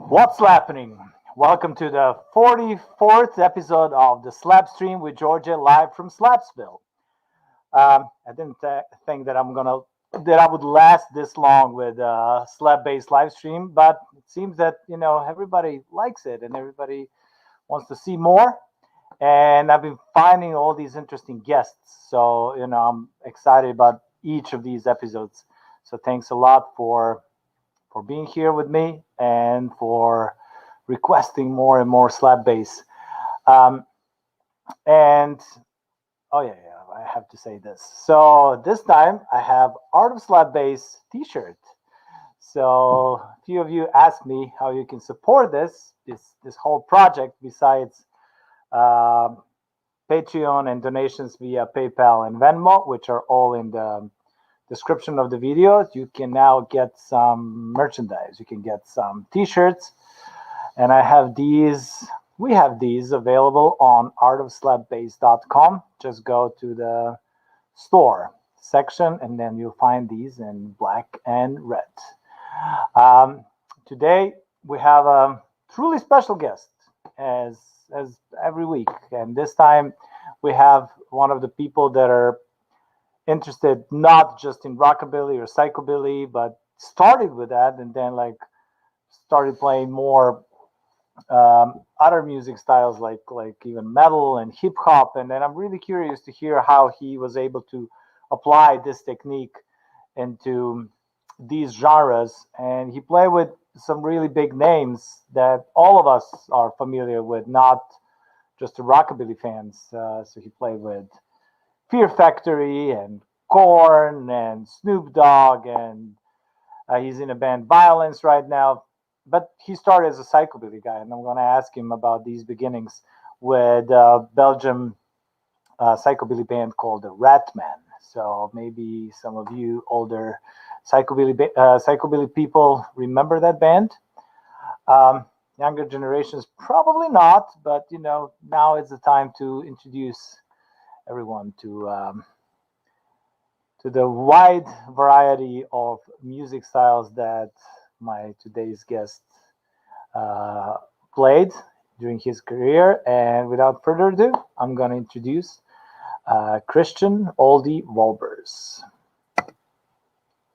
What's happening? Welcome to the 44th episode of the Slapstream with Djordje live from Slapsville. I didn't think that I would last this long with slap-based live stream, but it seems that everybody likes it and everybody wants to see more. And I've been finding all these interesting guests, so I'm excited about each of these episodes. So thanks a lot for being here with me and for requesting more and more slap bass. Um, and oh yeah, I have to say this. So this time I have Art of Slap Bass T-shirt. So a few of you asked me how you can support this whole project besides um Patreon and donations via PayPal and Venmo, which are all in the description of the video. You can now get some merchandise. You can get some T-shirts, and we have these available on artofslapbass.com. Just go to the store section, and then you'll find these in black and red. Um, Today we have a truly special guest, as every week, and this time we have one of the people that are interested not just in rockabilly or psychobilly, but started with that and then started playing more other music styles like even metal and hip hop. And then I'm really curious to hear how he was able to apply this technique into these genres. And he played with some really big names that all of us are familiar with, not just the rockabilly fans. So he played with Fear Factory and Korn and Snoop Dogg, and he's in a band Violence right now. But he started as a psychobilly guy, and I'm going to ask him about these beginnings with a Belgium psychobilly band called the RATMEN. So maybe some of you older psychobilly people remember that band. Younger generations probably not, but now is the time to introduce everyone to the wide variety of music styles that my today's guest uh, played during his career. And without further ado, I'm going to introduce Christian Oldie Wolbers.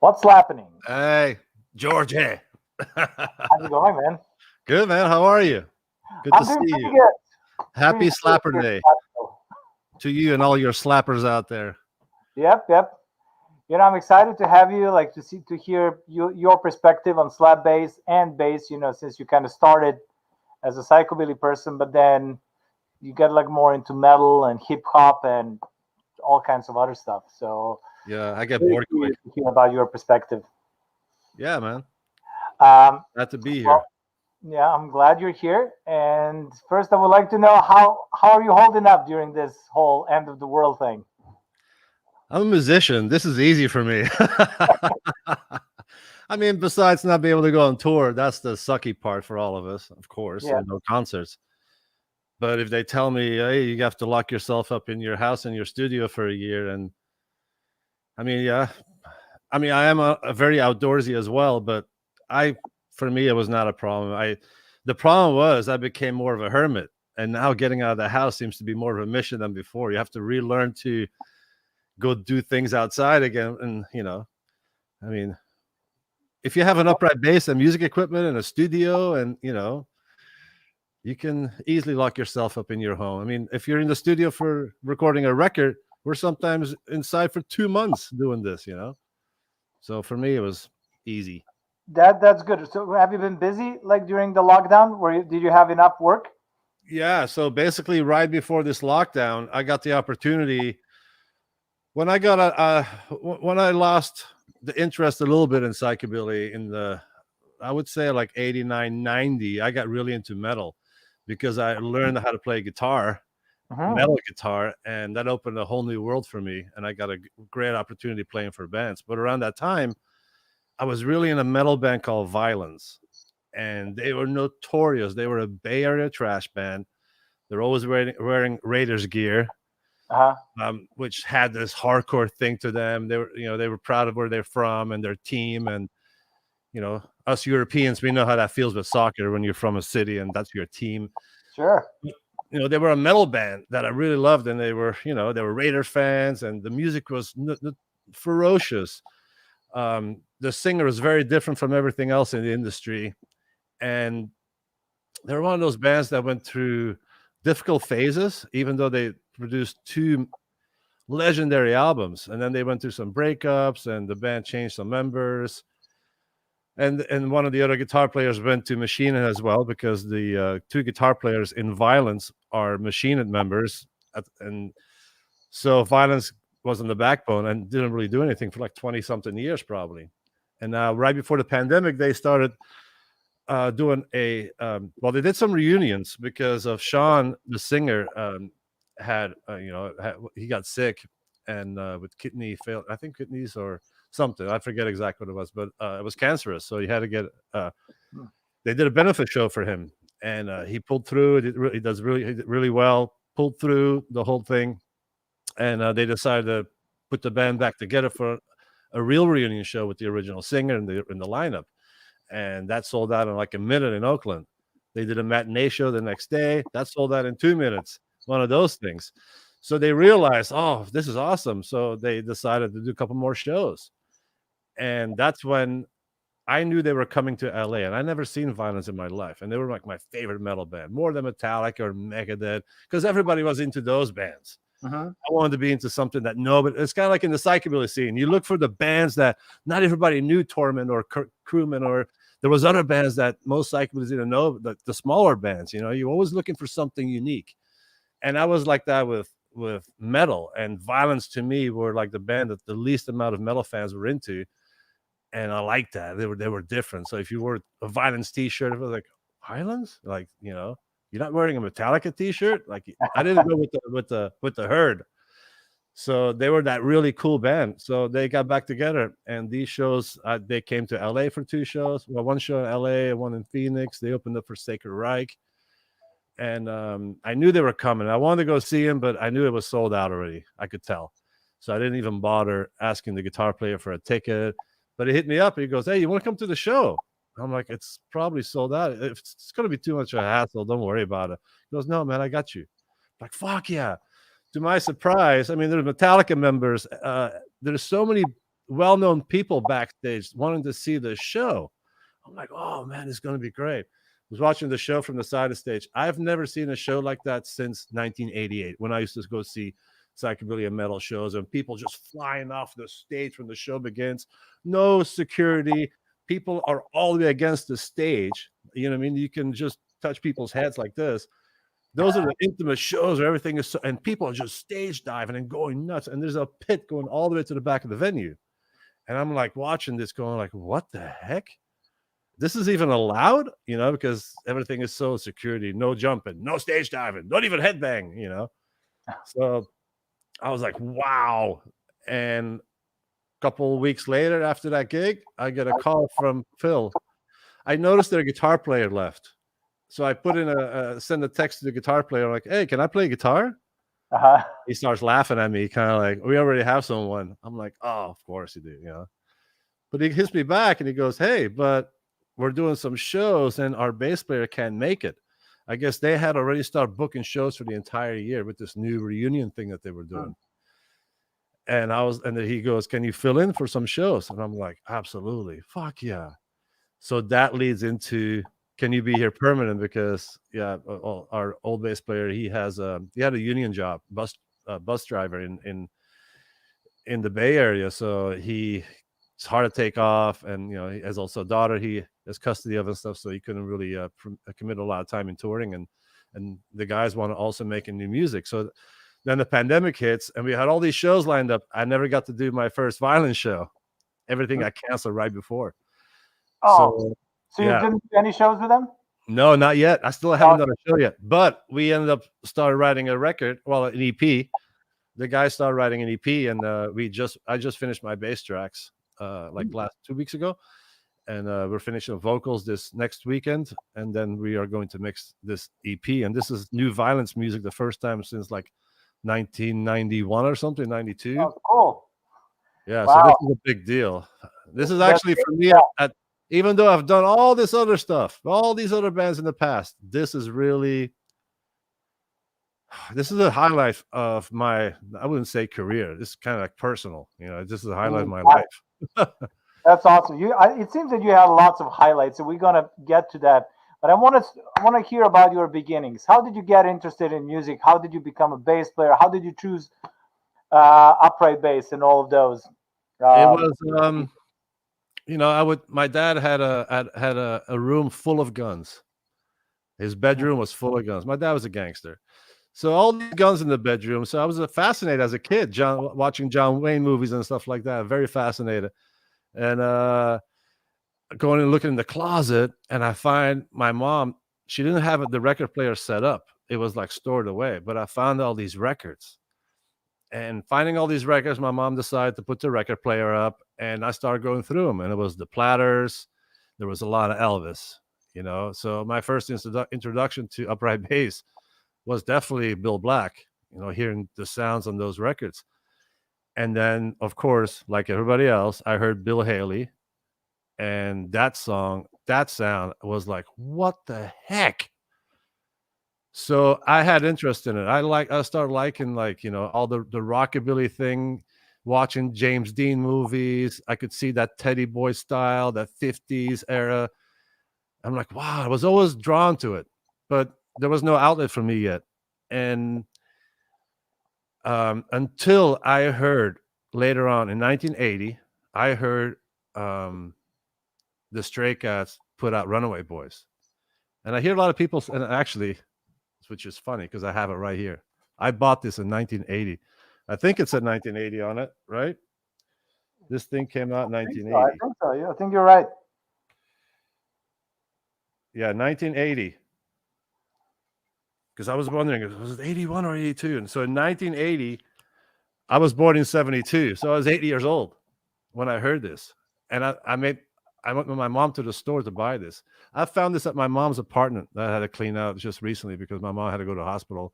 What's happening? Hey, Djordje. How's it going, man? Good, man. How are you? Good I'm to doing see pretty you. good. Happy Pretty good Slapper here. Day to you and all your slappers out there. Yep. I'm excited to have you, to hear your perspective on slap bass and bass. Since you kind of started as a psychobilly person, but then you get more into metal and hip hop and all kinds of other stuff. So Yeah, I get really bored quick. curious to hear about your perspective. Yeah, man. Um, Glad to be well, here. yeah, I'm glad you're here. And first, I would like to know how are you holding up during this whole end of the world thing? I'm a musician. This is easy for me. I mean, besides not being able to go on tour, that's the sucky part for all of us, of course, Yeah, and no concerts. But if they tell me, hey, you have to lock yourself up in your house and your studio for a year, and I mean, yeah, I mean, I am a very outdoorsy as well, but for me, it was not a problem. The problem was I became more of a hermit, and now getting out of the house seems to be more of a mission than before. You have to relearn to go do things outside again, and I mean, if you have an upright bass and music equipment and a studio, and you can easily lock yourself up in your home. I mean, if you're in the studio for recording a record, we're sometimes inside for 2 months doing this. So for me, it was easy. that's good. So have you been busy during the lockdown? Did you have enough work? Yeah. So basically, right before this lockdown, I got the opportunity when when I lost the interest a little bit in psychobilly I would say like 89, 90, I got really into metal because I learned how to play guitar, Hmm. metal guitar, and that opened a whole new world for me. And I got a great opportunity playing for bands. But around that time, I was really in a metal band called Violence, and they were notorious. They were a Bay Area trash band. They're always wearing Raiders gear, Uh-huh. which had this hardcore thing to them. They were proud of where they're from and their team, and us Europeans, we know how that feels with soccer when you're from a city and that's your team. Sure. You know, they were a metal band that I really loved, and they were, you know, they were Raiders fans, and the music was ferocious. The singer was very different from everything else in the industry, and they were one of those bands that went through difficult phases, even though they produced 2 legendary albums, and then they went through some breakups, and the band changed some members. And one of the other guitar players went to Machine Head as well, because the 2 guitar players in Violence are Machine Head members, and so Violence was on the backbone and didn't really do anything for like 20 something years probably. And now right before the pandemic, they started doing a well, they did some reunions because of Sean, the singer, had he got sick and with kidney fail, I think kidneys or something, I forget exactly what it was, but it was cancerous, so he had to get they did a benefit show for him, and he pulled through. He did really well, pulled through the whole thing, and they decided to put the band back together for a real reunion show with the original singer in the lineup, and that sold out in like a minute in Oakland. They did a matinee show the next day, that sold out in 2 minutes. One of those things. So they realized, oh, this is awesome. So they decided to do a couple more shows. And that's when I knew they were coming to LA, and I never seen Violence in my life. And they were like my favorite metal band, more than Metallica or Megadeth, because everybody was into those bands. I wanted to be into something that nobody, it's kind of like in the psychobilly scene. You look for the bands that not everybody knew, Torment or Crewman, or there was other bands that most psychobillies didn't know, the smaller bands, you know, you're always looking for something unique. And I was like that with metal, and Violence to me were like the band that the least amount of metal fans were into. And I liked that. They were different. So if you wore a Violence t-shirt, it was like, Violence? Like, you know, you're not wearing a Metallica t-shirt? Like, I didn't go with the herd. So they were that really cool band. So they got back together, and these shows, they came to LA for 2 shows. Well, one show in LA and one in Phoenix. They opened up for Sacred Reich. And I knew they were coming. I wanted to go see him, but I knew it was sold out already. I could tell. So I didn't even bother asking the guitar player for a ticket. But he hit me up. He goes, hey, you want to come to the show? I'm like, it's probably sold out. It's going to be too much of a hassle. Don't worry about it. He goes, no, man, I got you. I'm like, fuck yeah. To my surprise, I mean, there's Metallica members. There's so many well-known people backstage wanting to see the show. I'm like, oh, man, it's going to be great. I was watching the show from the side of the stage. I've never seen a show like that since 1988, when I used to go see psychobilly and metal shows, and people just flying off the stage when the show begins. No security. People are all the way against the stage. You know what I mean? You can just touch people's heads like this. Those are the intimate shows where everything is so, and people are just stage diving and going nuts. And there's a pit going all the way to the back of the venue. And I'm like watching this going like, what the heck? This is even allowed, you know, because everything is so security, no jumping, no stage diving, not even headbang, you know. So I was like, wow. And a couple of weeks later after that gig, I get a call from Phil. I noticed their guitar player left. So I put in send a text to the guitar player, like, hey, can I play guitar? He starts laughing at me, kind of like, we already have someone. I'm like, oh, of course you do, you know. But he hits me back and he goes, hey, but we're doing some shows and our bass player can't make it. I guess they had already started booking shows for the entire year with this new reunion thing that they were doing. And then he goes, can you fill in for some shows? And I'm like, absolutely. Fuck yeah. So that leads into, can you be here permanent? Because our old bass player, he had a union job, bus driver in the Bay Area. So it's hard to take off, and you know, he has also a daughter he has custody of and stuff, so he couldn't really commit a lot of time in touring, and the guys want to also make new music. So then the pandemic hits, and we had all these shows lined up. I never got to do my first Violence show. Everything got canceled right before. So you didn't do any shows with them? No, not yet. I still haven't done a show yet, but we ended up started writing a record, an EP. The guys started writing an EP, and I just finished my bass tracks last 2 weeks ago, and we're finishing vocals this next weekend, and then we are going to mix this EP. And this is new Violence music, the first time since like 1991 or something, 92. Oh, cool. Yeah, wow. So this is a big deal. This is actually for me Even though I've done all this other stuff, all these other bands in the past, this is a highlight of my, I wouldn't say career. This is kind of like personal, this is a highlight of my life. That's awesome. It seems that you have lots of highlights, so we're gonna get to that. But I want to hear about your beginnings. How did you get interested in music? How did you become a bass player? How did you choose upright bass and all of those? It was, my dad had a room full of guns. His bedroom was full of guns. My dad was a gangster. So all these guns in the bedroom. So I was fascinated as a kid, watching John Wayne movies and stuff like that. Very fascinated. And going and looking in the closet, and I find my mom, she didn't have the record player set up. It was like stored away. But I found all these records. And finding all these records, my mom decided to put the record player up, and I started going through them. And it was the Platters. There was a lot of Elvis, So my first introduction to upright bass was definitely Bill Black, hearing the sounds on those records. And then, of course, like everybody else, I heard Bill Haley, and that sound was like, what the heck? So I had interest in it. I started liking all the rockabilly thing, watching James Dean movies. I could see that Teddy Boy style, that 50s era. I'm like, wow, I was always drawn to it, but there was no outlet for me yet. And until I heard later on in 1980, I heard the Stray Cats put out Runaway Boys. And I hear a lot of people, and actually, which is funny because I have it right here. I bought this in 1980. I think it said 1980 on it, right? This thing came out in 1980. I think so. Yeah, I think you're right. Yeah, 1980. Because I was wondering, was it 81 or 82? And so in 1980, I was born in 72. So I was 80 years old when I heard this. And I went with my mom to the store to buy this. I found this at my mom's apartment that I had to clean out just recently because my mom had to go to the hospital.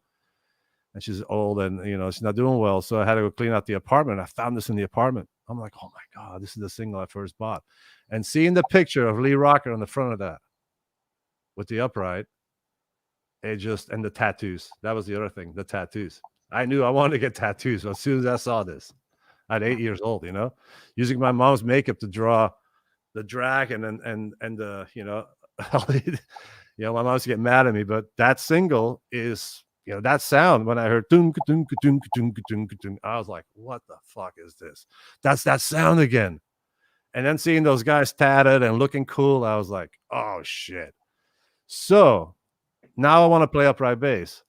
And she's old and, she's not doing well. So I had to go clean out the apartment. I found this in the apartment. I'm like, oh my God, this is the single I first bought. And seeing the picture of Lee Rocker on the front of that with the upright, and the tattoos. That was the other thing, the tattoos. I knew I wanted to get tattoos as soon as I saw this at 8 years old, using my mom's makeup to draw the dragon and the, my mom used to get mad at me, but that single is, that sound when I heard dunk, dunk, dunk, dunk, dunk, dunk, I was like, what the fuck is this? That's that sound again. And then seeing those guys tatted and looking cool, I was like, oh shit. So now I want to play upright bass.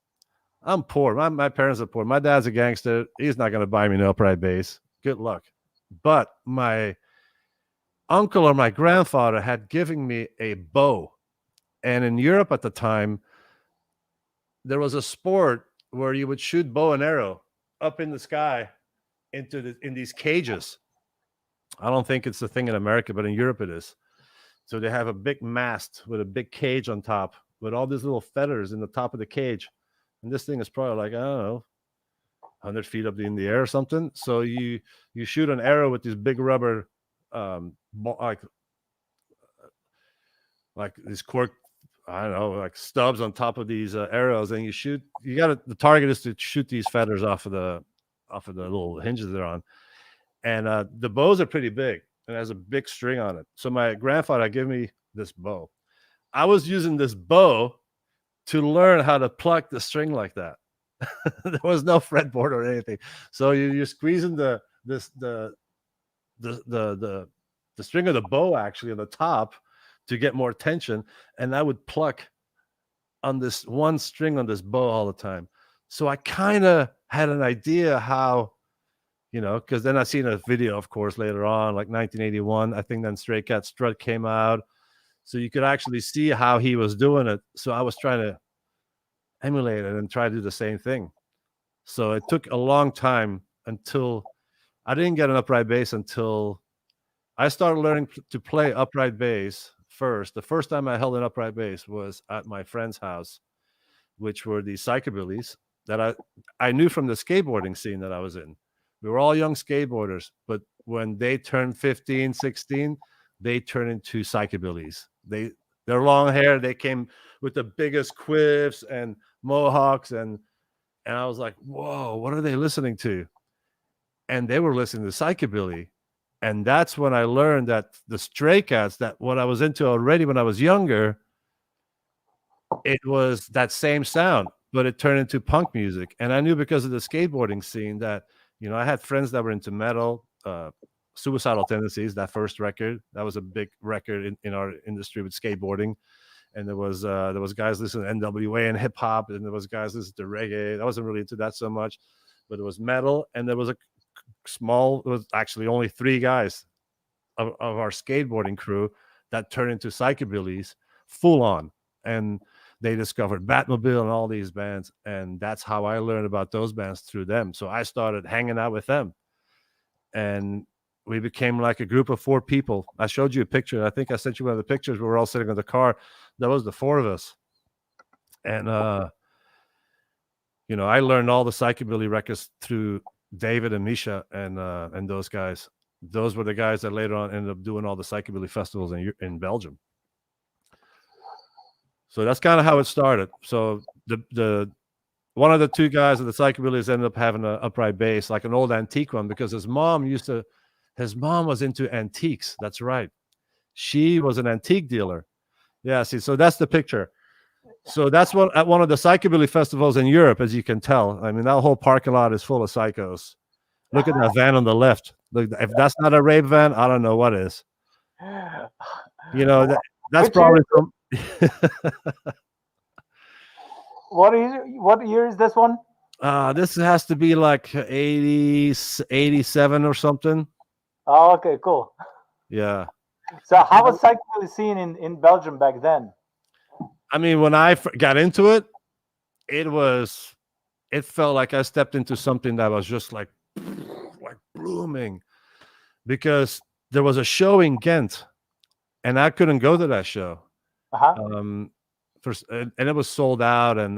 I'm poor. My parents are poor. My dad's a gangster. He's not going to buy me an upright bass. Good luck. But my uncle or my grandfather had given me a bow. And in Europe at the time, there was a sport where you would shoot bow and arrow up in the sky in these cages. I don't think it's a thing in America, but in Europe it is. So they have a big mast with a big cage on top with all these little feathers in the top of the cage. And this thing is probably like, I don't know, 100 feet up in the air or something. So you shoot an arrow with this big rubber, like this cork, I don't know, like stubs on top of these arrows, and you shoot. The target is to shoot these feathers off of the little hinges they're on. And the bows are pretty big, and it has a big string on it. So my grandfather gave me this bow. I was using this bow to learn how to pluck the string like that. There was no fretboard or anything. So you're squeezing the string of the bow actually on the top to get more tension, and I would pluck on this one string on this bow all the time. So I kind of had an idea how, because then I seen a video, of course, later on, like 1981. I think then Stray Cat Strut came out. So you could actually see how he was doing it. So I was trying to emulate it and try to do the same thing. So it took a long time until I didn't get an upright bass until I started learning to play upright bass first. The first time I held an upright bass was at my friend's house, which were the Psychobillies that I knew from the skateboarding scene that I was in. We were all young skateboarders, but when they turned 15, 16, they turned into psychobillies. Their long hair, they came with the biggest quiffs and mohawks, and I was like, whoa, what are they listening to? And they were listening to psychobilly. And that's when I learned that the Stray Cats, that what I was into already when I was younger, it was that same sound, but it turned into punk music. And I knew because of the skateboarding scene that, I had friends that were into metal, Suicidal Tendencies, that first record, that was a big record in our industry with skateboarding. And there was guys listening to NWA and hip hop, and there was guys listening to reggae. I wasn't really into that so much, but it was metal, and there was it was actually only 3 guys of our skateboarding crew that turned into psychobillies full on. And they discovered Batmobile and all these bands. And that's how I learned about those bands, through them. So I started hanging out with them. And we became like a group of 4 people. I showed you a picture. I think I sent you one of the pictures. We were all sitting in the car. That was the 4 of us. And, I learned all the psychobilly records through David and Misha and those guys. Those were the guys that later on ended up doing all the psychobilly festivals in Belgium. So that's kind of how it started. So the one of the 2 guys of the psychobillies ended up having an upright bass, like an old antique one, because his mom was into antiques. That's right. She was an antique dealer. Yeah, see, so that's the picture. So that's at one of the psychobilly festivals in Europe, as you can tell. I mean, that whole parking lot is full of psychos. Look at that van on the left. Look, if that's not a rape van, I don't know what is. That's probably from. What year is this one? This has to be like 80, 87 or something. Oh, okay, cool. Yeah. So how was psychobilly scene in Belgium back then? I mean, when I got into it, it felt like I stepped into something that was just like blooming, because there was a show in Ghent and I couldn't go to that show. And it was sold out. And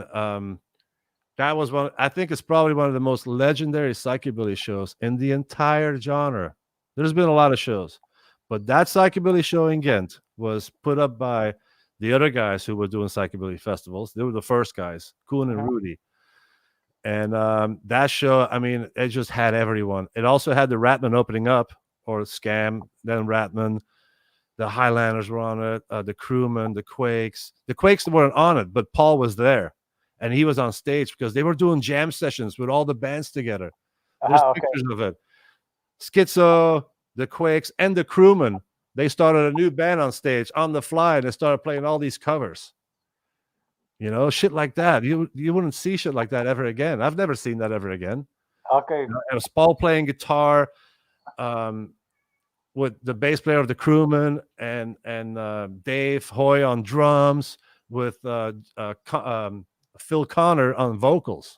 that was I think it's probably one of the most legendary psychobilly shows in the entire genre. There's been a lot of shows, but that psychobilly show in Ghent was put up by the other guys who were doing psychobilly festivals. They were the first guys, Cullen and Rudy. And that show, I mean, it just had everyone. It also had the RATMEN opening up, or Scam, then RATMEN. The Highlanders were on it, the Crewmen, the Quakes. The Quakes weren't on it, but Paul was there. And he was on stage because they were doing jam sessions with all the bands together. There's pictures of it. Schizo, the Quakes, and the Crewmen. They started a new band on stage on the fly, and they started playing all these covers. Shit like that. You wouldn't see shit like that ever again. I've never seen that ever again. Okay. It was Paul playing guitar with the bass player of the Crewmen and Dave Hoy on drums, with Phil Connor on vocals.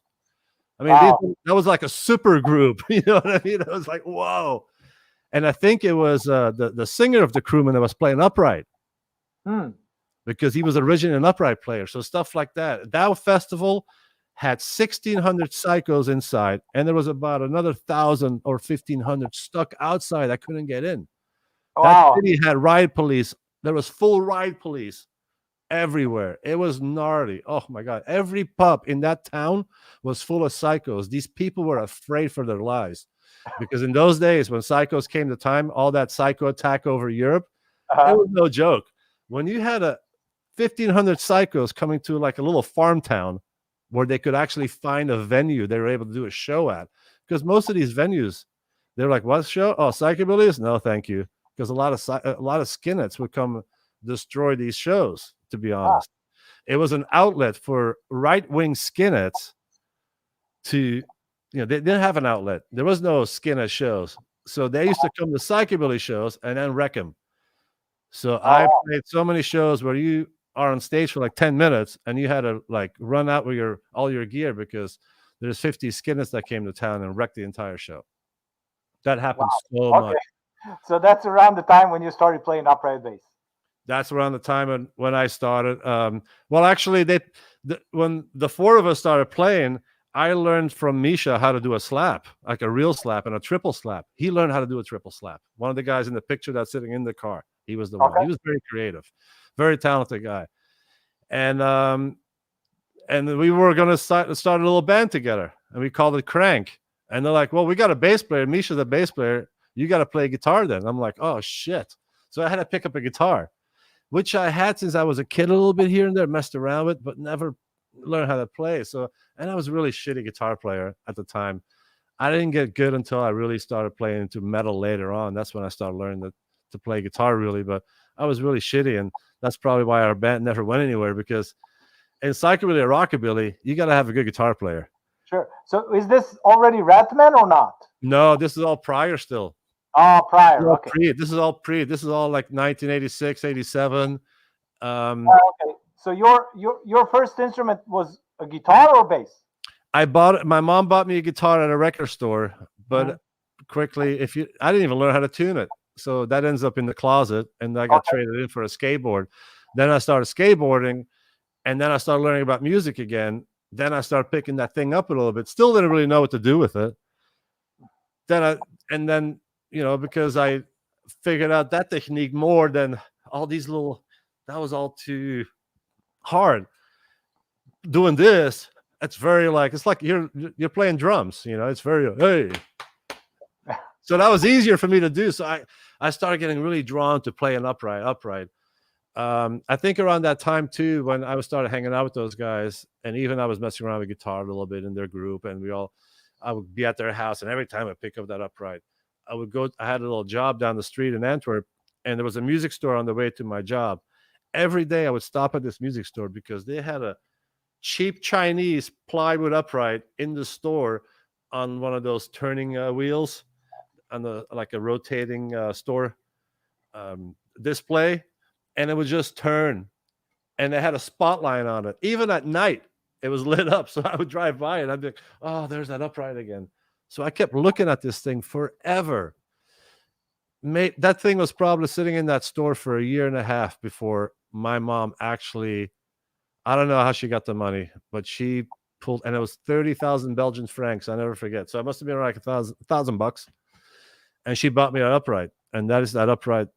I mean, that was like a super group. You know what I mean? It was like, whoa. And I think it was the singer of the Crewmen that was playing upright, because he was originally an upright player. So stuff like that. That festival had 1,600 psychos inside, and there was about another 1,000 or 1,500 stuck outside that couldn't get in. That city had riot police. There was full riot police everywhere. It was gnarly. Oh my God. Every pub in that town was full of psychos. These people were afraid for their lives. Because in those days, when psychos came to time, all that psycho attack over Europe, it was no joke. When you had 1,500 psychos coming to like a little farm town where they could actually find a venue they were able to do a show at, because most of these venues, they're like, what show? Oh, psychobillies? No, thank you. Because a lot of skinheads would come destroy these shows, to be honest. It was an outlet for right-wing skinheads to... they didn't have an outlet. There was no skinhead shows. So they used to come to psychobilly shows and then wreck them. So I played so many shows where you are on stage for like 10 minutes and you had to like run out with all your gear because there's 50 skinheads that came to town and wrecked the entire show. That happened so much. So that's around the time when you started playing upright bass. That's around the time when I started. Well, actually, when the 4 of us started playing, I learned from Misha how to do a slap, like a real slap and a triple slap. He learned how to do a triple slap. One of the guys in the picture that's sitting in the car. He was the one. Okay. He was very creative, very talented guy. And we were gonna start a little band together, and we called it Crank. And they're like, "Well, we got a bass player. Misha's a bass player. You got to play guitar then." I'm like, "Oh shit!" So I had to pick up a guitar, which I had since I was a kid, a little bit here and there, messed around with, but never learned how to play. So, and I was a really shitty guitar player at the time. I didn't get good until I really started playing into metal later on. That's when I started learning to play guitar really, but I was really shitty, and that's probably why our band never went anywhere, because in psychobilly or rockabilly, you got to have a good guitar player. Sure. So is this already Ratman or not? No, this is all prior still. Oh, prior. Okay. This is all pre. This is all like 1986, 87. Okay. So your first instrument was a guitar or bass? My mom bought me a guitar at a record store, but quickly, I didn't even learn how to tune it. So that ends up in the closet, and I got traded in for a skateboard. Then I started skateboarding, and then I started learning about music again. Then I started picking that thing up a little bit. Still didn't really know what to do with it. Then because I figured out that technique more than all these that was all too hard. Doing this, it's very it's like you're playing drums, it's very, hey. So that was easier for me to do. So I started getting really drawn to playing upright. I think around that time too, when I started hanging out with those guys, and even I was messing around with guitar a little bit in their group, and I would be at their house, and every time I pick up that upright, I had a little job down the street in Antwerp, and there was a music store on the way to my job. Every day I would stop at this music store because they had a cheap Chinese plywood upright in the store on one of those turning wheels on a rotating store display, and it would just turn, and it had a spotlight on it. Even at night, it was lit up. So I would drive by and I'd be like, "Oh, there's that upright again." So I kept looking at this thing forever. That thing was probably sitting in that store for a year and a half before my mom actually, I don't know how she got the money, but she pulled, and it was 30,000 Belgian francs. I never forget. So it must have been like $1,000. And she bought me an upright. And that is that upright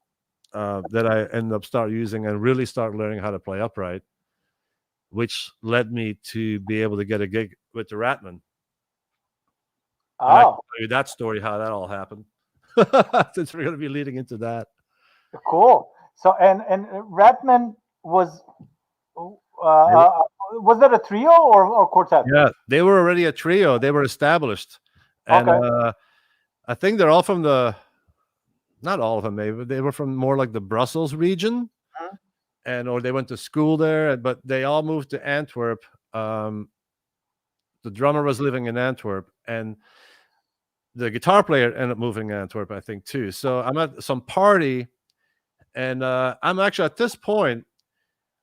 that I ended up start using and really start learning how to play upright, which led me to be able to get a gig with the RATMEN. And I can tell you that story, how that all happened, since we're going to be leading into that. Cool. So and RATMEN was that a trio or quartet? Yeah, they were already a trio. They were established, and I think they're all from not all of them, maybe they were from more like the Brussels region, or they went to school there, but they all moved to Antwerp. The drummer was living in Antwerp, and the guitar player ended up moving to Antwerp, I think, too. So I'm at some party, and I'm actually at this point,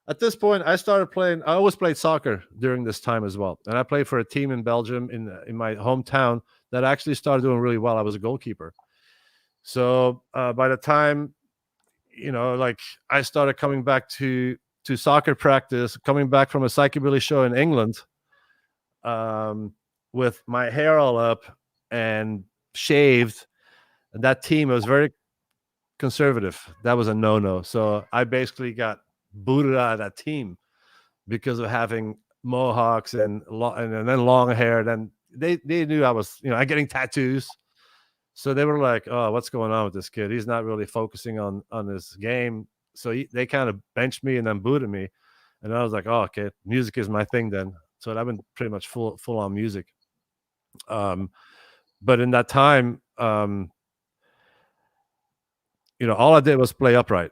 I started playing. I always played soccer during this time as well, and I played for a team in Belgium in my hometown that actually started doing really well. I was a goalkeeper. So by the time, I started coming back to soccer practice, coming back from a Psychobilly show in England, with my hair all up and shaved, and that team was very conservative. That was a no-no. So I basically got booted out of that team because of having mohawks and then long hair. Then they knew I was, I'm getting tattoos. So they were like, "Oh, what's going on with this kid? He's not really focusing on his game." So they kind of benched me and then booted me. And I was like, "Oh, okay, music is my thing then." So I've been pretty much full on music. But in that time, all I did was play upright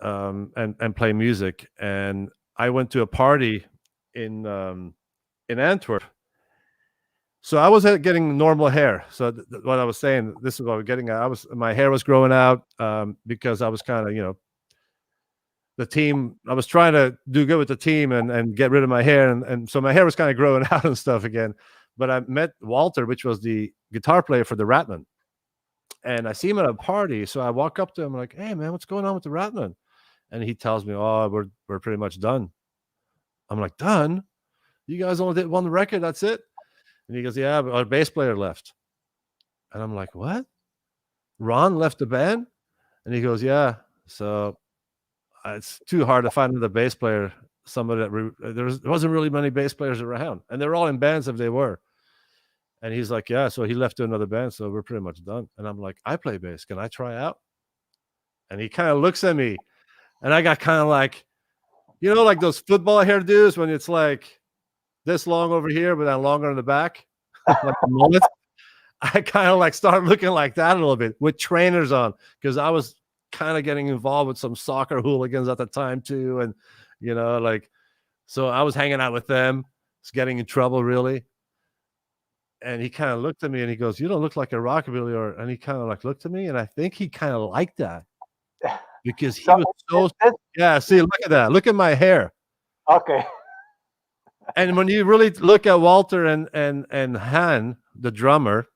and play music. And I went to a party in Antwerp. So I was getting normal hair. So what I was saying, this is what I was getting at. My hair was growing out because I was kind of, the team. I was trying to do good with the team and get rid of my hair, and so my hair was kind of growing out and stuff again. But I met Walter, which was the guitar player for the RATMEN, and I see him at a party. So I walk up to him like, "Hey man, what's going on with the RATMEN?" And he tells me, "Oh, we're pretty much done." I'm like, "Done? You guys only did one record, that's it?" And he goes, "Yeah, but our bass player left." And I'm like, "What? Ron left the band?" And he goes, "Yeah." So it's too hard to find another bass player. Somebody that there wasn't really many bass players around, and they were all in bands if they were. And he's like, yeah. So he left to another band, so we're pretty much done. And I'm like, I play bass. Can I try out? And he kind of looks at me, and I got kind of like, like those football hairdos when it's like this long over here, but then longer in the back, like the mullets. I kind of like started looking like that a little bit with trainers on, because I was kind of getting involved with some soccer hooligans at the time too. And, so I was hanging out with them, was getting in trouble really. And he kind of looked at me and he goes, you don't look like a rockabilly, and he kind of like looked at me, and I think he kind of liked that because he was so, yeah, see, look at that. Look at my hair. Okay. And when you really look at Walter and Han, the drummer,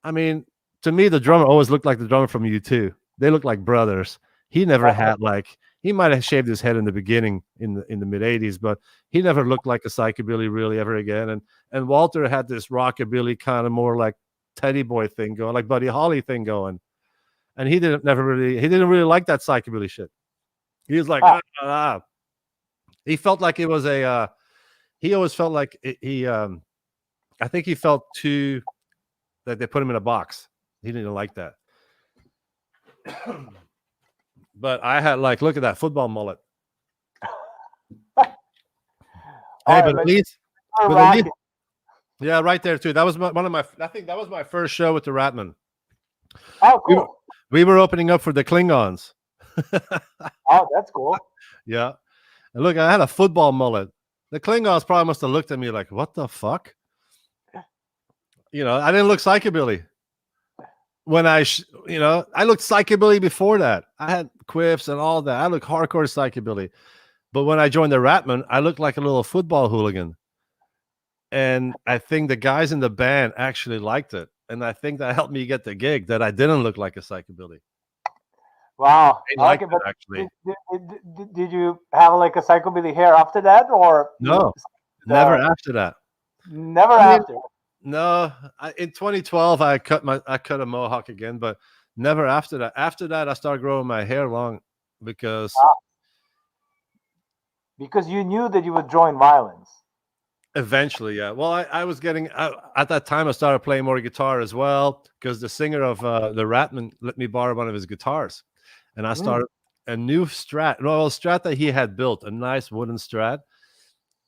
I mean, to me, the drummer always looked like the drummer from U2. They look like brothers. He never had he might have shaved his head in the beginning in the mid 80s, but he never looked like a psychobilly really ever again. And Walter had this rockabilly kind of more like Teddy Boy thing going, like Buddy Holly thing going. And he didn't really like that psychobilly shit. He was like, He felt like it was he always felt like I think he felt too that they put him in a box. He didn't like that. But I had look at that football mullet. Hey, but at least, yeah, right there too. That was I think that was my first show with the RATMEN. Oh, cool. We were opening up for the Klingons. Oh, that's cool. Yeah. And look, I had a football mullet. The Klingons probably must have looked at me like, what the fuck? I didn't look psychobilly. When I looked psychobilly before that. I had quiffs and all that. I looked hardcore psychobilly. But when I joined the RATMEN, I looked like a little football hooligan. And I think the guys in the band actually liked it. And I think that helped me get the gig, that I didn't look like a psychobilly. Wow. They liked it, actually. Did you have like a psychobilly hair after that, or no? Never after that. Never after. No, in 2012 I cut a mohawk again, but never after that. After that, I started growing my hair long because you knew that you would join violence. Eventually, yeah. Well, I was getting at that time. I started playing more guitar as well because the singer of the RATMEN let me borrow one of his guitars, and I started a new Strat. No, a Strat that he had built, a nice wooden Strat.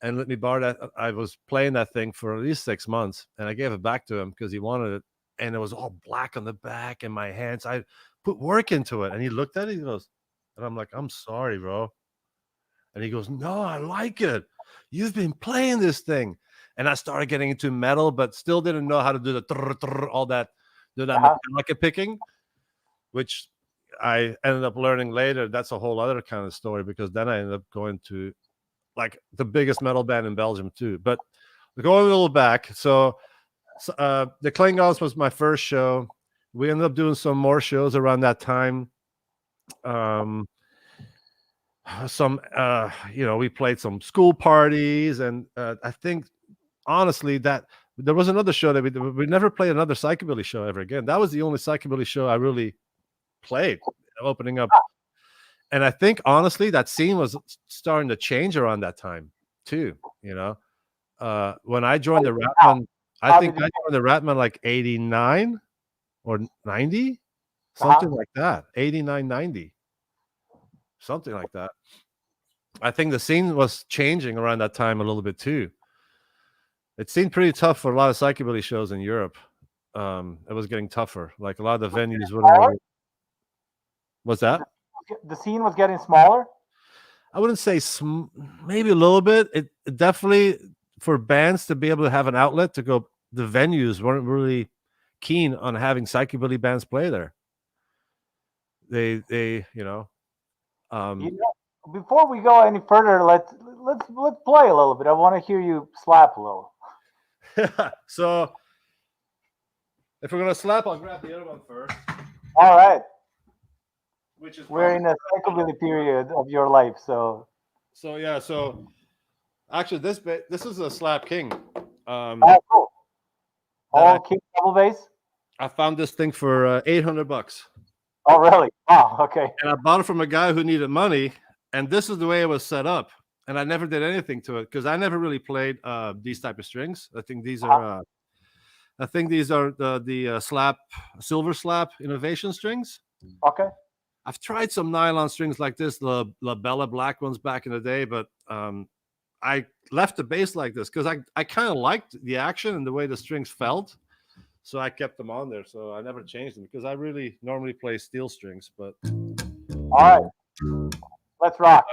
And let me borrow that. I was playing that thing for at least 6 months, and I gave it back to him because he wanted it. And it was all black on the back and my hands. I put work into it. And he looked at it. He goes, and I'm like, I'm sorry, bro. And he goes, no, I like it. You've been playing this thing. And I started getting into metal, but still didn't know how to do the all that, mechanica picking, which I ended up learning later. That's a whole other kind of story, because then I ended up going to like the biggest metal band in Belgium too. But going a little back, so the Klingons was my first show. We ended up doing some more shows around that time. We played some school parties, and I think honestly that there was another show that we never played another psychobilly show ever again. That was the only psychobilly show I really played, opening up. And I think honestly that scene was starting to change around that time too. When I joined the RATMEN, I think I joined the RATMEN like 89 or 90, something like that. 89, 90, something like that. I think the scene was changing around that time a little bit too. It seemed pretty tough for a lot of psychobilly shows in Europe. It was getting tougher. Like a lot of the venues wouldn't really... What's that? The scene was getting smaller? I wouldn't say maybe a little bit. It definitely, for bands to be able to have an outlet to go, the venues weren't really keen on having psychobilly bands play there. They before we go any further, let's play a little bit. I want to hear you slap a little. So if we're gonna slap, I'll grab the other one first. All right. Which is we're in a psychobilly period of your life, so yeah. So actually, this is a Slap King. Cool. All King double bass. I found this thing for $800. Oh, really? Wow. Okay. And I bought it from a guy who needed money, and this is the way it was set up. And I never did anything to it because I never really played these type of strings. I think these are the slap silver slap innovation strings. Okay. I've tried some nylon strings like this, the La Bella black ones back in the day, but I left the bass like this because I kind of liked the action and the way the strings felt. So I kept them on there. So I never changed them because I really normally play steel strings. But All right. Let's rock.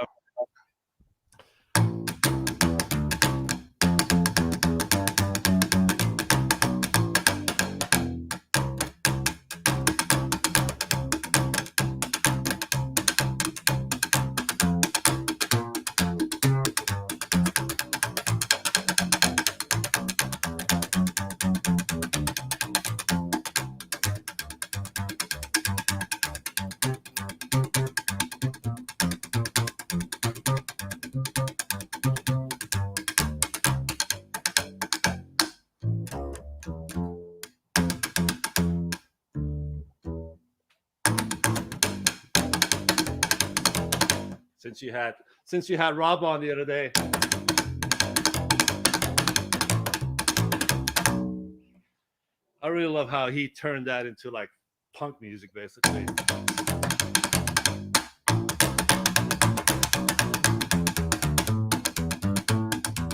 since you had Rob on the other day, I really love how he turned that into like punk music, basically.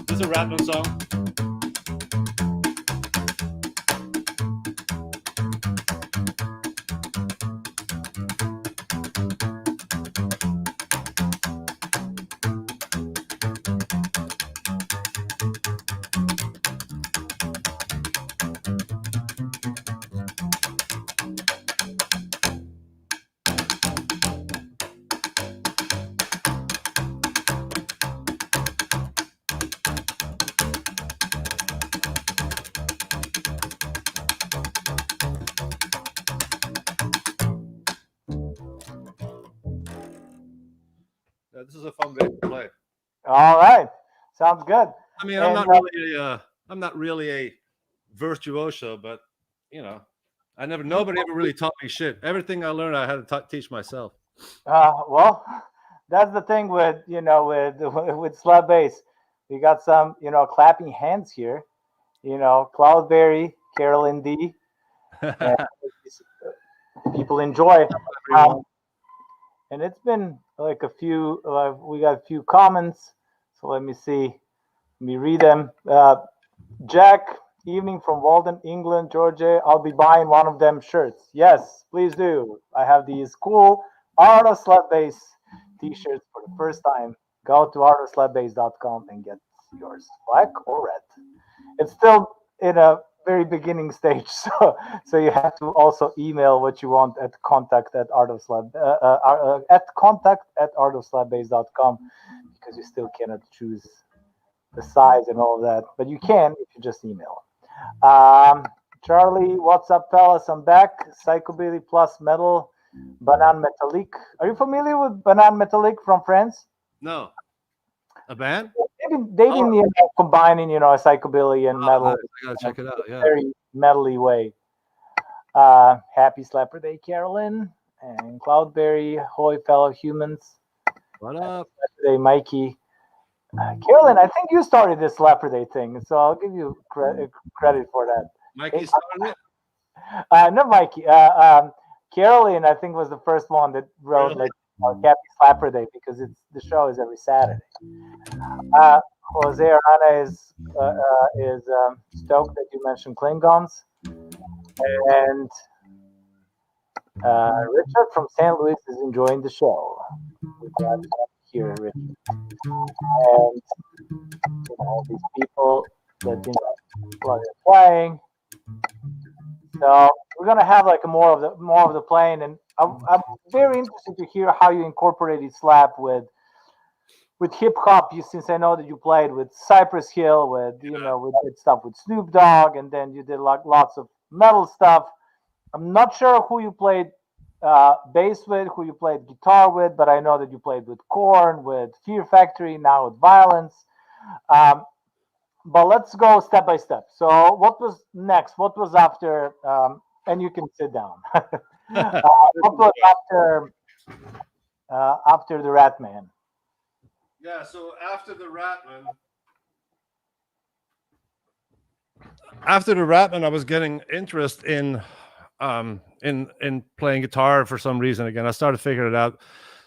This is a Ratman song. Yeah, this is a fun game to play. All right. Sounds good. I mean, And, I'm not really a virtuoso, but you know, nobody ever really taught me shit. Everything I learned, I had to teach myself. well, that's the thing with with slap bass. We got some clapping hands here. Cloudberry, Carolyn D. And people enjoy. Um, and it's been like a few. We got a few comments. So let me see. Let me read them. Jack, evening from Walden, England, Georgia. I'll be buying one of them shirts. Yes, please do. I have these cool Arana Slap Bass t-shirts for the first time. Go to aranaslapbass.com and get yours, black or red. It's still in a very beginning stage, so you have to also email what you want at contact at artofslapbase.com because you still cannot choose the size and all of that, but you can if you just email. Charlie, what's up, fellas? I'm back. Psychobilly plus metal, Banan Metallic. Are you familiar with Banan Metallic from France? No, a band? They've been combining, psychobilly and metal. Nice. I gotta check it out. Yeah. Very metally way. Happy Slapper Day, Carolyn and Cloudberry. Hoy, fellow humans. What up? Slapper Day, Mikey. Carolyn, I think you started this Slapper Day thing, so I'll give you credit for that. Mikey started it? Not Mikey. Carolyn, I think, was the first one that wrote Really? Happy Slapper Day because the show is every Saturday. Jose Arana is stoked that you mentioned Klingons, and Richard from St. Louis is enjoying the show. We're glad to have you here, Richard. And all these people that while they're playing. So we're gonna have like more of the playing, and I'm very interested to hear how you incorporated slap with hip hop. Since I know that you played with Cypress Hill, with with stuff with Snoop Dogg, and then you did like lots of metal stuff. I'm not sure who you played bass with, who you played guitar with, but I know that you played with Korn, with Fear Factory, now with Violence. But let's go step by step. So what was next? What was after? And you can sit down. Upload after the Ratman. Yeah, so after the Ratman, I was getting interest in playing guitar for some reason. Again, I started figuring it out.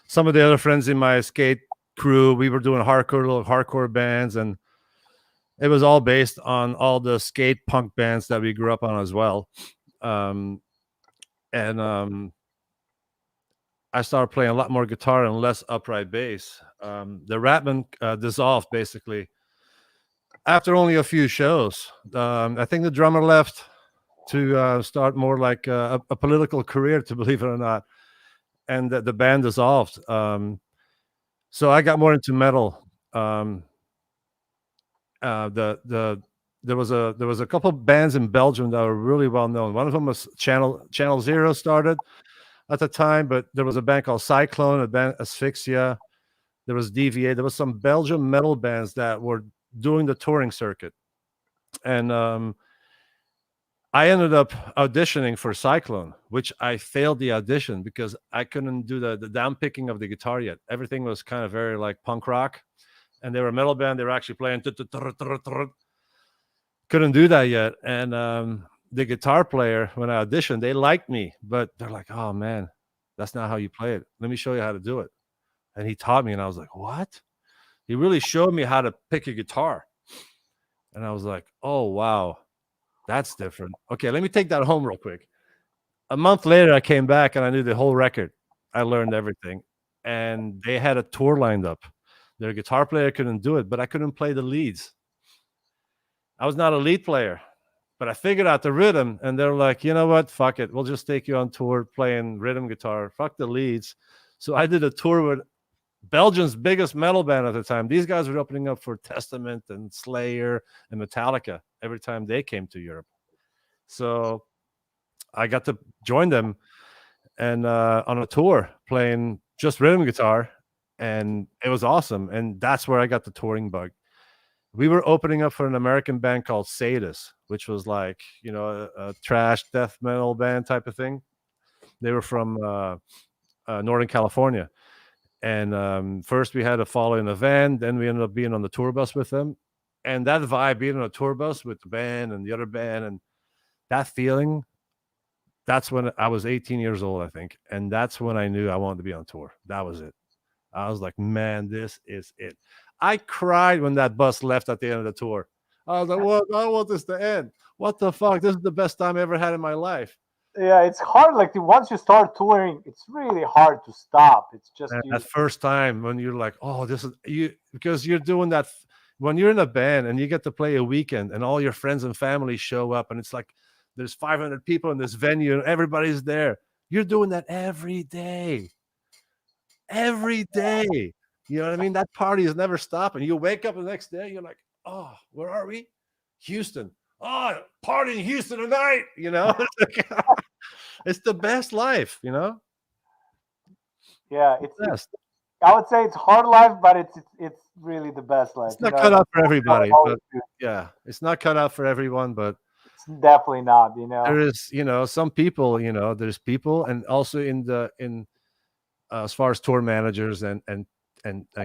Some of the other friends in my skate crew, we were doing little hardcore bands, and it was all based on all the skate punk bands that we grew up on as well. I started playing a lot more guitar and less upright bass. The Ratman dissolved basically after only a few shows. I think the drummer left to start more like a political career, to believe it or not, and the band dissolved. So I got more into metal. There was a couple of bands in Belgium that were really well known. One of them was Channel Zero started at the time, but there was a band called Cyclone, a band Asphyxia. There was DVA. There was some Belgian metal bands that were doing the touring circuit, and I ended up auditioning for Cyclone, which I failed the audition because I couldn't do the down picking of the guitar yet. Everything was kind of very like punk rock, and they were a metal band. They were actually playing. Couldn't do that yet, and the guitar player, when I auditioned, they liked me, but they're like, "Oh man, that's not how you play it. Let me show you how to do it." And he taught me, and I was like, "What?" He really showed me how to pick a guitar, and I was like, "Oh wow, that's different." Okay, let me take that home real quick. A month later, I came back and I knew the whole record. I learned everything, and they had a tour lined up. Their guitar player couldn't do it, but I couldn't play the leads. I was not a lead player, but I figured out the rhythm, and they're like, "You know what? Fuck it. We'll just take you on tour playing rhythm guitar. Fuck the leads." So I did a tour with Belgium's biggest metal band at the time. These guys were opening up for Testament and Slayer and Metallica every time they came to Europe. So I got to join them and on a tour playing just rhythm guitar, and it was awesome. And that's where I got the touring bug. We were opening up for an American band called Sadus, which was like, a trash death metal band type of thing. They were from Northern California. And first we had to follow in a van. Then we ended up being on the tour bus with them. And that vibe, being on a tour bus with the band and the other band, and that feeling, that's when I was 18 years old, I think. And that's when I knew I wanted to be on tour. That was it. I was like, man, this is it. I cried when that bus left at the end of the tour. I was like, what? I don't want this to end. What the fuck? This is the best time I ever had in my life. Yeah, it's hard. Like once you start touring, it's really hard to stop. It's just that first time when you're like, oh, this is you, because you're doing that when you're in a band and you get to play a weekend and all your friends and family show up and it's like there's 500 people in this venue and everybody's there. You're doing that every day. Every day. You know what I mean? That party is never stopping. You wake up the next day, you're like, oh, where are we? Houston. Oh, party in Houston tonight. It's the best life, Yeah, it's best. I would say it's hard life, but it's really the best life. It's not cut out for everybody, but yeah, it's not cut out for everyone, but it's definitely not. There is, some people, there's people, and also in as far as tour managers and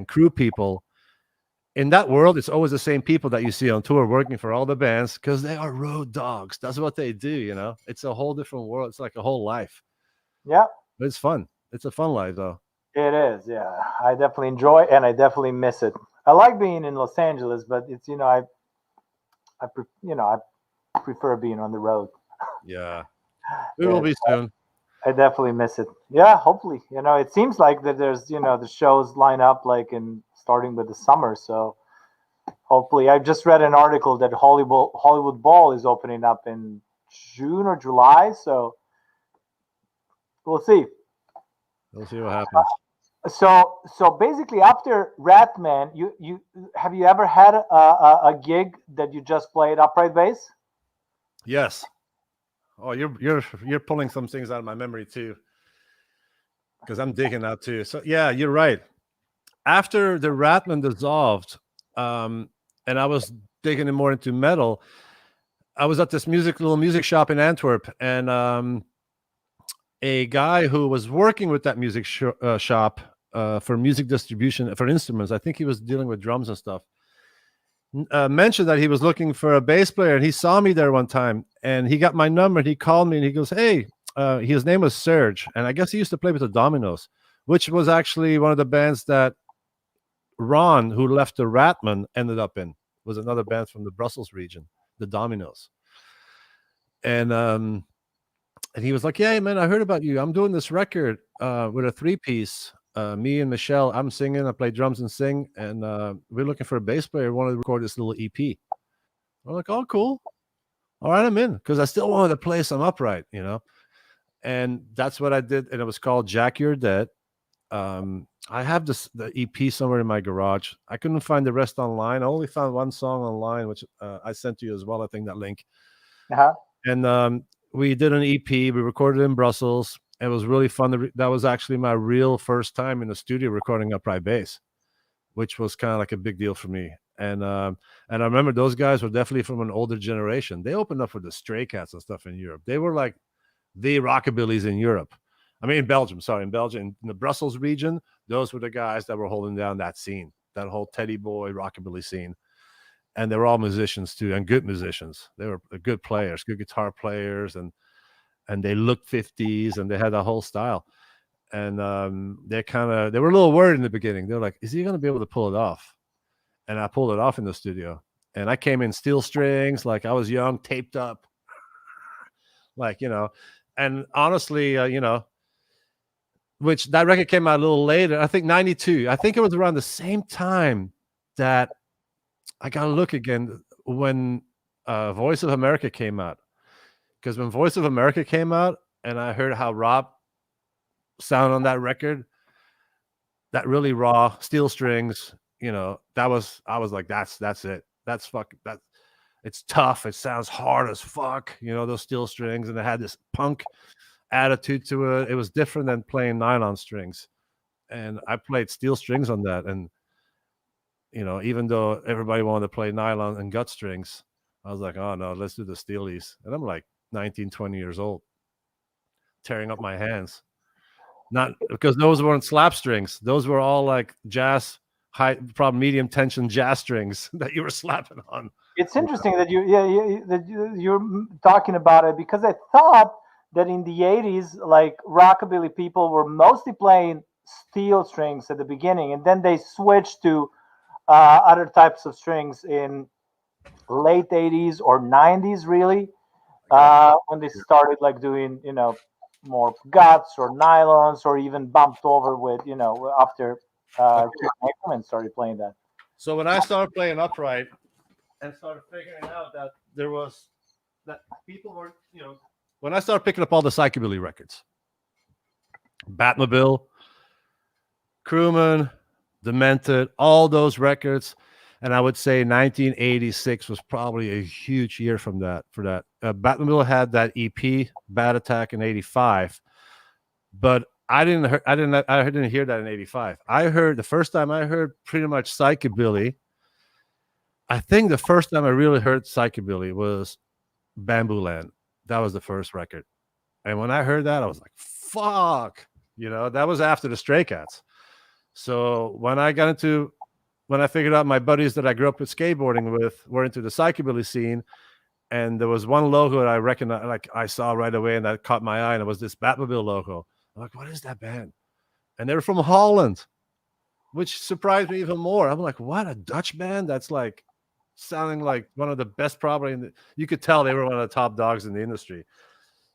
crew people in that world, it's always the same people that you see on tour working for all the bands because they are road dogs. That's what they do. It's a whole different world. It's like a whole life. Yeah, but it's fun. It's a fun life, though. It is. Yeah, I definitely enjoy and I definitely miss it. I like being in Los Angeles, but it's I prefer being on the road. Yeah, it will be soon. I definitely miss it. Yeah, hopefully. It seems like that there's the shows line up like in starting with the summer. So hopefully, I just read an article that Hollywood Bowl is opening up in June or July. So we'll see. We'll see what happens. So basically, after Ratman, you have you ever had a gig that you just played upright bass? Yes. Oh, you're pulling some things out of my memory too, because I'm digging out too. So yeah, you're right. After the Ratman dissolved, and I was digging more into metal, I was at this little music shop in Antwerp, and a guy who was working with that music shop for music distribution for instruments. I think he was dealing with drums and stuff. Mentioned that he was looking for a bass player, and he saw me there one time, and he got my number, and he called me, and he goes, "Hey," his name was Serge, and I guess he used to play with the Dominoes, which was actually one of the bands that Ron, who left the Ratman, ended up in. Was another band from the Brussels region, the Dominoes. And he was like, "Yeah, man, I heard about you. I'm doing this record with a 3-piece. Me and Michelle, I'm singing, I play drums and sing, and we're looking for a bass player. Wanted to record this little EP." I'm like, "Oh, cool. All right, I'm in," because I still wanted to play some upright, you know. And that's what I did, and it was called Jack You're Dead. I have the EP somewhere in my garage. I couldn't find the rest online. I only found one song online, which I sent to you as well. I think that link. Uh-huh. And we did an EP. We recorded in Brussels. It was really fun. That was actually my real first time in the studio recording upright bass, which was kind of like a big deal for me. And I remember those guys were definitely from an older generation. They opened up for the Stray Cats and stuff in Europe. They were like the rockabillies in Europe. I mean, in Belgium, in the Brussels region, those were the guys that were holding down that scene, that whole Teddy Boy rockabilly scene. And they were all musicians too, and good musicians. They were good players, good guitar players, and they looked 50s, and they had a whole style. And they were a little worried in the beginning. They're like, "Is he going to be able to pull it off?" And I pulled it off in the studio. And I came in steel strings, like I was young, taped up, like, you know. And honestly, you know, which that record came out a little later. I think 92. I think it was around the same time that I got to look again when Voice of America came out. Because when Voice of America came out and I heard how Rob sounded on that record, that really raw steel strings, you know, I was like, that's it. That's it's tough. It sounds hard as fuck, you know, those steel strings. And it had this punk attitude to it. It was different than playing nylon strings. And I played steel strings on that. And, you know, even though everybody wanted to play nylon and gut strings, I was like, "Oh no, let's do the steelies." And I'm like 19, 20 years old, tearing up my hands. Not because those weren't slap strings. Those were all like jazz, high, probably medium tension jazz strings that you were slapping on. It's interesting that you're talking about it, because I thought that in the 80s, like rockabilly people were mostly playing steel strings at the beginning, and then they switched to other types of strings in late 80s or 90s, really, when they started like doing, you know, more guts or nylons, or even bumped over with, you know, after Ackerman started playing that. So when I started playing upright and started figuring out that people were, you know, when I started picking up all the psychobilly records, Batmobile, Crewman, Demented, all those records. And I would say 1986 was probably a huge year for that. Batmobile had that EP, Bad Attack, in 85, but I didn't hear that in 85. I heard the first time I heard pretty much psychobilly. I think the first time I really heard psychobilly was Bamboo Land. That was the first record. And when I heard that, I was like, fuck, you know, that was after the Stray Cats. So when I figured out my buddies that I grew up with skateboarding with were into the psychobilly scene, and there was one logo that I recognized, like I saw right away, and that caught my eye, and it was this Batmobile logo. I'm like, what is that band? And they were from Holland, which surprised me even more. I'm like, what, a Dutch band? That's like sounding like one of the best, probably. You could tell they were one of the top dogs in the industry.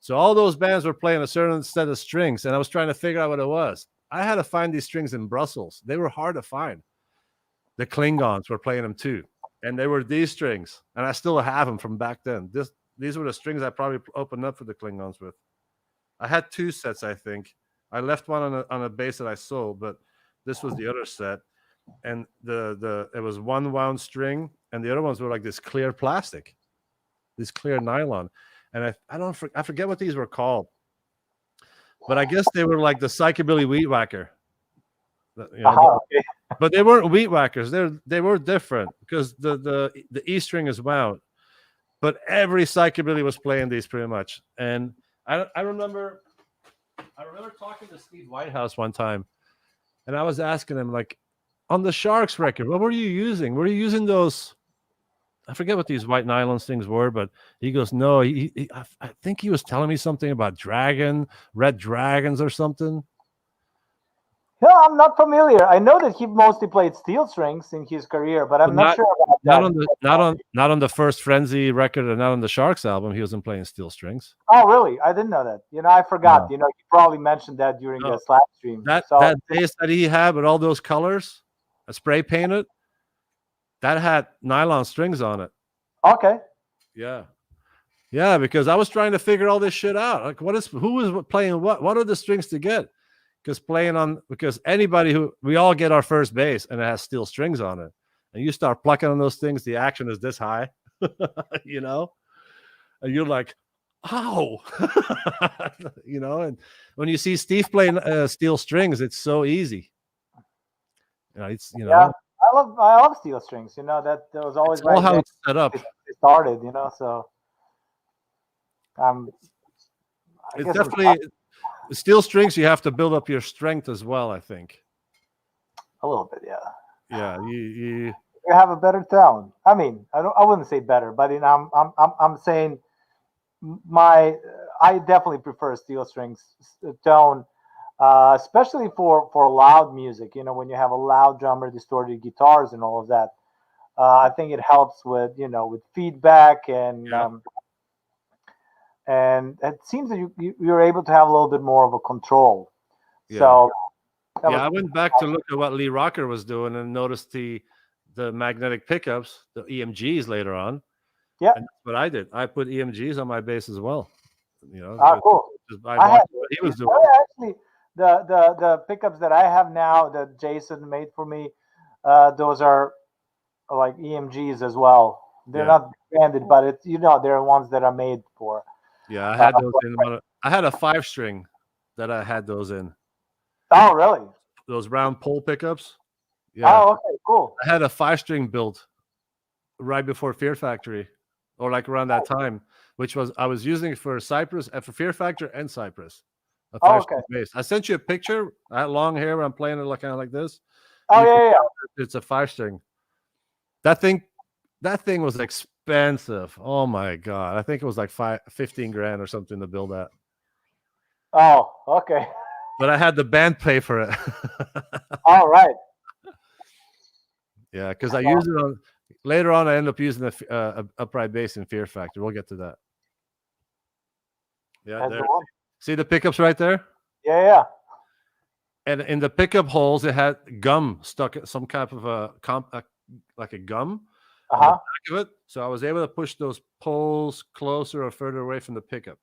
So all those bands were playing a certain set of strings, and I was trying to figure out what it was. I had to find these strings in Brussels. They were hard to find. The Klingons were playing them too. And they were these strings. And I still have them from back then. These were the strings I probably opened up for the Klingons with. I had 2 sets, I think. I left one on a bass that I sold, but this was the other set. And it was one wound string, and the other ones were like this clear plastic, this clear nylon. And I forget what these were called. But I guess they were like the psychobilly weed whacker. You know, Okay. but they weren't wheat whackers. They were different because the E string is wound. But every psychobilly was playing these pretty much. And I remember I remember talking to Steve Whitehouse one time, and I was asking him, like, on the Sharks record, what were you using? Were you using those? I forget what these white nylon things were, but he goes, no, I think he was telling me something about red dragons or something. No, I'm not familiar. I know that he mostly played steel strings in his career, but I'm not sure about that. Not on the first Frenzy record and not on the Sharks album. He wasn't playing steel strings. Oh, really? I didn't know that. I forgot. No. He probably mentioned that during the Slapstream. That bass that he had with all those colors, spray painted, that had nylon strings on it. Okay. Yeah. Yeah, because I was trying to figure all this shit out. Like, who is playing what? What are the strings to get? Because anybody we all get our first bass and it has steel strings on it, and you start plucking on those things, the action is this high, and you're like, oh, and when you see Steve playing steel strings, it's so easy. Yeah, I love steel strings. That was always all how it's set up. It started, so it's definitely. Steel strings, you have to build up your strength as well, I think. A little bit, yeah. Yeah, you have a better tone. I mean, I wouldn't say better, but I'm saying I definitely prefer steel strings tone, especially for loud music. When you have a loud drummer, distorted guitars, and all of that. I think it helps with with feedback and. Yeah. And it seems that you're able to have a little bit more of a control. Yeah. So I went back to look at what Lee Rocker was doing and noticed the magnetic pickups, the EMGs later on. Yeah, and that's what I did. I put EMGs on my bass as well. Cool. I watched what he was doing. Actually, the pickups that I have now that Jason made for me, those are like EMGs as well. They're not branded, but they're ones that are made for. Yeah, I had those in. I had a 5-string that I had those in. Oh, really? Those round pole pickups. Yeah. Oh, okay, cool. I had a 5-string built right before Fear Factory, or like around that time, which I was using for CYPRESS, for Fear Factor and CYPRESS. A 5-string bass. I sent you a picture. I had long hair when I'm playing it kind of like this. Oh, yeah. It's a 5-string. That thing was expensive. Oh my god! I think it was like 15 grand or something to build that. Oh, okay. But I had the band pay for it. All right. Yeah, because I used it on. Later on, I ended up using the upright bass in Fear Factor. We'll get to that. Yeah, there. See the pickups right there? Yeah. And in the pickup holes, it had gum stuck, some kind of like a gum. On the back of it, so I was able to push those poles closer or further away from the pickup.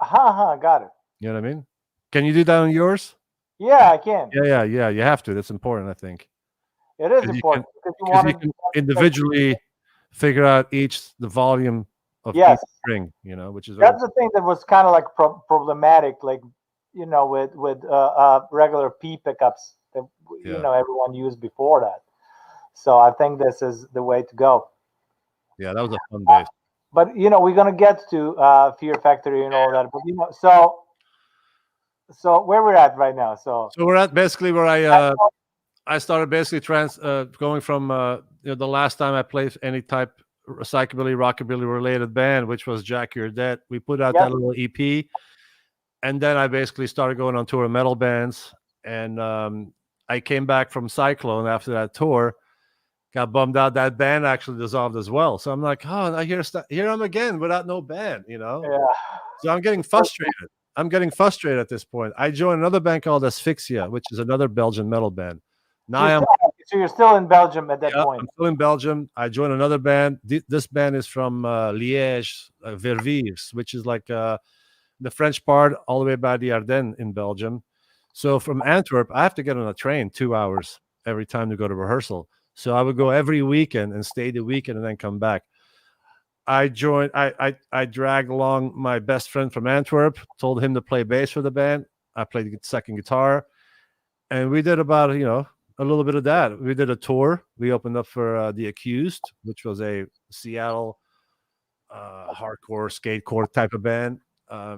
Got it. You know what I mean? Can you do that on yours? Yeah, I can. Yeah. You have to. That's important, I think. It is important because you can individually figure out the volume of each string. Which is that's the thing that was kind of like problematic, like with regular P pickups that everyone used before that. So I think this is the way to go. Yeah, that was a fun bass. But we're gonna get to Fear Factory and all that. But so where we're at right now. So we're at basically where I started basically going from the last time I played any type of psychobilly rockabilly related band, which was Jack You're Dead. We put out that little EP, and then I basically started going on tour of metal bands. And I came back from Cyclone after that tour. Got bummed out that band actually dissolved as well. So I'm like, oh, here I'm again without no band, Yeah. So I'm getting frustrated. At this point. I joined another band called Asphyxia, which is another Belgian metal band. Now so you're still in Belgium at that point. I'm still in Belgium. I joined another band. This band is from Liège, Verviers, which is like the French part all the way by the Ardennes in Belgium. So from Antwerp, I have to get on a train 2 hours every time to go to rehearsal. So I would go every weekend and stay the weekend and then come back. I dragged along my best friend from Antwerp, told him to play bass for the band. I played the second guitar. And we did about, a little bit of that. We did a tour. We opened up for The Accused, which was a Seattle hardcore, skatecore type of band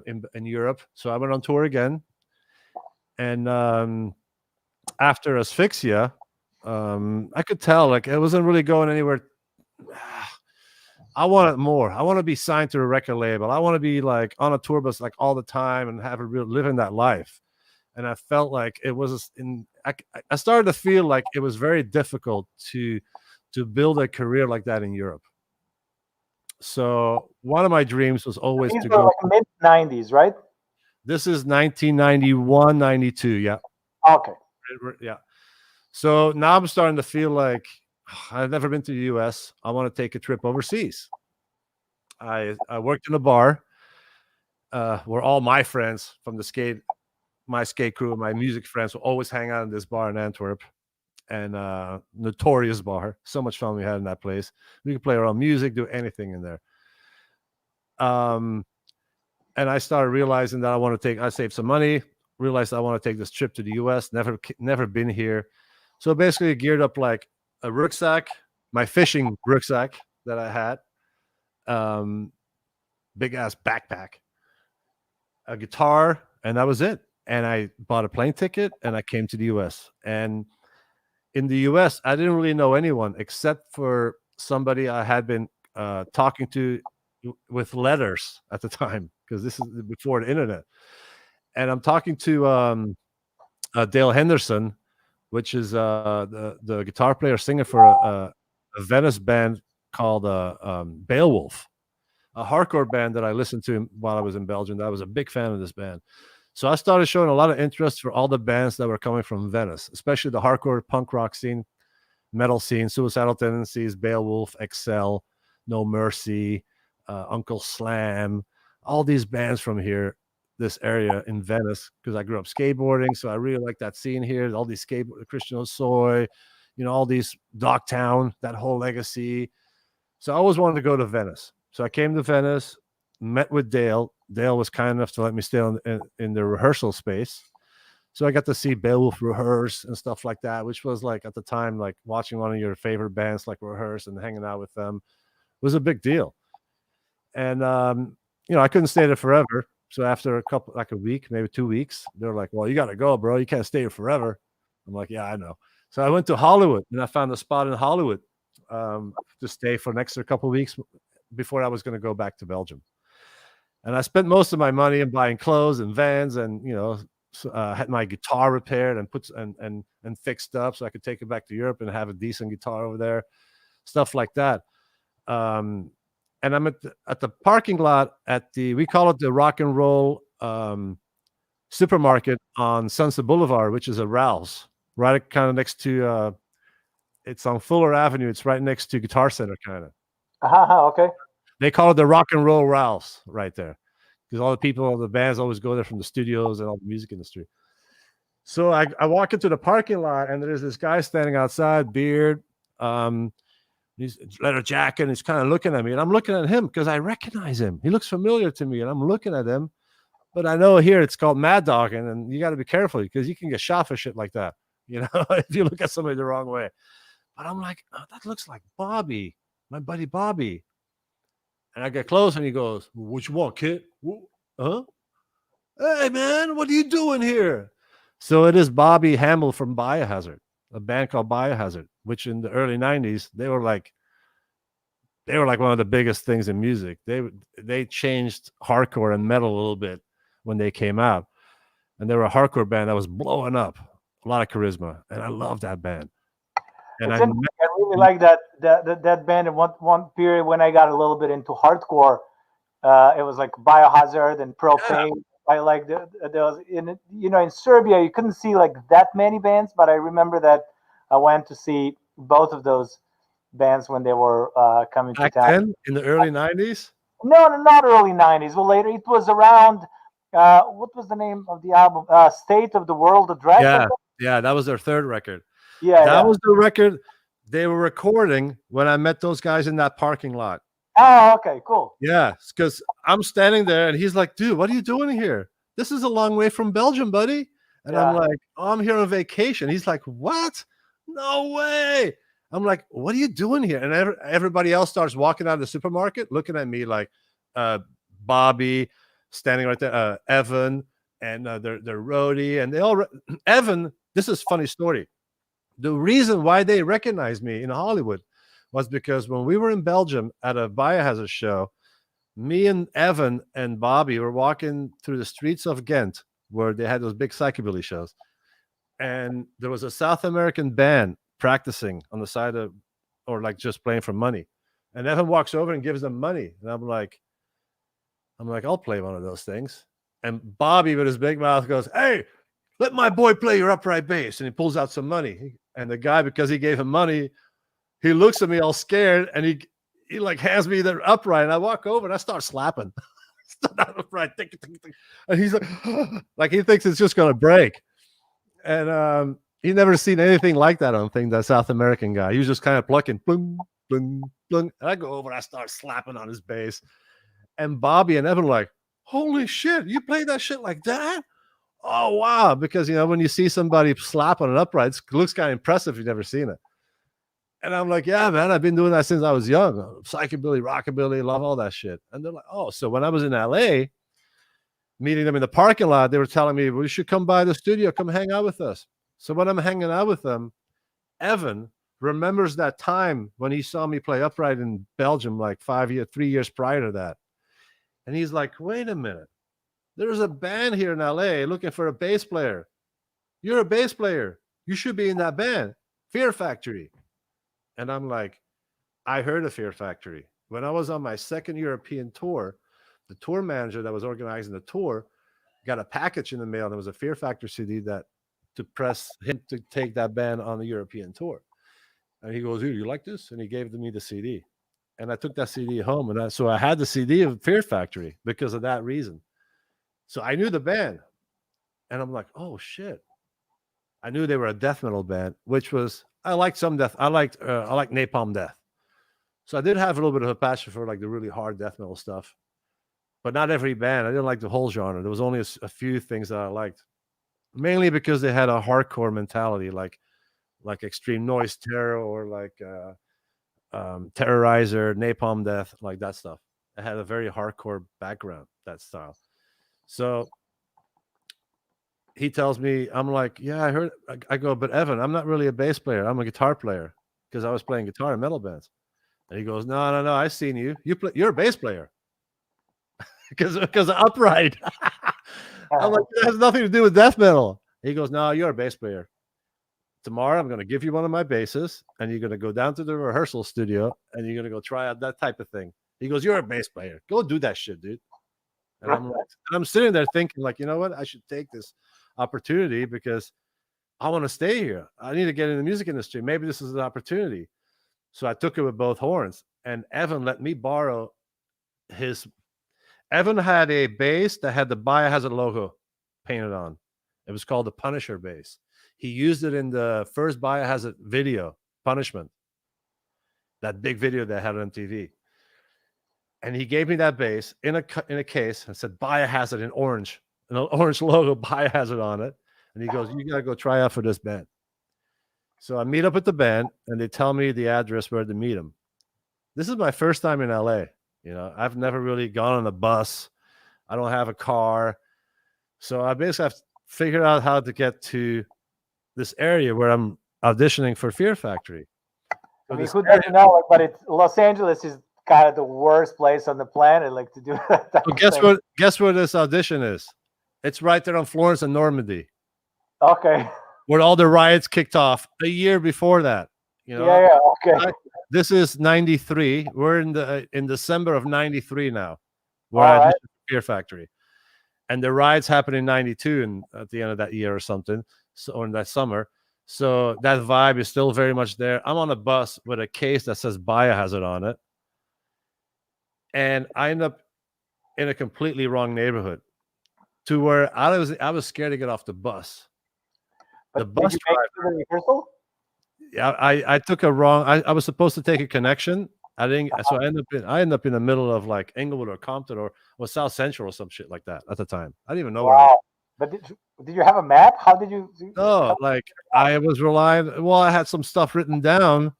in Europe. So I went on tour again. And after Asphyxia, I could tell like it wasn't really going anywhere. I wanted more. I want to be signed to a record label. I want to be like on a tour bus like all the time and have a real living that life. And I felt like it was I started to feel like it was very difficult to build a career like that in Europe. So one of my dreams was always These to were go. like mid 90s, right? This is 1991, 92. Yeah. Okay. Yeah. So now I'm starting to feel like I've never been to the US. I want to take a trip overseas. I worked in a bar where all my friends from my skate crew, my music friends will always hang out in this bar in Antwerp. And notorious bar. So much fun we had in that place. We could play our own music, do anything in there. And I started realizing that I saved some money, realized I want to take this trip to the US, never been here. So basically geared up like a rucksack, my fishing rucksack that I had, big ass backpack, a guitar, and that was it. And I bought a plane ticket and I came to the US. And in the US, I didn't really know anyone except for somebody I had been talking to with letters at the time, because this is before the internet. And I'm talking to Dale Henderson, which is the guitar player singer for a Venice band called Beowulf, a hardcore band that I listened to while I was in Belgium. I was a big fan of this band. So I started showing a lot of interest for all the bands that were coming from Venice, especially the hardcore punk rock scene, metal scene, Suicidal Tendencies, Beowulf, Excel, No Mercy, Uncle Slam, all these bands from here, this area in Venice, because I grew up skateboarding. So I really like that scene here. All these Christian Osoy, all these Dogtown, that whole legacy. So I always wanted to go to Venice. So I came to Venice, met with Dale. Dale was kind enough to let me stay in the rehearsal space. So I got to see Beowulf rehearse and stuff like that, which was like at the time, like watching one of your favorite bands like rehearse and hanging out with them was a big deal. And, I couldn't stay there forever. So after a week, maybe 2 weeks, they were like, well, you got to go, bro. You can't stay here forever. I'm like, yeah, I know. So I went to Hollywood and I found a spot in Hollywood to stay for an extra couple of weeks before I was going to go back to Belgium. And I spent most of my money in buying clothes and Vans and, had my guitar repaired and fixed up so I could take it back to Europe and have a decent guitar over there, stuff like that. And I'm at the parking lot we call it the Rock and Roll supermarket on Sunset Boulevard, which is a Ralph's, right kind of next to, it's on Fuller Avenue. It's right next to Guitar Center, kind of. Okay. They call it the Rock and Roll Ralph's right there, because all the bands always go there from the studios and all the music industry. So I walk into the parking lot and there's this guy standing outside, beard, he's leather jacket, and he's kind of looking at me, and I'm looking at him because I recognize him. He looks familiar to me, and I'm looking at him, but I know here it's called mad dogging, and you got to be careful because you can get shot for shit like that, if you look at somebody the wrong way. But I'm like, oh, that looks like Bobby, my buddy Bobby. And I get close, and he goes, what you want, kid? Huh? Hey, man, what are you doing here? So it is Bobby Hamill from Biohazard, a band called Biohazard, which in the early 90s, they were like one of the biggest things in music. They changed hardcore and metal a little bit when they came out. And they were a hardcore band that was blowing up, a lot of charisma. And I love that band. And I really like that band. In one period when I got a little bit into hardcore, it was like Biohazard and Propane. Yeah. I like those in Serbia you couldn't see like that many bands, but I remember that I went to see both of those bands when they were coming back to town. then, in the early 90s? No, not early 90s. Well, later it was around. What was the name of the album? State of the World Address. Yeah, that was their third record. Yeah, that was the record they were recording when I met those guys in that parking lot. Oh, okay, cool. Yeah, because I'm standing there and he's like, dude, what are you doing here? This is a long way from Belgium, buddy. And I'm like, oh, I'm here on vacation. He's like, what? No way. I'm like, what are you doing here? And everybody else starts walking out of the supermarket, looking at me like Bobby standing right there, Evan, and they're roadie, and they all Evan. This is a funny story. The reason why they recognized me in Hollywood was because when we were in Belgium at a Biohazard show, me and Evan and Bobby were walking through the streets of Ghent where they had those big psychobilly shows, and there was a South American band practicing on the side of, or like just playing for money, and Evan walks over and gives them money, and I'm like, I'll play one of those things. And Bobby with his big mouth goes, "Hey, let my boy play your upright bass," and he pulls out some money. And the guy, because he gave him money, he looks at me all scared, and he like hands me the upright, and I walk over and I start slapping. Upright, and he's like he thinks it's just gonna break. And he never seen anything like that on thing, that South American guy. He was just kind of plucking, blung, blung, blung. And I go over, and I start slapping on his bass. And Bobby and Evan are like, "Holy shit, you play that shit like that? Oh, wow." Because, when you see somebody slap on an upright, it looks kind of impressive if you've never seen it. And I'm like, "Yeah, man, I've been doing that since I was young. Psychobilly, rockabilly, love all that shit." And they're like, "Oh." So when I was in LA, meeting them in the parking lot, they were telling me, "We should come by the studio, come hang out with us." So when I'm hanging out with them, Evan remembers that time when he saw me play upright in Belgium, like 3 years prior to that. And he's like, "Wait a minute. There's a band here in LA looking for a bass player. You're a bass player. You should be in that band, Fear Factory." And I'm like, I heard of Fear Factory. When I was on my second European tour, the tour manager that was organizing the tour got a package in the mail. There was a Fear Factory CD to press him to take that band on the European tour. And he goes, "Dude, you like this?" And he gave me the CD. And I took that CD home. And so I had the CD of Fear Factory because of that reason. So I knew the band. And I'm like, "Oh, shit." I knew they were a death metal band, which was, I liked some death. I liked Napalm Death. So I did have a little bit of a passion for like the really hard death metal stuff. But not every band. I didn't like the whole genre. There was only a few things that I liked. Mainly because they had a hardcore mentality, like Extreme Noise Terror or like Terrorizer, Napalm Death, like that stuff. It had a very hardcore background, that style. So he tells me, I'm like, "Yeah, I heard." I go, "But Evan, I'm not really a bass player. I'm a guitar player," because I was playing guitar in metal bands. And he goes, "No, I've seen you. You're a bass player." because upright. I'm like, "It has nothing to do with death metal." He goes, "No, you're a bass player. Tomorrow I'm going to give you one of my basses, and you're going to go down to the rehearsal studio, and you're going to go try out that type of thing." He goes, "You're a bass player. Go do that shit, dude." And I'm sitting there thinking, like, you know what? I should take this opportunity because I want to stay here. I need to get in the music industry. Maybe this is an opportunity. So I took it with both horns. And Evan let me borrow his. Evan had a bass that had the Biohazard logo painted on. It was called the Punisher bass. He used it in the first Biohazard video, Punishment, that big video they had on MTV. And he gave me that bass in a case and said Biohazard in orange, an orange logo, Biohazard on it. And he goes, "You got to go try out for this band." So I meet up with the band, and they tell me the address where to meet them. This is my first time in LA. I've never really gone on a bus. I don't have a car. So I basically have to figure out how to get to this area where I'm auditioning for Fear Factory. I mean, who doesn't know it, but Los Angeles is kind of the worst place on the planet, like, to do that. So guess where this audition is? It's right there on Florence and Normandy. Okay. Where all the riots kicked off a year before that. Yeah, okay. This is 93. We're in December of 93 now. Where All I right. Fear Factory. And the riots happened in 92 and at the end of that year or something. Or in that summer. So that vibe is still very much there. I'm on a bus with a case that says Biohazard on it. And I end up in a completely wrong neighborhood to where I was scared to get off the bus. But the bus did you make it to the rehearsal? Yeah, I took a wrong. I was supposed to take a connection. I didn't. So I end up in the middle of like Inglewood or Compton or South Central or some shit like that at the time. I didn't even know where I was. But did you have a map? How did you? No, like I was relying. Well, I had some stuff written down.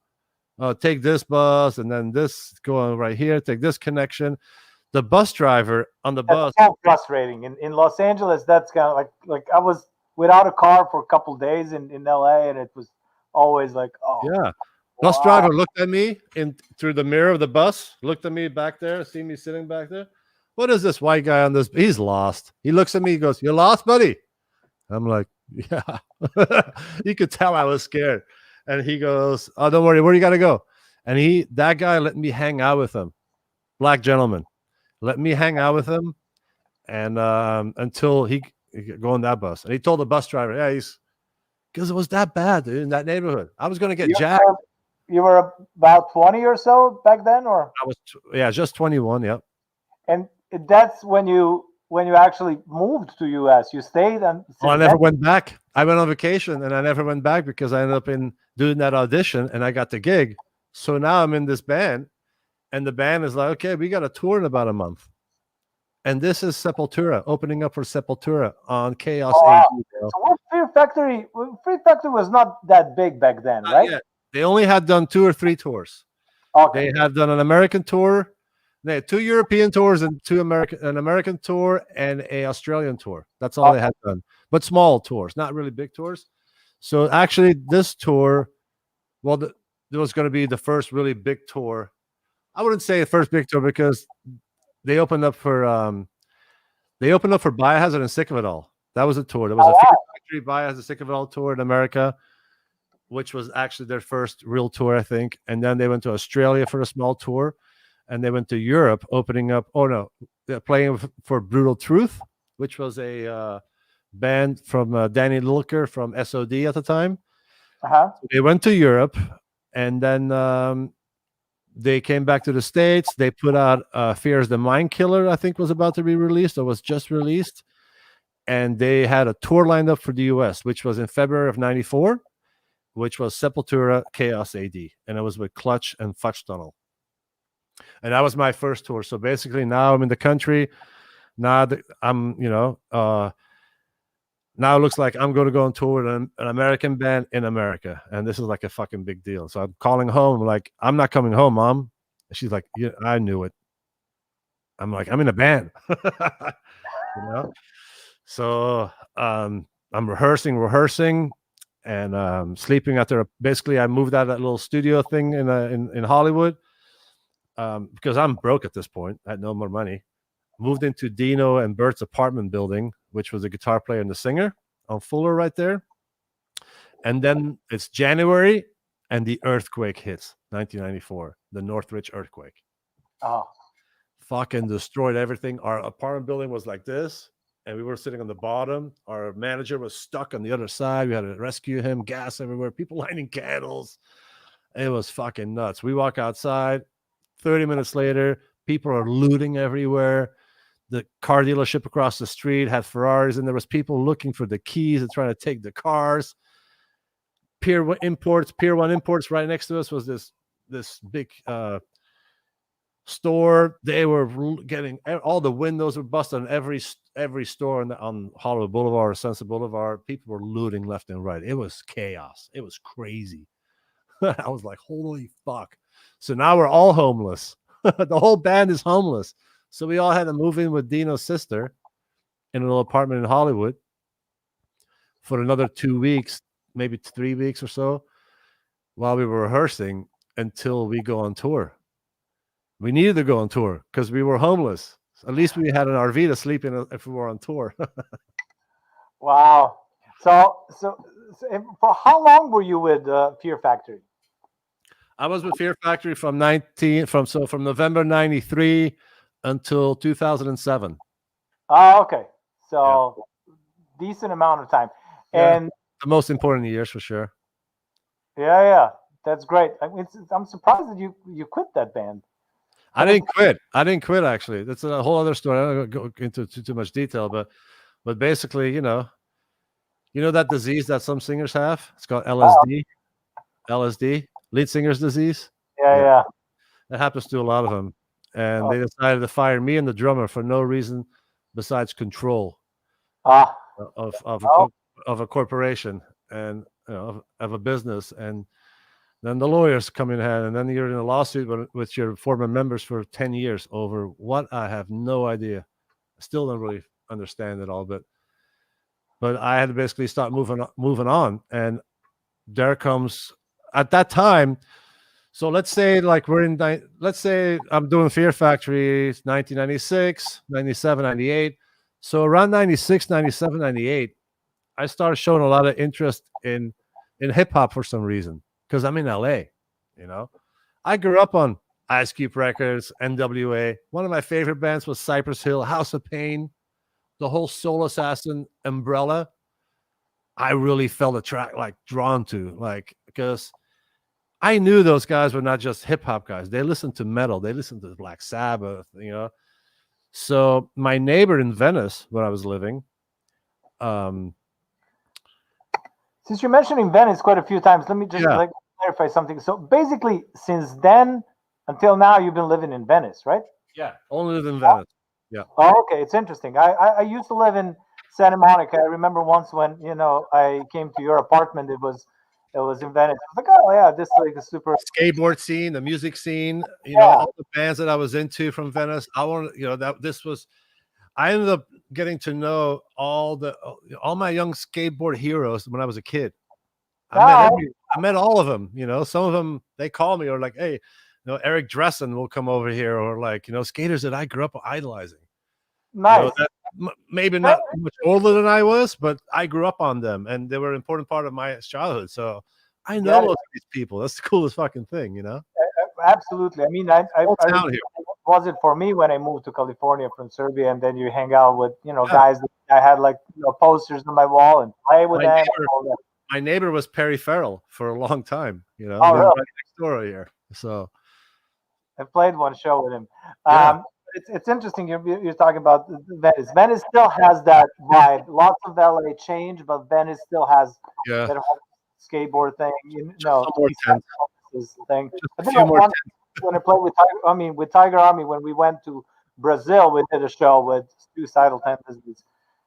Take this bus and then this going right here. Take this connection. the bus driver on the bus. That's so frustrating. In Los Angeles, that's kind of like I was without a car for a couple days in LA, and it was always like, oh, Yeah. Bus driver looked at me in through the mirror of the bus, looked at me back there, see me sitting back there. What is this white guy on this? He's lost. He looks at me, he goes, "You lost, buddy?" I'm like, "Yeah." You could tell I was scared. And he goes, "Oh, don't worry, where you gotta go?" And that guy let me hang out with him. Black gentleman. Let me hang out with him and until he go on that bus. And he told the bus driver, "Yeah, because it was that bad, dude, in that neighborhood. I was gonna get jacked." You were about 20 or so back then, or I was just 21. Yep. and that's when you actually moved to US. You stayed and I never went back. I went on vacation and I never went back because I ended up doing that audition and I got the gig. So now I'm in this band, and the band is like, "Okay, we got a tour in about a month." And this is Sepultura, opening up for Sepultura on Chaos AD. So what Fear Factory was not that big back then, right? Yet. They only had done 2 or 3 tours. Okay. They had done an American tour. They had 2 European tours and an American tour and a Australian tour. That's all they had done. But small tours, not really big tours. So actually this tour, well, there was going to be the first really big tour. I wouldn't say the first big tour because they opened up for Biohazard and Sick of It All. That was a tour. There was a Fear Factory Biohazard Sick of It All tour in America, which was actually their first real tour, I think. And then they went to Australia for a small tour, and they went to Europe, opening up. Oh no, they're playing for Brutal Truth, which was a band from Danny Lilker from SOD at the time. So they went to Europe, and then they came back to the States. They put out Fear the Mind Killer, I think was about to be released or was just released. And they had a tour lined up for the US, which was in February of 94, which was Sepultura, Chaos AD. And it was with Clutch and Fudge Tunnel. And that was my first tour. So basically now I'm in the country. Now I'm, now it looks like I'm going to go on tour with an American band in America. And this is like a fucking big deal. So I'm calling home. I'm like, "I'm not coming home, Mom." And she's like, "Yeah, I knew it." I'm like, "I'm in a band." So I'm rehearsing and sleeping after. Basically, I moved out of that little studio thing in Hollywood because I'm broke at this point. I had no more money. Moved into Dino and Bert's apartment building, which was a guitar player and the singer on Fuller right there. And then it's January and the earthquake hits, 1994, the Northridge earthquake. Oh. Fucking destroyed everything. Our apartment building was like this, and we were sitting on the bottom. Our manager was stuck on the other side. We had to rescue him, gas everywhere, people lighting candles. It was fucking nuts. We walk outside, 30 minutes later, people are looting everywhere. The car dealership across the street had Ferraris, and there was people looking for the keys and trying to take the cars. Pier 1 Imports right next to us was this big store. They were getting all the windows were busted on every store on Hollywood Boulevard or Sunset Boulevard. People were looting left and right. It was chaos. It was crazy. I was like, holy fuck. So now we're all homeless. The whole band is homeless. So we all had to move in with Dino's sister in a little apartment in Hollywood for another 2 weeks, maybe 3 weeks or so, while we were rehearsing until we go on tour. We needed to go on tour because we were homeless. At least we had an RV to sleep in if we were on tour. Wow. So for how long were you with Fear Factory? I was with Fear Factory from November 93 until 2007. Oh, okay. So decent amount of time. Yeah, And the most important years for sure. yeah, that's great. I mean, I'm surprised that you quit that band. I didn't quit actually. That's a whole other story. I don't go into too much detail, but basically, you know that disease that some singers have? It's called LSD. LSD, lead singer's disease. Yeah. It happens to a lot of them. And they decided to fire me and the drummer for no reason besides control of a corporation and of a business. And Then the lawyers come in hand, and then you're in a lawsuit with your former members for 10 years over what I have no idea. I still don't really understand it all, but I had to basically start moving on. And there comes at that time. So let's say like let's say I'm doing Fear Factory 1996, 97, 98. So around 96, 97, 98, I started showing a lot of interest in hip hop for some reason because I'm in LA, you know. I grew up on Ice Cube Records, NWA. One of my favorite bands was Cypress Hill, House of Pain, the whole Soul Assassin umbrella. I really felt drawn to, like, because I knew those guys were not just hip hop guys. They listened to metal. They listened to Black Sabbath, you know. So my neighbor in Venice, where I was living, since you're mentioning Venice quite a few times, let me just Yeah. clarify something. So basically, since then until now, you've been living in Venice, right? Yeah, only lived in Venice. Yeah. Oh, okay, it's interesting. I used to live in Santa Monica. I remember once when I came to your apartment. It was in Venice. I was like, oh yeah, this is like a super Skateboard scene, the music scene, Yeah. all the bands that I was into from Venice. I wanted, I ended up getting to know all my young skateboard heroes when I was a kid. I met all of them, some of them, they call me or like, hey, Eric Dressen will come over here, or like, skaters that I grew up idolizing. nice. Maybe not much older than I was, but I grew up on them and they were an important part of my childhood. So I know most of these people. That's the coolest fucking thing, Absolutely. I mean, I town here. was it for me when I moved to California from Serbia, and then you hang out with guys that I had like posters on my wall and play with them. My neighbor was Perry Farrell for a long time, really? right next door here. So I played one show with him. Yeah. It's interesting you're talking about Venice. Venice still has that vibe. Lots of LA change, but Venice still has that whole skateboard thing. Thing. I think when I played with Tiger Army, when we went to Brazil, we did a show with Suicidal Tendencies.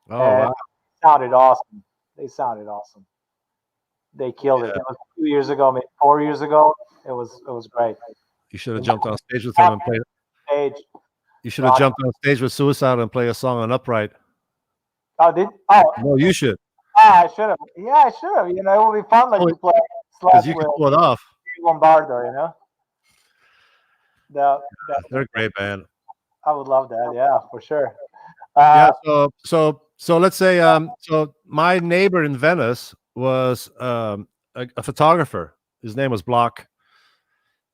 Oh, wow. Sounded awesome. They sounded awesome. They killed it. It was 2 years ago, maybe 4 years ago. It was great. You should have jumped on stage with him and played. You should have jumped on stage with Suicide and play a song on Upright. Oh, no, you should. I should have. Yeah, I should have. It would be fun, to play because you can pull it off. Lombardo, They're a great band. I would love that. Yeah, for sure. So let's say so my neighbor in Venice was a photographer. His name was Block.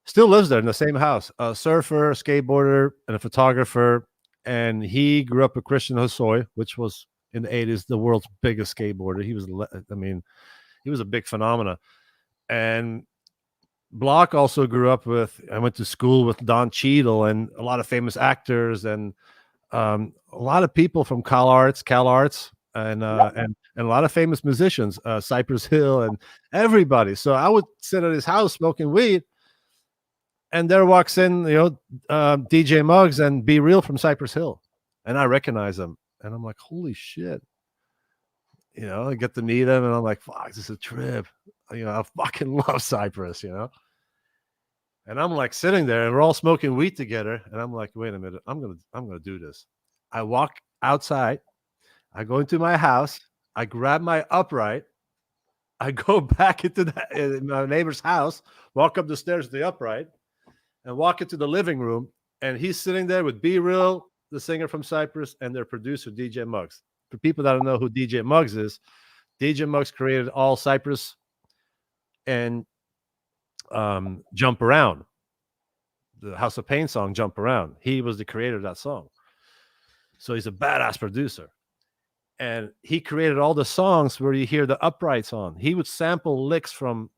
Still lives there in the same house. A surfer, a skateboarder, and a photographer. And he grew up with Christian Hosoi, which was in the 80s the world's biggest skateboarder. He was, he was a big phenomena. And Block also grew up with, I went to school with Don Cheadle and a lot of famous actors and a lot of people from Cal Arts, and a lot of famous musicians, Cypress Hill and everybody. So I would sit at his house smoking weed, and there walks in, DJ Muggs and Be Real from Cypress Hill, and I recognize him, and I'm like, holy shit. I get to meet him, and I'm like, fuck, this is a trip. I fucking love Cypress, And I'm like sitting there, and we're all smoking weed together, and I'm like, wait a minute, I'm gonna do this. I walk outside, I go into my house, I grab my Upright, I go back into my neighbor's house, walk up the stairs to the Upright, and walk into the living room, and he's sitting there with Be Real, the singer from Cypress, and their producer DJ Muggs. For people that don't know who DJ Muggs is, DJ Muggs created all Cypress and Jump Around, the House of Pain song, Jump Around. He was the creator of that song. So he's a badass producer. And he created all the songs where you hear the Uprights on. He would sample licks from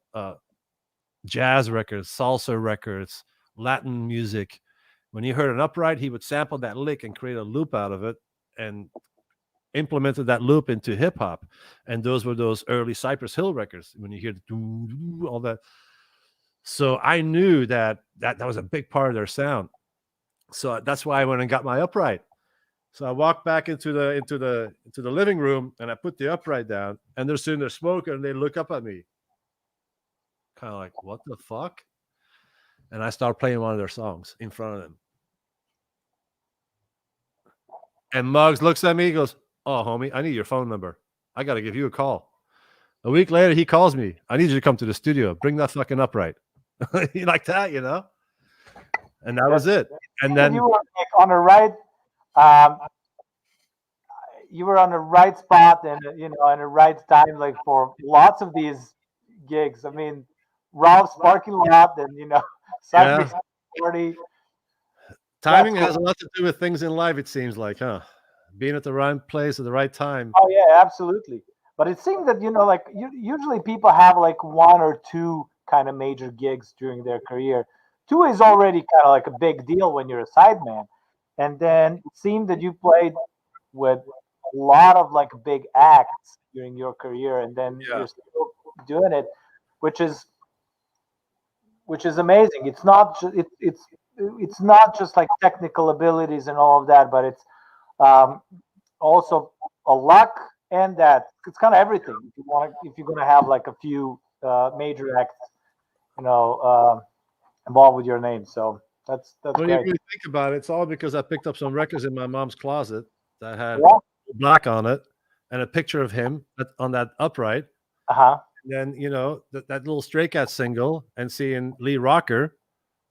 jazz records, salsa records, Latin music. When you heard an Upright, he would sample that lick and create a loop out of it and implemented that loop into hip hop. And those were those early Cypress Hill records. When you hear the all that. So I knew that was a big part of their sound. So that's why I went and got my Upright. So I walked back into the living room, and I put the Upright down, and they're sitting there smoking, and they look up at me. kind of like, what the fuck? And I start playing one of their songs in front of them. And Muggs looks at me, he goes, "Oh, homie, I need your phone number. I got to give you a call." A week later, he calls me. "I need you to come to the studio. Bring that fucking upright." Like that, you know? And that was it. And then you were like on the right, um, you were on the right spot and in the right time, like for lots of these gigs. I mean, Ralph's parking lot, and Cypress party. Timing has a lot to do with things in life, it seems like, huh? Being at the right place at the right time. Oh yeah, absolutely. But it seems that like usually people have like one or two kind of major gigs during their career. Two is already kind of like a big deal when you're a sideman, and then it seemed that you played with a lot of like big acts during your career, and then you're still doing it, which is amazing. It's not it's not just like technical abilities and all of that, but it's also a luck, and that it's kind of everything. If you're gonna have like a few major acts, involved with your name. So that's when great. you really think about it, it's all because I picked up some records in my mom's closet that had black on it and a picture of him on that upright. And then that little Stray Cat single, and seeing Lee Rocker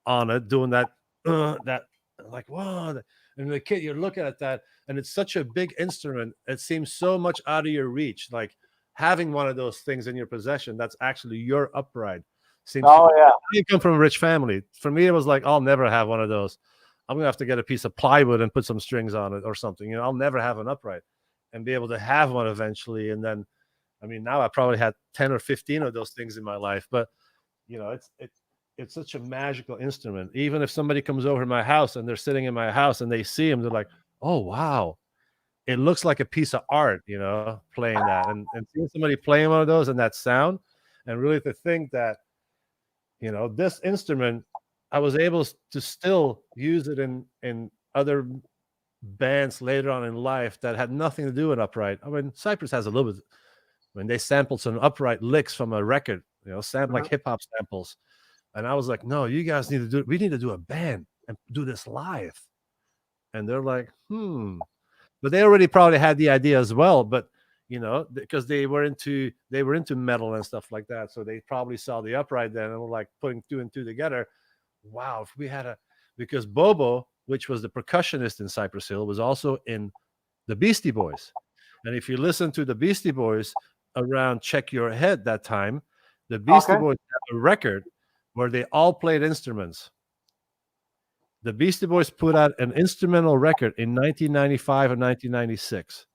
on it doing that like, whoa. And the kid, you're looking at that, and it's such a big instrument. It seems so much out of your reach. Like having one of those things in your possession that's actually your upright. Seems you come from a rich family. For me, it was like, I'll never have one of those. I'm gonna have to get a piece of plywood and put some strings on it or something. I'll never have an upright, and be able to have one eventually. And then, I mean, now I probably had 10 or 15 of those things in my life. But it's such a magical instrument. Even if somebody comes over to my house and they're sitting in my house and they see him, they're like, "Oh wow, it looks like a piece of art," playing that, and seeing somebody playing one of those and that sound, and really to think that, this instrument, I was able to still use it in other bands later on in life that had nothing to do with upright. I mean, Cypress has a little bit when they sampled some upright licks from a record, like hip hop samples. And I was like, "No, you guys need to do it. We need to do a band and do this live." And they're like, but they already probably had the idea as well. But because they were into metal and stuff like that, so they probably saw the upright then and were like putting two and two together. Wow, if we had because Bobo, which was the percussionist in Cypress Hill, was also in the Beastie Boys. And if you listen to the Beastie Boys around Check Your Head that time, the Beastie Boys have a record where they all played instruments. The Beastie Boys put out an instrumental record in 1995 or 1996.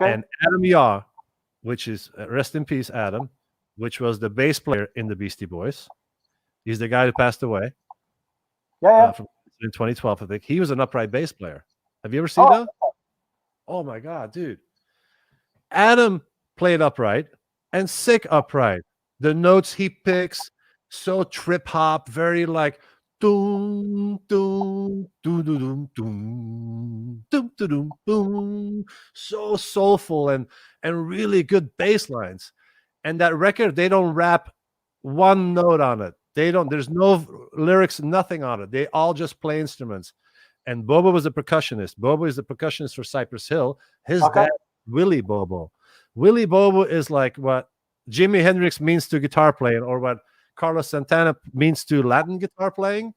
And Adam Yaw, which is, rest in peace, Adam, which was the bass player in the Beastie Boys. He's the guy who passed away. In 2012, I think. He was an upright bass player. Have you ever seen that? Oh my God, dude. Adam played upright and sick upright. The notes he picks, so trip hop, very like doom doom doom doom doom doom doom boom, so soulful and really good bass lines. And that record, they don't rap one note on it. There's no lyrics, nothing on it. They all just play instruments. And Bobo was a percussionist. Bobo is the percussionist for Cypress Hill. His dad, Willie Bobo. Willie Bobo is like what Jimi Hendrix means to guitar playing, or what Carlos Santana means to Latin guitar playing.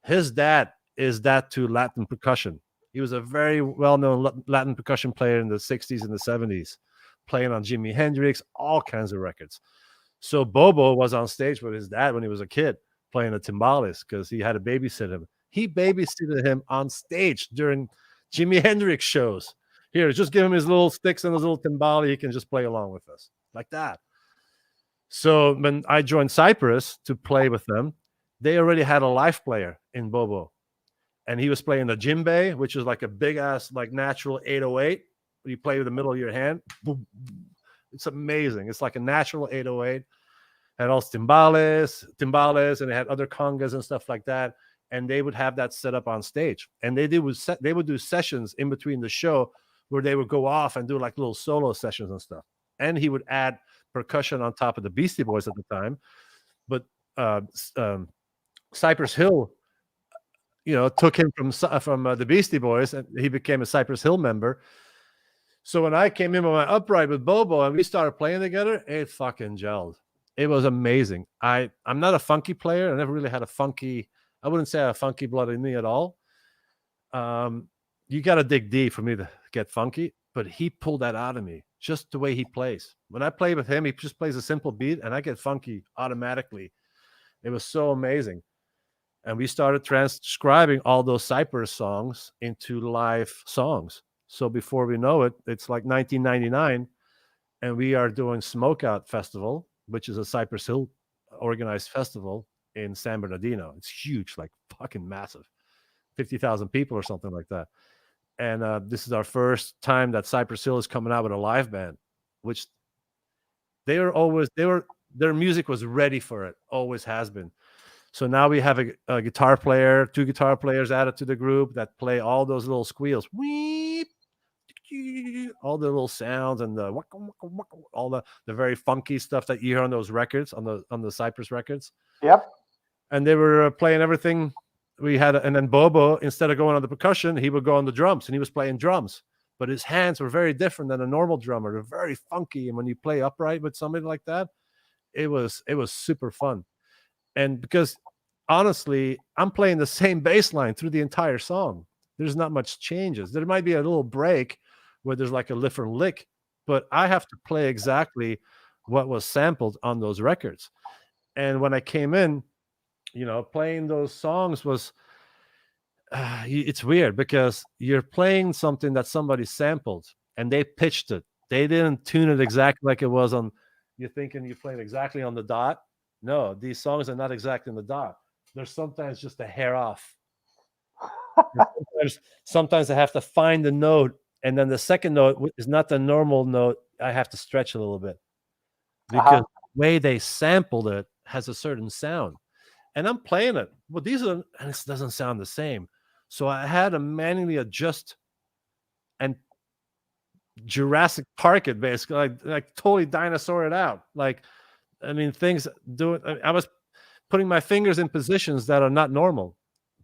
His dad is that to Latin percussion. He was a very well-known Latin percussion player in the 60s and the 70s, playing on Jimi Hendrix, all kinds of records. So Bobo was on stage with his dad when he was a kid, playing the timbales because he had to babysit him. He babysitted him on stage during Jimi Hendrix shows. Here, just give him his little sticks and his little timbale. He can just play along with us like that. So when I joined Cypress to play with them, they already had a live player in Bobo. And he was playing the djembe, which is like a big-ass, like natural 808. You play with the middle of your hand. It's amazing. It's like a natural 808. Had all timbales, and they had other congas and stuff like that. And they would have that set up on stage. And they would do sessions in between the show where they would go off and do like little solo sessions and stuff. And he would add percussion on top of the Beastie Boys at the time. but Cypress Hill, took him from the Beastie Boys, and he became a Cypress Hill member. So when I came in with my upright with Bobo and we started playing together, it fucking gelled. It was amazing. I'm not a funky player. I never really had I wouldn't say a funky blood in me at all. You got to dig deep for me to get funky, but he pulled that out of me, just the way he plays. When I play with him, he just plays a simple beat and I get funky automatically. It was so amazing. And we started transcribing all those CYPRESS songs into live songs. So before we know it, it's like 1999, and we are doing Smokeout Festival, which is a Cypress Hill organized festival in San Bernardino. It's huge, like fucking massive, 50,000 people or something like that. And this is our first time that Cypress Hill is coming out with a live band, which their music was ready for it, always has been. So now we have a guitar player, 2 guitar players added to the group that play all those little squeals. Weep, all the little sounds and all the very funky stuff that you hear on those records, on the CYPRESS records. Yep. And they were playing everything we had. And then Bobo, instead of going on the percussion, he would go on the drums, and he was playing drums. But his hands were very different than a normal drummer. They're very funky. And when you play upright with somebody like that, it was super fun. And because honestly, I'm playing the same bass line through the entire song. There's not much changes. There might be a little break where there's like a different lick, but I have to play exactly what was sampled on those records. And when I came in, playing those songs was, it's weird because you're playing something that somebody sampled and they pitched it. They didn't tune it exactly like it was on, you're thinking you're playing exactly on the dot. No, these songs are not exactly on the dot. They're sometimes just a hair off. Sometimes I have to find the note, and then the second note is not the normal note. I have to stretch a little bit because the way they sampled it has a certain sound. And I'm playing it. Well, and it doesn't sound the same. So I had to manually adjust and Jurassic Park it, basically, like totally dinosaur it out. Like, I mean, I was putting my fingers in positions that are not normal,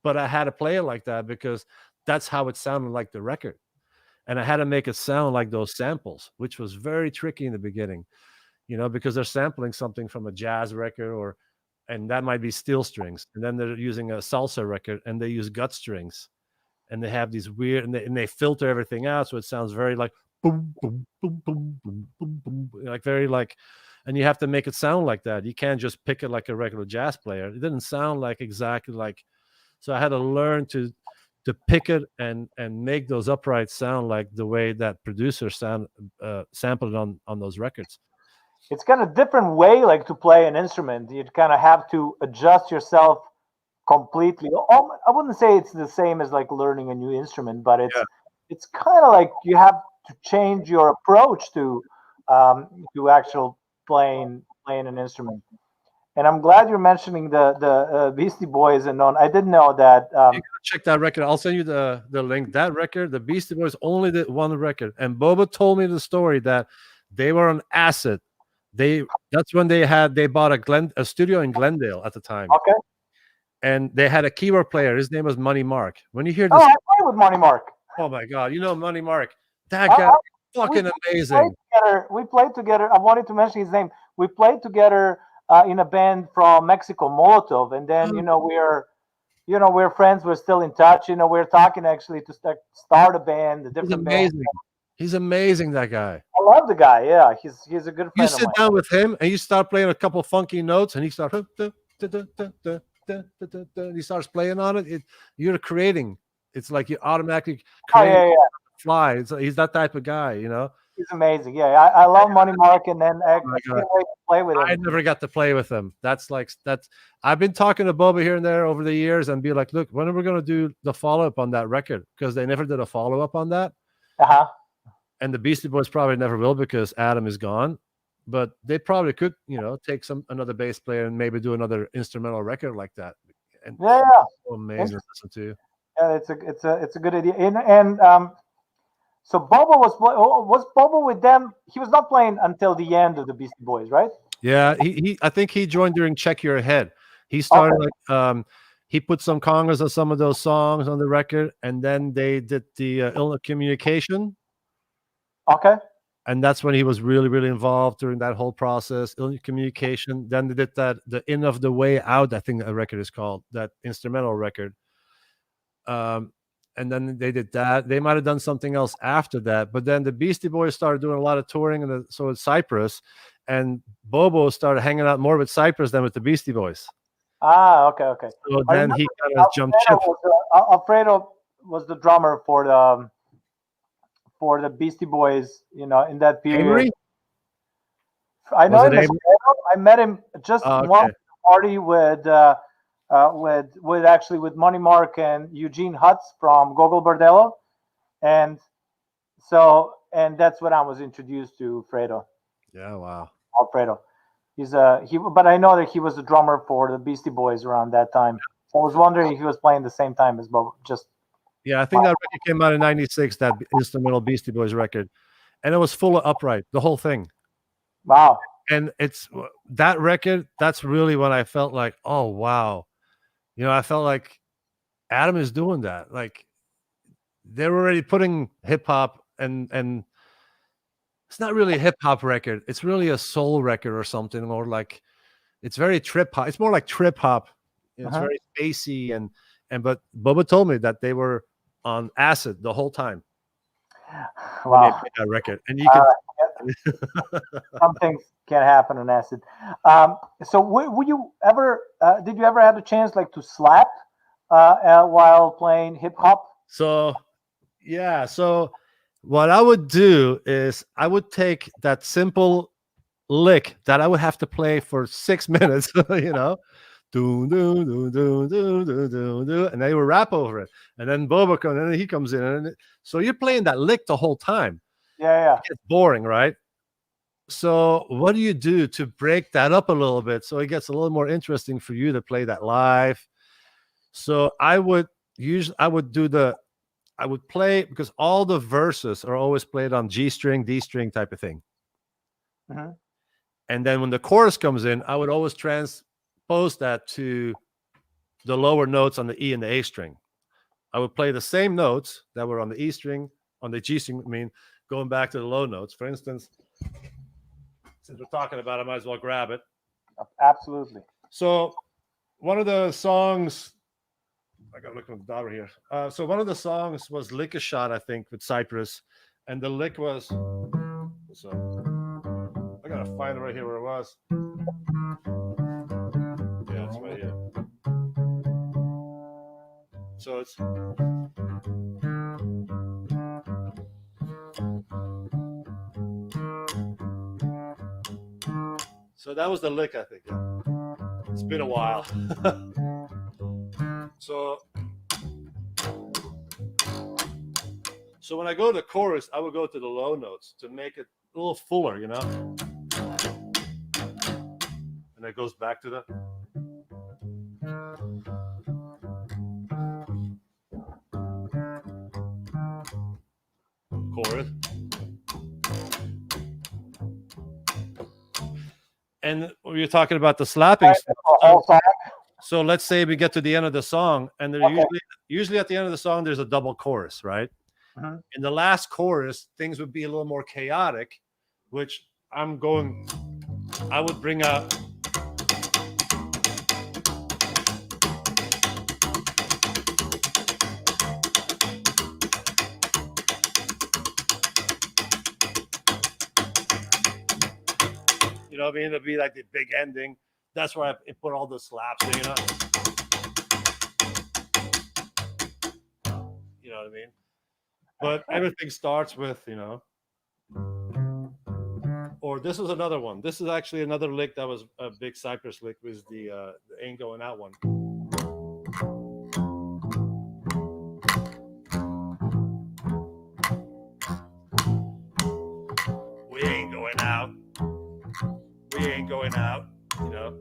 but I had to play it like that because that's how it sounded like the record. And I had to make it sound like those samples, which was very tricky in the beginning, because they're sampling something from a jazz record and that might be steel strings. And then they're using a salsa record and they use gut strings, and they have these weird, and they filter everything out. So it sounds very like boom, boom, boom, boom, boom, boom, boom, like very like, and you have to make it sound like that. You can't just pick it like a regular jazz player. It didn't sound like exactly like, so I had to learn to pick it and make those uprights sound like the way that producer sampled it on those records. It's kind of different way, like, to play an instrument. You kind of have to adjust yourself completely. I wouldn't say it's the same as like learning a new instrument, but it's kind of like you have to change your approach to actual playing an instrument. And I'm glad you're mentioning the Beastie Boys and on. I didn't know that. You gotta check that record. I'll send you the link. That record, the Beastie Boys, only did one record. And Boba told me the story that they were on acid. That's when they bought a studio in Glendale at the time. Okay. And they had a keyboard player. His name was Money Mark. When you hear this, I play with Money Mark. Oh my God, Money Mark. That guy, fucking amazing. We played together. I wanted to mention his name. We played together in a band from Mexico, Molotov, and then we're friends. We're still in touch. We're talking actually to start a band. He's amazing. Band. He's amazing, that guy. I love the guy. Yeah, he's a good friend. You sit down with him and you start playing a couple funky notes, and he starts. He starts playing on it. You're creating. It's like you automatically create. Fly. He's that type of guy, He's amazing. Yeah, I love Money Mark, and then I can't wait to play with him. I never got to play with him. That's. I've been talking to Boba here and there over the years, and be like, look, when are we going to do the follow up on that record? Because they never did a follow up on that. And the Beastie Boys probably never will because Adam is gone. But they probably could, take another bass player and maybe do another instrumental record like that. And so amazing to listen to. Yeah, it's a good idea. And so Bobo was Bobo with them. He was not playing until the end of the Beastie Boys, right? Yeah, he I think he joined during Check Your Head. He started like he put some congas on some of those songs on the record, and then they did the Ill Communication, Okay. and that's when he was really, really involved during that whole process. Ill Communication. Then they did that the End of the Way Out, I think that record is called, that instrumental record. And then they did that. They might have done something else after that, but then the Beastie Boys started doing a lot of touring, and so did Cypress, and Bobo started hanging out more with Cypress than with the Beastie Boys. Ah, okay, okay. So I then he remember kind of jumped ship. Alfredo was the drummer for the Beastie Boys, you know, in that period. Amory? I know Was him it as Alfredo. I met him just Oh, one okay. party with actually with Money Mark and Eugene Hutz from Gogol Bordello, and that's when I was introduced to Fredo. Yeah, wow. Alfredo. But I know that he was the drummer for the Beastie Boys around that time. So I was wondering if he was playing the same time as Bob. Just Yeah, I think that record came out in '96, that instrumental Beastie Boys record, and it was full of upright, the whole thing. wow. And it's that record. That's really when I felt like, oh wow, you know, I felt like Adam is doing that. Like they're already putting hip hop, and it's not really a hip hop record. It's really a soul record or something, or like it's very trip hop. It's more like trip hop. You know, it's very spacey, and but Bubba told me that they were on acid the whole time when they Wow. played that record, and you can. Some things can happen on acid. So would you ever? Did you ever have the chance like to slap while playing hip hop? So, yeah. So, what I would do is I would take that simple lick that I would have to play for 6 minutes, you know, do do do do do do do do, and they would rap over it, and then Boba comes, and then he comes in, and so you're playing that lick the whole time. Yeah. It gets boring, right? So, what do you do to break that up a little bit so it gets a little more interesting for you to play that live? So, I would play, because all the verses are always played on G string, D string type of thing. And then when the chorus comes in, I would always transpose that to the lower notes on the E and the A string. I would play the same notes that were on the E string, on the G string, going back to the low notes. For instance, since we're talking about it, I might as well grab it. Absolutely. So one of the songs, I got to look at the daughter here. So one of the songs was Lick a Shot, I think, with Cypress. And the lick was, so I got to find it right here where it was. Yeah, it's right here. So it's, so that was the lick, I think. Yeah. It's been a while. So when I go to the chorus, I would go to the low notes to make it a little fuller, you know? And it goes back to the... chorus. And you're talking about the slapping stuff. So let's say we get to the end of the song, and usually at the end of the song, there's a double chorus, right? In the last chorus, things would be a little more chaotic, which I would bring out. You know what I mean? It'd be like the big ending. That's where I put all the slaps in, you know? You know what I mean? But everything starts with, you know, or this was another one. This is actually another lick that was a big Cypress lick, was the Ain't Going Out one. We ain't going out. We ain't going out, you know.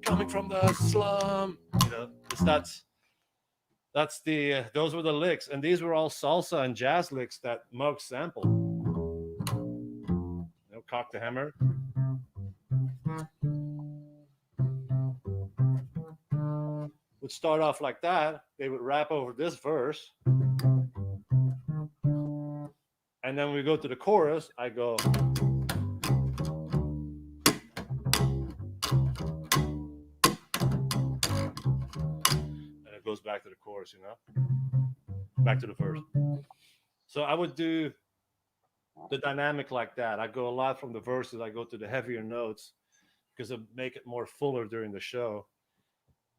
Coming from the slum, you know, it starts. That's the those were the licks, and these were all salsa and jazz licks that Mug sampled. Cock the hammer. Would start off like that. They would rap over this verse, and then we go to the chorus. I go. Goes back to the chorus, back to the verse. So I would do the dynamic like that. I go a lot from the verses. I go to the heavier notes because it make it more fuller during the show.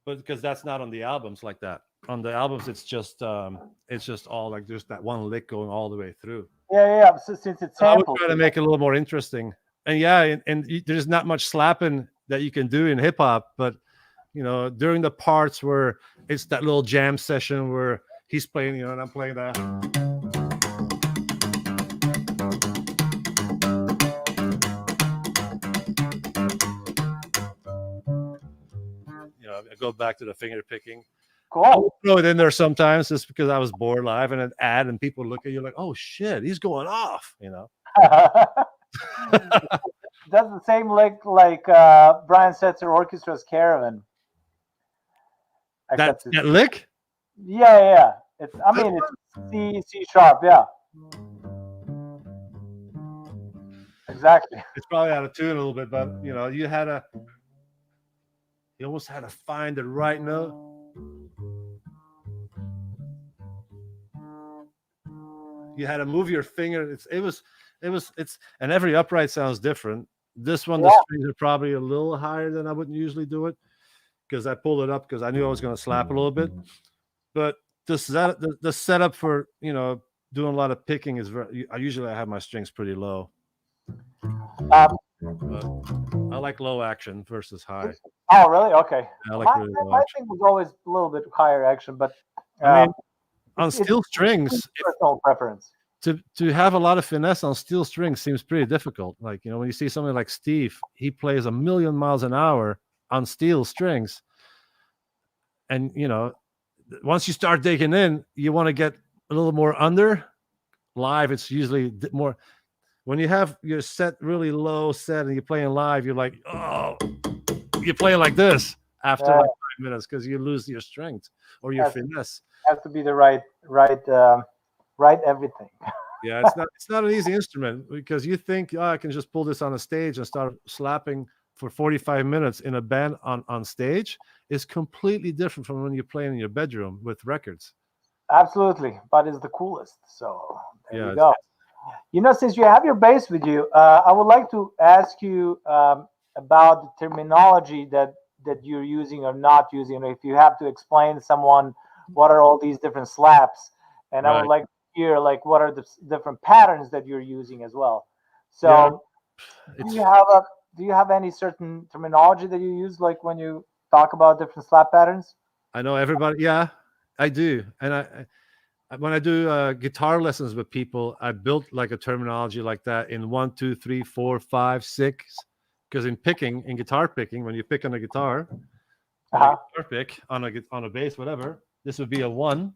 But because that's not on the albums like that. On the albums, it's just all like there's that one lick going all the way through. Yeah. So since it's sampled, I would try to make it a little more interesting. And yeah, and there's not much slapping that you can do in hip hop, but during the parts where it's that little jam session where he's playing, and I'm playing that. I go back to the finger picking. Cool. I would throw it in there sometimes just because I was bored live, and an ad, and people look at you like, "Oh shit, he's going off," That's the same lick like Brian Setzer Orchestra's Caravan. That lick? Yeah. It's C sharp, yeah. Exactly. It's probably out of tune a little bit, but you almost had to find the right note. You had to move your finger. And every upright sounds different. This one, the strings are probably a little higher than I would usually do it, because I pulled it up because I knew I was going to slap a little bit. But the setup for doing a lot of picking is I usually have my strings pretty low. But I like low action versus high. Oh, really? Okay. I like my thing was always a little bit higher action, but on steel strings, personal preference. To have a lot of finesse on steel strings seems pretty difficult. Like when you see somebody like Steve, he plays 1,000,000 miles an hour on steel strings, and once you start digging in, you want to get a little more under. Live, it's usually more. When you have your set really low set and you're playing live, you're like, oh, you're playing like this after like 5 minutes because you lose your strength or your finesse. Has to be the right everything. Yeah, it's not an easy instrument because you think, I can just pull this on a stage and start slapping for 45 minutes in a band on stage. Is completely different from when you're playing in your bedroom with records. Absolutely, but it's the coolest. So there you go. Since you have your bass with you, I would like to ask you about the terminology that you're using or not using. If you have to explain to someone what are all these different slaps, and I would like to hear what are the different patterns that you're using as well. So, do you have any certain terminology that you use, like when you talk about different slap patterns? I know everybody. Yeah, I do, and when I do guitar lessons with people, I built like a terminology like that in 1, 2, 3, 4, 5, 6. Because in guitar picking, when you pick on a guitar, guitar pick on a bass, whatever, this would be a 1.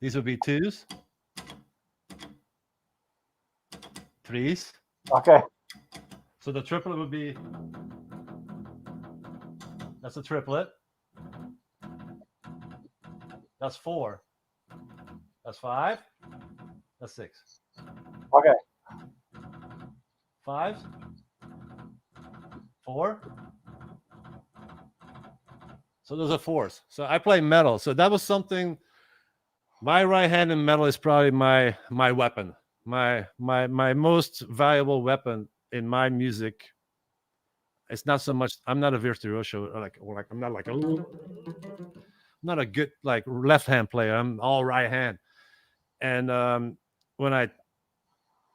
These would be 2s, 3s. Okay. So the triplet would be. That's a triplet. That's 4. That's 5. That's 6. Okay. 5. 4. So those are 4s. So I play metal. So that was something. My right hand in metal is probably my weapon. My most valuable weapon in my music. It's not so much. I'm not a virtuoso. I'm not a good left hand player. I'm all right hand. And when I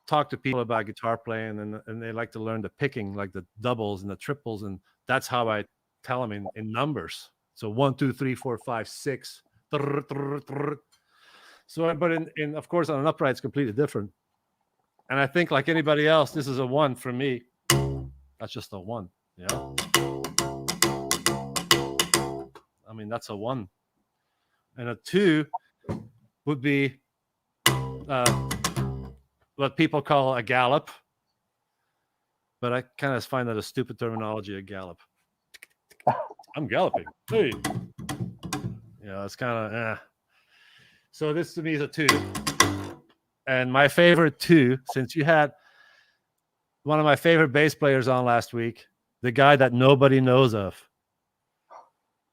talk to people about guitar playing and they like to learn the picking, like the doubles and the triples, and that's how I tell them in numbers. So 1, 2, 3, 4, 5, 6. So, but in of course on an upright it's completely different. And I think like anybody else, this is a 1 for me. That's just a 1. I mean that's a 1. and a 2 would be what people call a gallop. But I kind of find that a stupid terminology, a gallop. I'm galloping. Hey. Yeah, it's kind of So this to me is a 2. And my favorite 2, since you had one of my favorite bass players on last week, the guy that nobody knows of.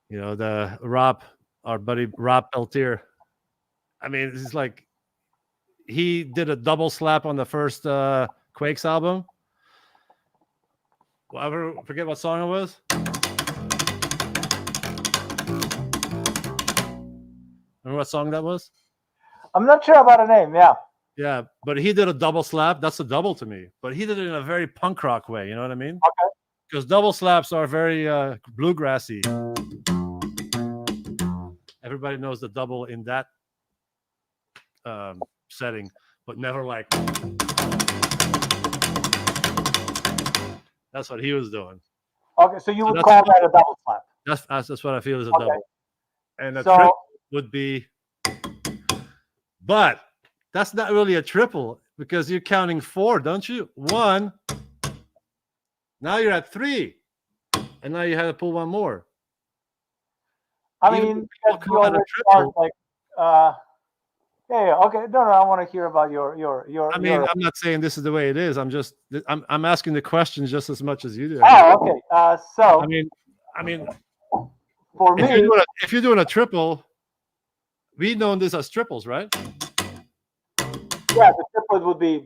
You know, the Rob, our buddy Rob Peltier. I mean, it's like he did a double slap on the first Quakes album. I forget what song it was. Remember what song that was? I'm not sure about a name. Yeah. Yeah, but he did a double slap. That's a double to me. But he did it in a very punk rock way. You know what I mean? Okay. Because double slaps are very bluegrassy. Everybody knows the double in that setting, but never like. That's what he was doing. Okay, so you would call that a double slap. That's what I feel is a double. And a So- triple would be, but that's not really a triple because you're counting 4, don't you? 1. Now you're at 3, and now you have to pull 1 more. I Even mean, people because you call that a always triple. start like, yeah, okay. No, I want to hear about your. I mean, I'm not saying this is the way it is. I'm asking the questions just as much as you do. Oh, okay. So I mean, for me, if you're doing a triple, we know this as triples, right? yeah, the triplet would be.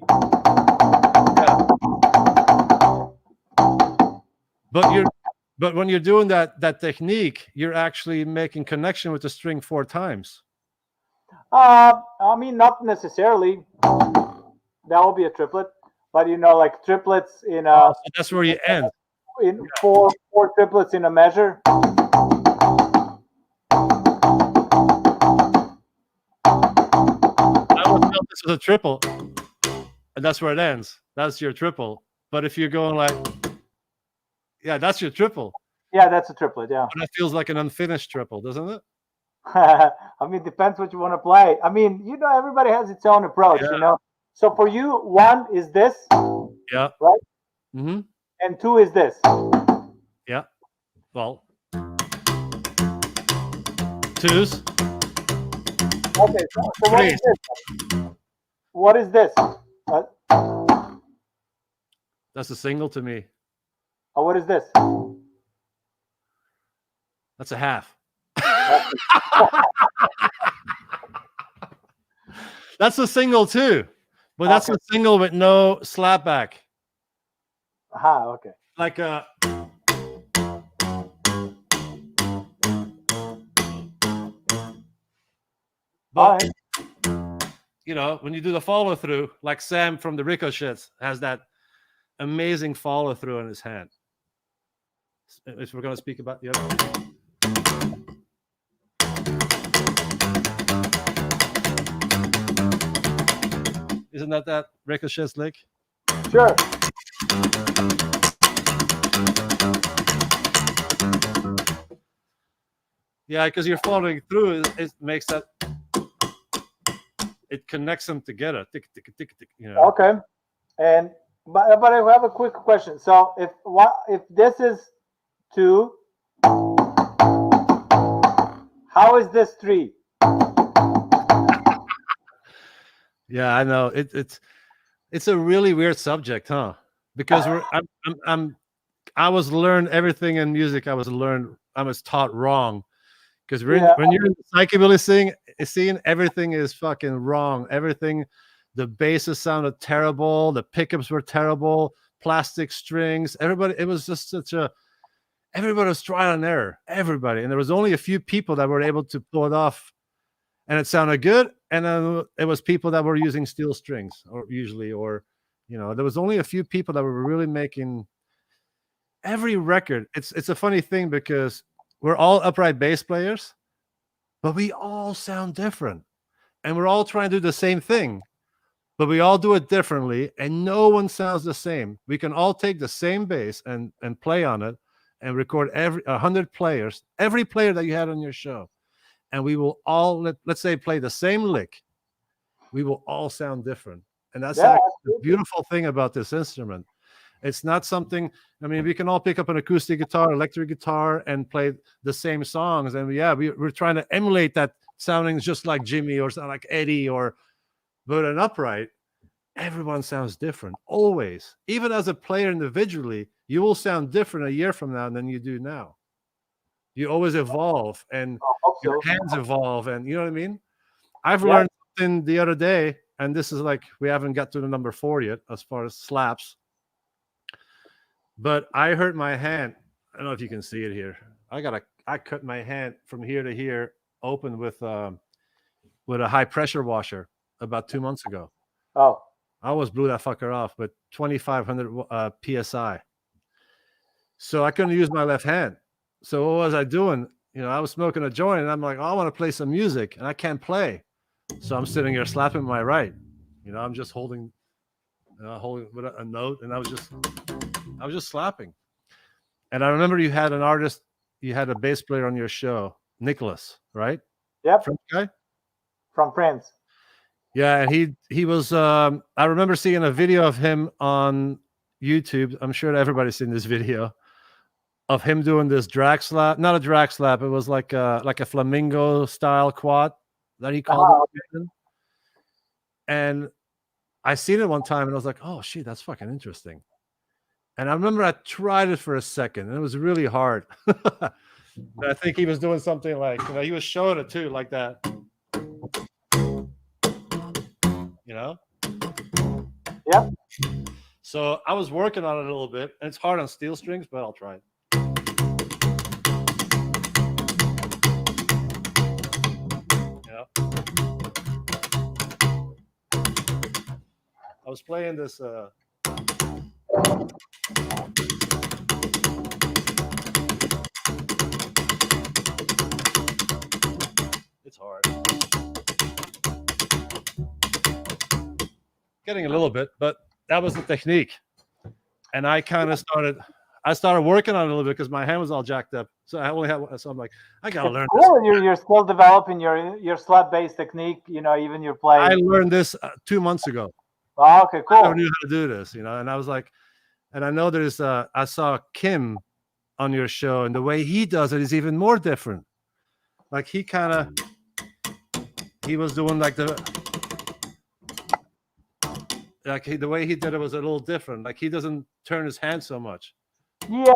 But when you're doing that technique, you're actually making connection with the string 4 times. I mean, not necessarily. That will be a triplet, but you know, like triplets in So that's where you end. in four triplets in a measure. I would feel this is a triple, and that's where it ends. That's your triple. But if you're going like, yeah, that's your triple. Yeah, that's a triplet. Yeah. But that feels like an unfinished triple, doesn't it? I mean, depends what you want to play. I mean, you know, everybody has its own approach, Yeah. you know. So for you, 1 is this, Yeah. right? Mm-hmm. And 2 is this. Yeah. Well, 2s. Okay, so what is this? What is this? That's a single to me. What is this? That's a half. That's a single too, but that's a single with no slapback. Aha, okay. Like a. But you know, when you do the follow through, like Sam from the Ricochets has that amazing follow through in his hand. If we're going to speak about the other. Isn't that Ricochet's lick? Sure. Yeah, because you're following through, it makes that, it connects them together. Tick, tick, tick, tick, you know. Okay. And but I have a quick question. So if this is 2, how is this 3? Yeah, I know. It's a really weird subject, huh? Because I was learned everything in music. I was taught wrong. Because when you're in the psychobilly scene, everything is fucking wrong. Everything, the basses sounded terrible, the pickups were terrible, plastic strings. Everybody was trial and error. Everybody, and there was only a few people that were able to pull it off, and it sounded good. And then it was people that were using steel strings, or there was only a few people that were really making every record. It's a funny thing because we're all upright bass players, but we all sound different. And we're all trying to do the same thing, but we all do it differently, and no one sounds the same. We can all take the same bass and play on it and record 100 players, every player that you had on your show. and we will all let's say play the same lick. We will all sound different, and that's actually the beautiful thing about this instrument. It's not something. I mean, we can all pick up an acoustic guitar, electric guitar, and play the same songs, and we're trying to emulate that sounding just like Jimmy or like Eddie but an upright. Everyone sounds different always. Even as a player individually, you will sound different a year from now than you do now. You always evolve, and your hands evolve, and you know what I mean. I've learned something the other day, and this is like we haven't got to the number 4 yet as far as slaps. But I hurt my hand. I don't know if you can see it here. I cut my hand from here to here open with a high pressure washer about 2 months ago. Oh, I almost blew that fucker off, but 2,500 psi. So I couldn't use my left hand. So what was I doing? You know, I was smoking a joint, and I'm like, oh, I want to play some music, and I can't play. So I'm sitting here slapping my right. You know, I'm just holding with a note, and I was just slapping. And I remember you had an artist, you had a bass player on your show, Nicholas, right? Yep. French guy? From France. Yeah, and he was I remember seeing a video of him on YouTube. I'm sure everybody's seen this video of him doing this drag slap. Not a drag slap, it was like a flamingo style quad that he called it. And I seen it one time and I was like, oh shit, that's fucking interesting. And I remember I tried it for a second and it was really hard. I think he was doing something like, you know, he was showing it too, like that. You know? Yep. So I was working on it a little bit. And it's hard on steel strings, but I'll try it. You know? I was playing this it's hard. Getting a little bit, but that was the technique. And I kind of started working on it a little bit because my hand was all jacked up. So I only had, so I'm like, I gotta learn cool. this. You're still developing your slap based technique, you know, even you're playing. I learned this 2 months ago. Oh, okay, cool. I never knew how to do this, you know, and I was like, and I know there's I saw Kim on your show, and the way he does it is even more different. Like he was doing like the way he did it was a little different. Like he doesn't turn his hand so much. Yeah,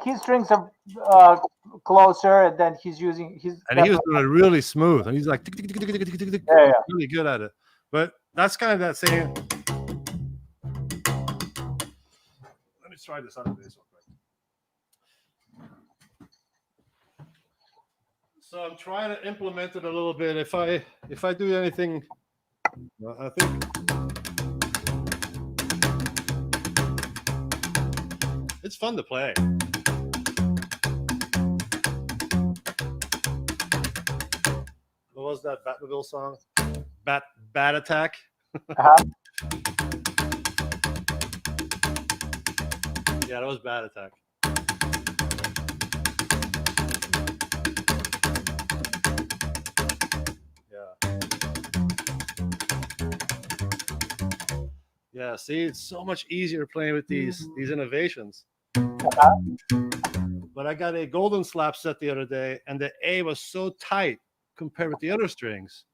his strings are closer, and then he's using his. And he was doing it really smooth, and he's like really good at it. But that's kind of that same. Let me try this other bass real quick. So I'm trying to implement it a little bit. If I do anything, well, I think it's fun to play. What was that Batmobile song? Bat Attack. Yeah, that was Bat Attack. Yeah, see, it's so much easier playing with these innovations. But I got a golden slap set the other day, and the A was so tight compared with the other strings.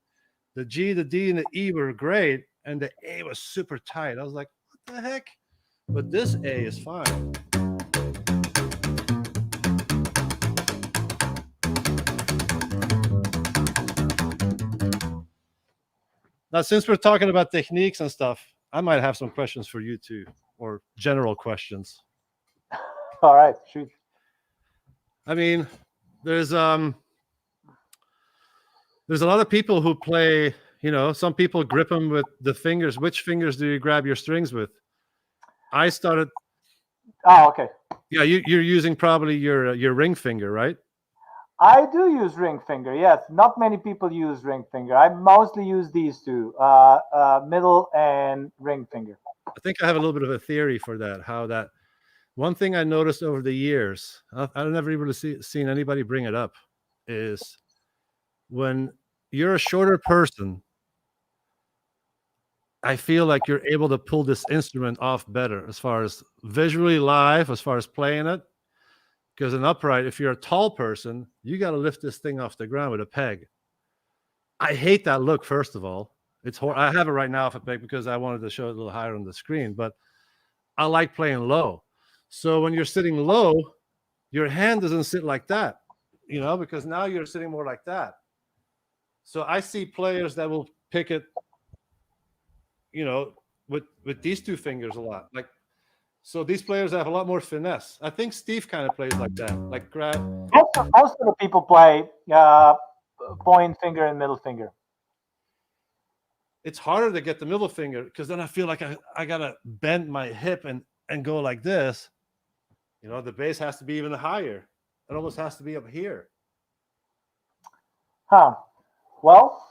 The G, the D, and the E were great, and the A was super tight. I was like, what the heck? But this A is fine. Now, since we're talking about techniques and stuff, I might have some questions for you too, or general questions. All right, shoot. I mean, there's a lot of people who play, you know, some people grip them with the fingers. Which fingers do you grab your strings with? I started. Oh, okay. Yeah, you're using probably your ring finger, right? I do use ring finger. Yes, not many people use ring finger. I mostly use these two, middle and ring finger. I think I have a little bit of a theory for that. How that one thing I noticed over the years, I've never really seen anybody bring it up, is when you're a shorter person, I feel like you're able to pull this instrument off better as far as visually live, as far as playing it. Because an upright, if you're a tall person, you got to lift this thing off the ground with a peg. I hate that look, first of all. It's I have it right now off a peg because I wanted to show it a little higher on the screen, but I like playing low. So when you're sitting low, your hand doesn't sit like that, you know, because now you're sitting more like that. So I see players that will pick it, you know, with these two fingers a lot. Like, so these players have a lot more finesse. I think Steve kind of plays like that, like grab. Most of the people play point finger and middle finger. It's harder to get the middle finger because then I feel like I gotta bend my hip and go like this. You know, the bass has to be even higher. It almost has to be up here. Huh. Well,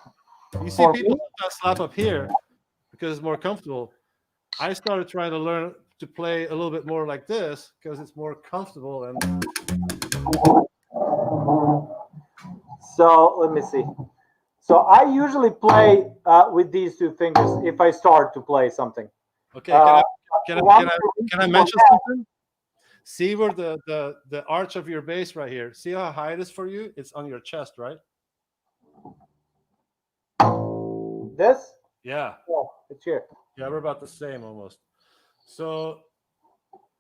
you see people slap up here because it's more comfortable. I started trying to learn to play a little bit more like this because it's more comfortable. And so let me see. So I usually play with these two fingers if I start to play something. Okay, can I mention something? See where the arch of your bass right here. See how high it is for you? It's on your chest, right? This? Yeah. Oh, it's here. Yeah, we're about the same almost. So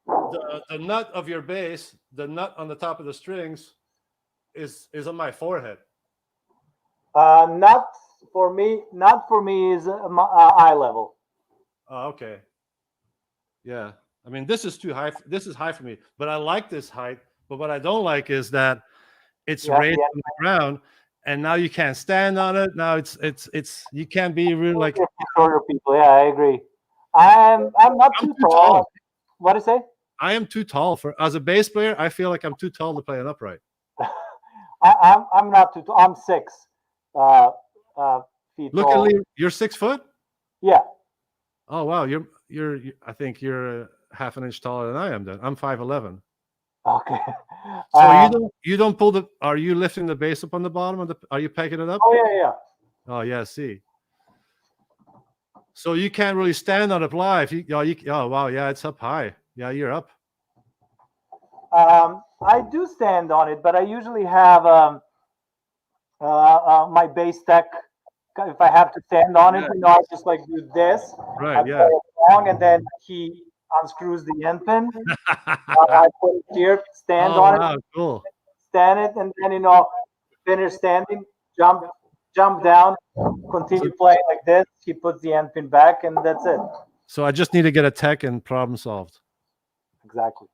the nut of your bass, the nut on the top of the strings, is on my forehead. Not for me. Not for me is eye level. Oh, okay. Yeah. I mean, this is too high. This is high for me, but I like this height. But what I don't like is that it's raised on the ground, and now you can't stand on it. Now it's you can't be really like shorter people. Yeah, I agree. I'm not too tall. What do you say? I am too tall for as a bass player. I feel like I'm too tall to play an upright. I'm not too tall. I'm 6 feet Look tall. at you. You're 6 foot? Yeah. Oh wow, you're I think you're half an inch taller than I am. Then I'm 5'11". Okay. So you don't pull the. Are you lifting the bass up on the bottom of the? Are you pegging it up? Oh yeah. Oh yeah. See. So you can't really stand on it live. Oh wow, yeah, it's up high. Yeah, you're up. I do stand on it, but I usually have my bass deck. If I have to stand on it, I just like do this. Right. I play it long, and then he unscrews the end pin. I put it here, stand on it. Cool. Stand it, and then finish standing, jump down, continue playing like this. He puts the end pin back, and that's it. So I just need to get a tech and problem solved. Exactly.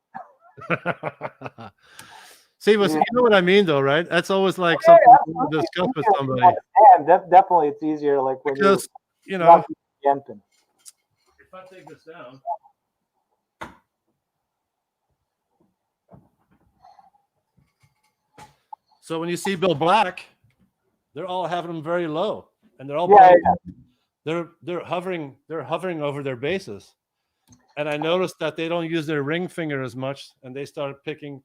See, you know what I mean, though, right? That's always like something to discuss with somebody. Definitely, it's easier, like when because you know. The end pin. If I take this down. So when you see Bill Black, they're all having them very low, and they're all they're hovering over their bases. And I noticed that they don't use their ring finger as much, and they started picking.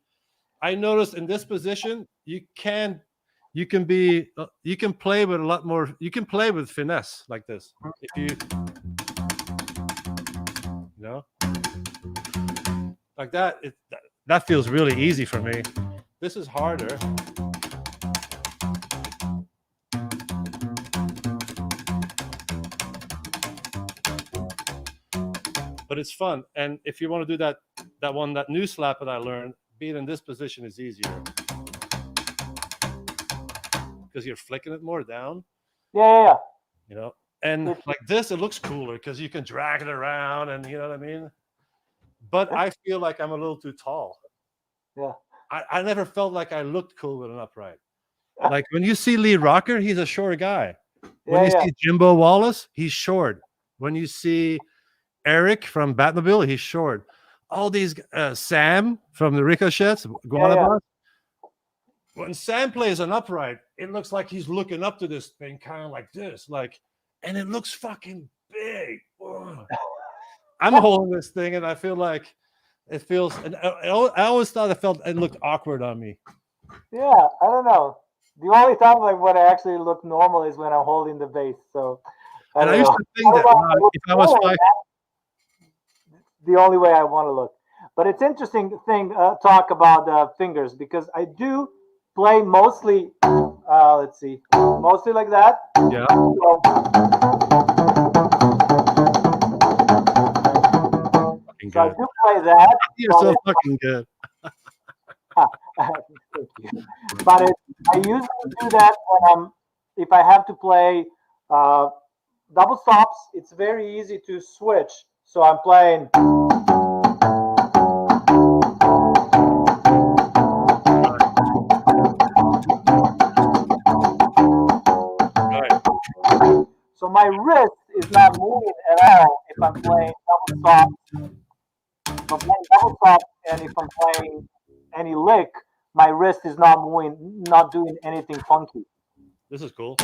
I noticed in this position, you can play with a lot more. You can play with finesse like this if you know, like that. That feels really easy for me. This is harder. But it's fun. And if you want to do that new slap that I learned, being in this position is easier. Because you're flicking it more down. Yeah. You know, and like this, it looks cooler because you can drag it around and you know what I mean? But I feel like I'm a little too tall. Yeah. I never felt like I looked cool with an upright. Like when you see Lee Rocker, he's a short guy. When you see Jimbo Wallace, he's short. When you see Eric from Batmobile, he's short. All these Sam from the Ricochets, Guanabas. When Sam plays an upright, it looks like he's looking up to this thing, kind of like this, and it looks fucking big. I'm holding this thing, and I feel like it feels. And I always thought it looked awkward on me. Yeah, I don't know. The only time like when I actually look normal is when I'm holding the bass. So And I don't used know. to think that if I was five, The only way I want to look. But it's interesting thing talk about fingers because I do play mostly. Let's see, mostly like that. yeah, So, fucking so I good. do play that. You're But so fucking good. thank you. But I usually do that when if I have to play uh, double stops. It's very easy to switch. So I'm playing. Right. So my wrist is not moving at all if I'm playing double stop. If I'm playing double stop and if I'm playing any lick, my wrist is not moving, not doing anything funky. This is cool.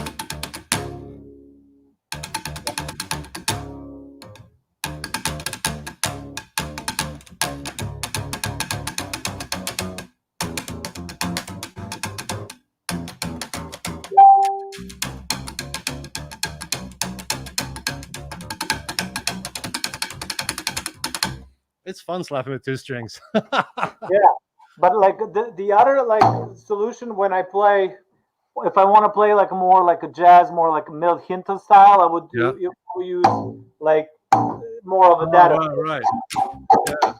It's fun slapping with two strings. Yeah, but like the other like solution when I play, if I want to play like more like a jazz, more like a Mill Hinton style, I would Yeah. use like more of a Oh, data. right. Yeah.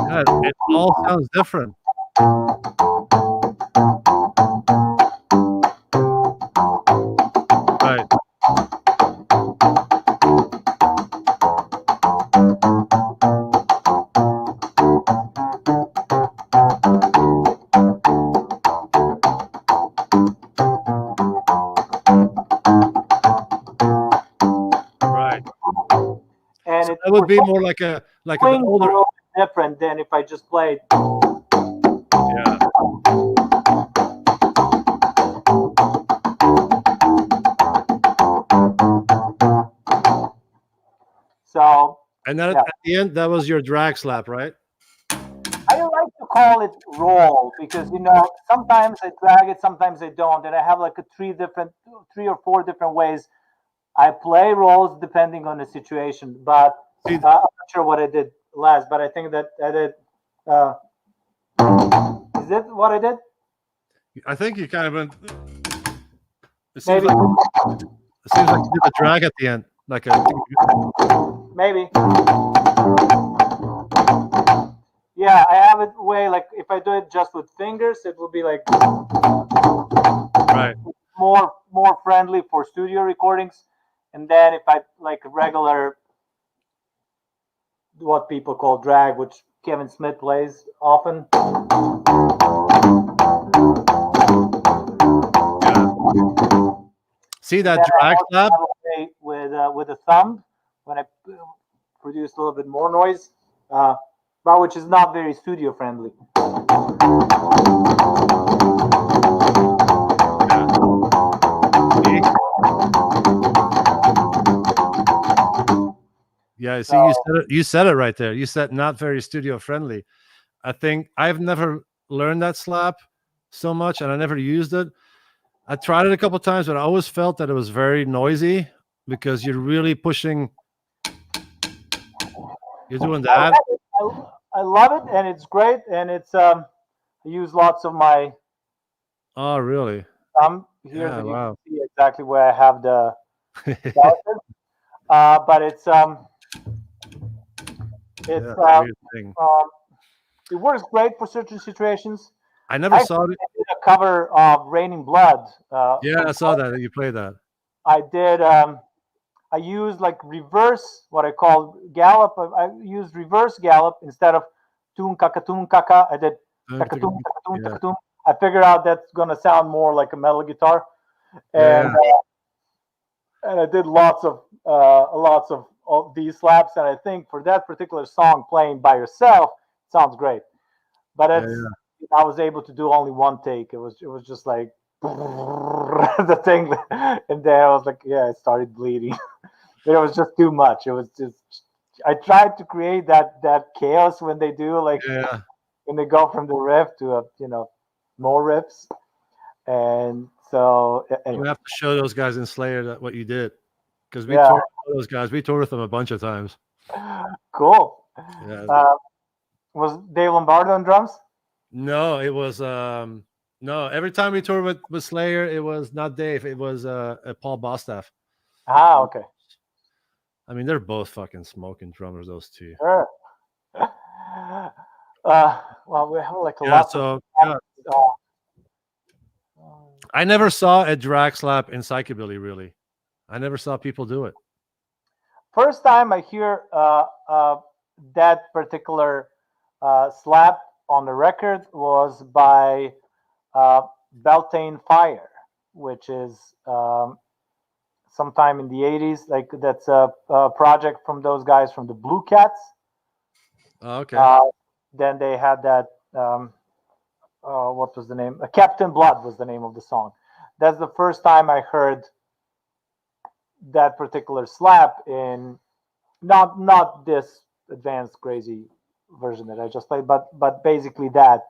God, it all sounds different. Right. Right. And So it's that would be more like the swing a older. little bit different than if I just played. Yeah. So And then yeah. at the end, that was your drag slap, right? I like to call it roll because sometimes I drag it, sometimes I don't, and I have like a three or four different ways I play rolls depending on the situation. But See, I'm not sure what I did last, but I think that I did. Uh, is it what I did? I think you kind of went. It seems Maybe, like you did the drag at the end, like a. maybe. Yeah, I have it way like if I do it just with fingers, it will be like Right. more friendly for studio recordings. And then if I like regular, what people call drag, which Kevin Smith plays often. Yeah. See that Then drag slap? with a thumb when I produce a little bit more noise, but which is not very studio friendly. Yeah, see, So you said it right there. You said not very studio friendly. I think I've never learned that slap so much, and I never used it. I tried it a couple times, but I always felt that it was very noisy because you're really pushing. You're doing that. I love it, and it's great, and it's I use lots of my Oh, really? thumb here Yeah. that you can Wow. see exactly where I have the delicate. But it's Yeah, weird thing. um, it works great for certain situations. I never I saw it. did a cover of Raining Blood. Yeah, I saw that you played that. I did. I used like reverse, what I call gallop. I used reverse gallop instead of toon kaka. I did kakatoon kakatoon Yeah, kakatoon. I figured out that's gonna sound more like a metal guitar, and yeah, and I did lots of these slaps. And I think for that particular song, playing by yourself sounds great. But yeah, it's yeah. I was able to do only one take. It was just like the thing, and then I was like, yeah, it started bleeding. But it was just too much. It was just I tried to create that chaos when they do like Yeah. when they go from the riff to more riffs, and so anyway. We have to show those guys in Slayer that what you did, because we Yeah. toured with those guys. We toured with them a bunch of times. Cool. Yeah. Was Dave Lombardo on drums? No, it was no. Every time we toured with Slayer, it was not Dave. It was Paul Bostaff. Ah, okay. I mean, they're both fucking smoking drummers. Those two. Sure. Well, we have like a Yeah. lot. So Of, I never saw a drag slap in Psychobilly. Really, I never saw people do it. First time I hear that particular slap on the record was by Beltane Fire, which is sometime in the 80s. Like that's a project from those guys from the Blue Cats. Oh, okay. Then they had that. What was the name? Captain Blood was the name of the song. That's the first time I heard that particular slap in not this advanced crazy version that I just played, but basically that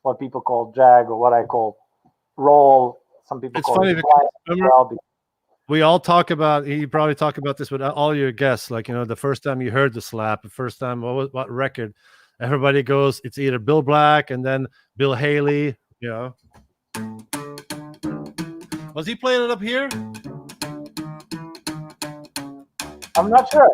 what people call drag or what I call roll. Some people It's call funny it because well, we all talk about. You probably talk about this with all your guests. Like the first time you heard the slap, the first time what record, everybody goes. It's either Bill Black and then Bill Haley. Was he playing it up here? I'm not sure.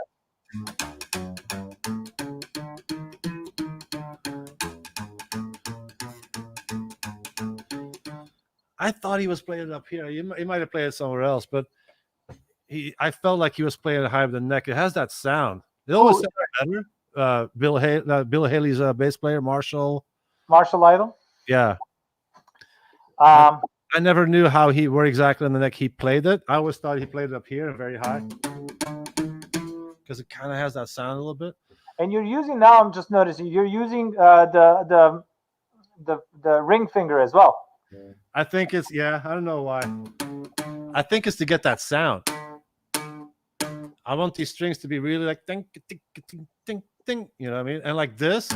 I thought he was playing it up here. He might have played it somewhere else, but I felt like he was playing it higher than the neck. It has that sound. It always sounded better. Bill Haley's bass player, Marshall Idol. Yeah. I never knew where exactly on the neck he played it. I always thought he played it up here and very high, because it kind of has that sound a little bit. And you're using now. I'm just noticing you're using the ring finger as well. I think it's I don't know why. I think it's to get that sound. I want these strings to be really like ding, ding, ding, ding, ding. You know what I mean? And like this,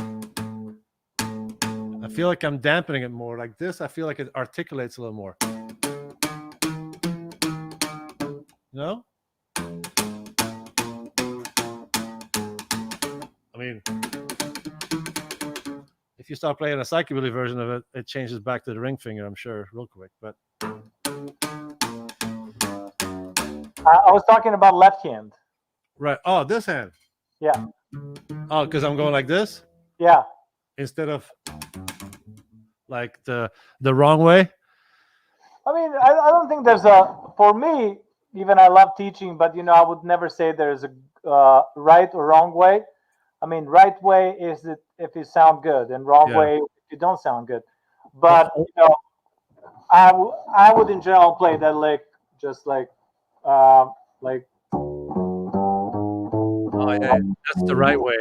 I feel like I'm dampening it more. Like this, I feel like it articulates a little more. No? I mean, if you start playing a psychobilly version of it, it changes back to the ring finger, I'm sure, real quick. But I was talking about left hand. Right. Oh, this hand. Yeah. Oh, because I'm going like this? Yeah. Instead of like the wrong way? I mean, I don't think there's for me, even I love teaching, but I would never say there's a right or wrong way. I mean, right way is it if you sound good, and wrong way if you don't sound good. But I would in general play that lick just like. Oh yeah, that's the right way.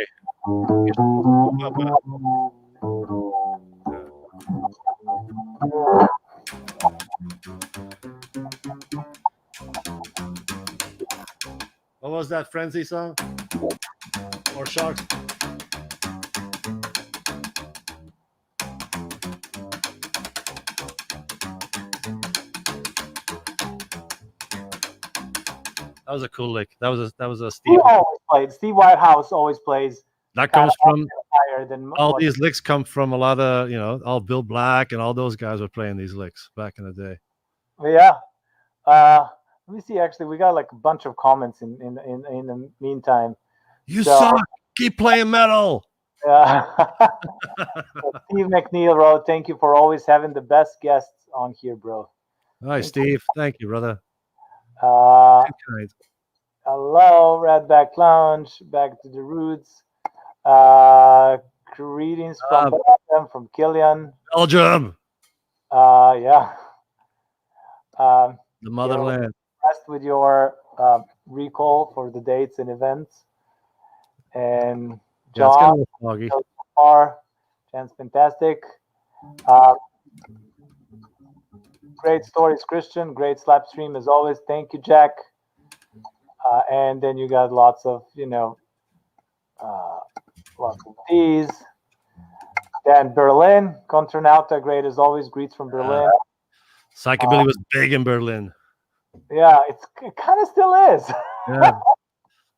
What was that Frenzy song? Or Sharks? That was a cool lick. That was a Steve. Steve Whitehouse always plays. That comes from higher than all these licks come from a lot of all Bill Black and all those guys were playing these licks back in the day. Yeah. Let me see. Actually, we got like a bunch of comments in the meantime. You suck. Keep playing metal. Yeah. Steve McNeil wrote, "Thank you for always having the best guests on here, bro." Hi, Steve. Thank you, brother. Hello, Redback Lounge. Back to the roots. Greetings from Belgium, from Killian. Belgium. Yeah. The motherland. Impressed with your recall for the dates and events. And John, John's fantastic. Great stories, Christian. Great slap stream as always. Thank you, Jack. And then you got lots of, lots of these. Then Berlin, Contralto, great as always. Greets from Berlin. Psychobilly was big in Berlin. Yeah, it kind of still is. Yeah,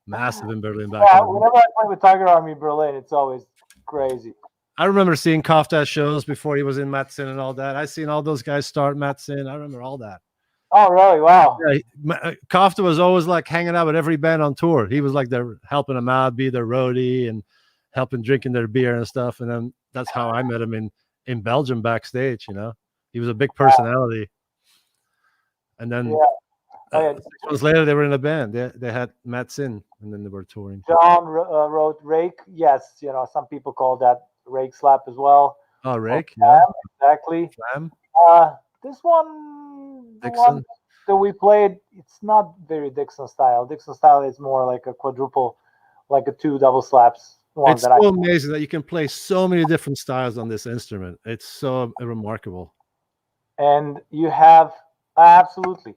massive in Berlin back Yeah, in the day. whenever I play with Tiger Army Berlin, it's always crazy. I remember seeing Kofta shows before he was in Matsin and all that. I seen all those guys start Matsin. I remember all that. Oh, really? Wow. Yeah, Kofta was always like hanging out with every band on tour. He was like they're helping them out, be their roadie and helping drinking their beer and stuff. And then that's how I met him in Belgium backstage. You know, he was a big personality. And then 6 months later, they were in a band. They had Matsin, and then they were touring. John wrote Rake. Yes, some people call that Rake Slap as well. Oh, Rake, yeah, exactly. Slam. This one, the Dixon. one that we played, it's not very Dixon style. Dixon style is more like a quadruple, like a 2 double slaps. It's so amazing that you can play so many different styles on this instrument. It's so remarkable. And you have absolutely.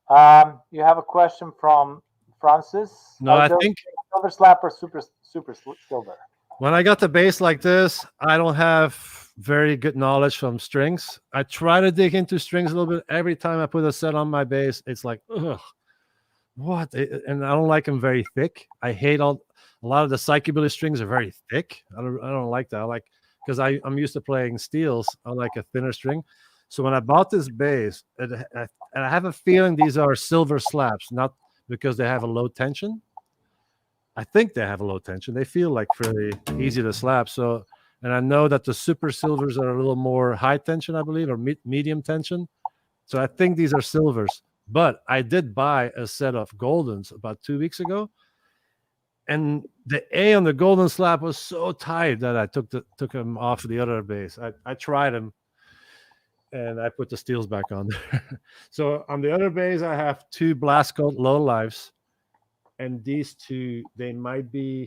You have a question from Francis. No, I think silver slap or super silver. When I got the bass like this, I don't have very good knowledge from strings. I try to dig into strings a little bit. Every time I put a set on my bass, it's like, ugh, what? And I don't like them very thick. I hate a lot of the psychobilly strings are very thick. I don't like that. I like because I'm used to playing steels. I like a thinner string. So when I bought this bass, and I have a feeling these are silver slaps, not because they have a low tension. I think they have a low tension. They feel like fairly easy to slap. So, and I know that the super silvers are a little more high tension, I believe, or medium tension. So I think these are silvers. But I did buy a set of goldens about 2 weeks ago, and the A on the golden slap was so tight that I took them off the other bass. I tried them, and I put the steels back on there. So on the other bass, I have 2 Blaskold low lives. And these 2, they might be,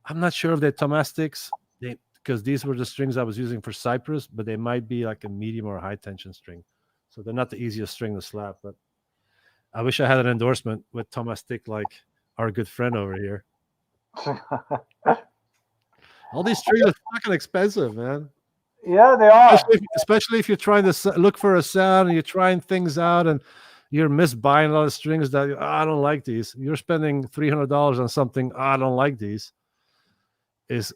I'm not sure if they're Tomastics, because these were the strings I was using for CYPRESS, but they might be like a medium or high tension string. So they're not the easiest string to slap, but I wish I had an endorsement with Tomastic like our good friend over here. All these strings are fucking expensive, man. Yeah, they are. Especially if you're trying to look for a sound and you're trying things out and you're misbuying a lot of strings that I don't like these. You're spending $300 on something I don't like these. Is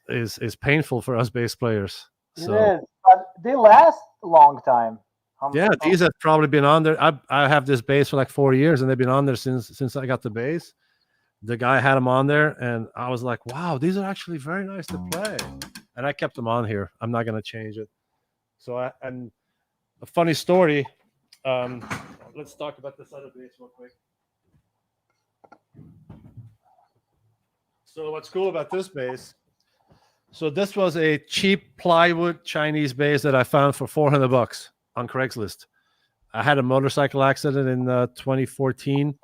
painful for us bass players. So, it is, but they last a long time. Yeah, these have probably been on there. I have this bass for like 4 years, and they've been on there since I got the bass. The guy had them on there, and I was like, wow, these are actually very nice to play. And I kept them on here. I'm not going to change it. So, and a funny story. Let's talk about this other bass real quick. So what's cool about this bass? So this was a cheap plywood Chinese bass that I found for $400 on Craigslist. I had a motorcycle accident in 2014,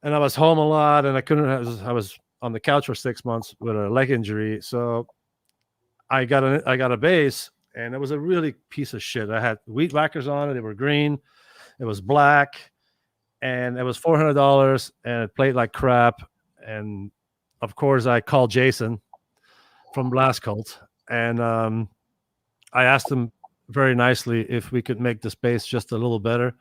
and I was home a lot, and I was on the couch for 6 months with a leg injury. So I got a bass, and it was a really piece of shit. I had wheat whackers on it. They were green. It was black, and it was $400, and it played like crap. And of course, I called Jason from Blaskold, and I asked him very nicely if we could make this bass just a little better,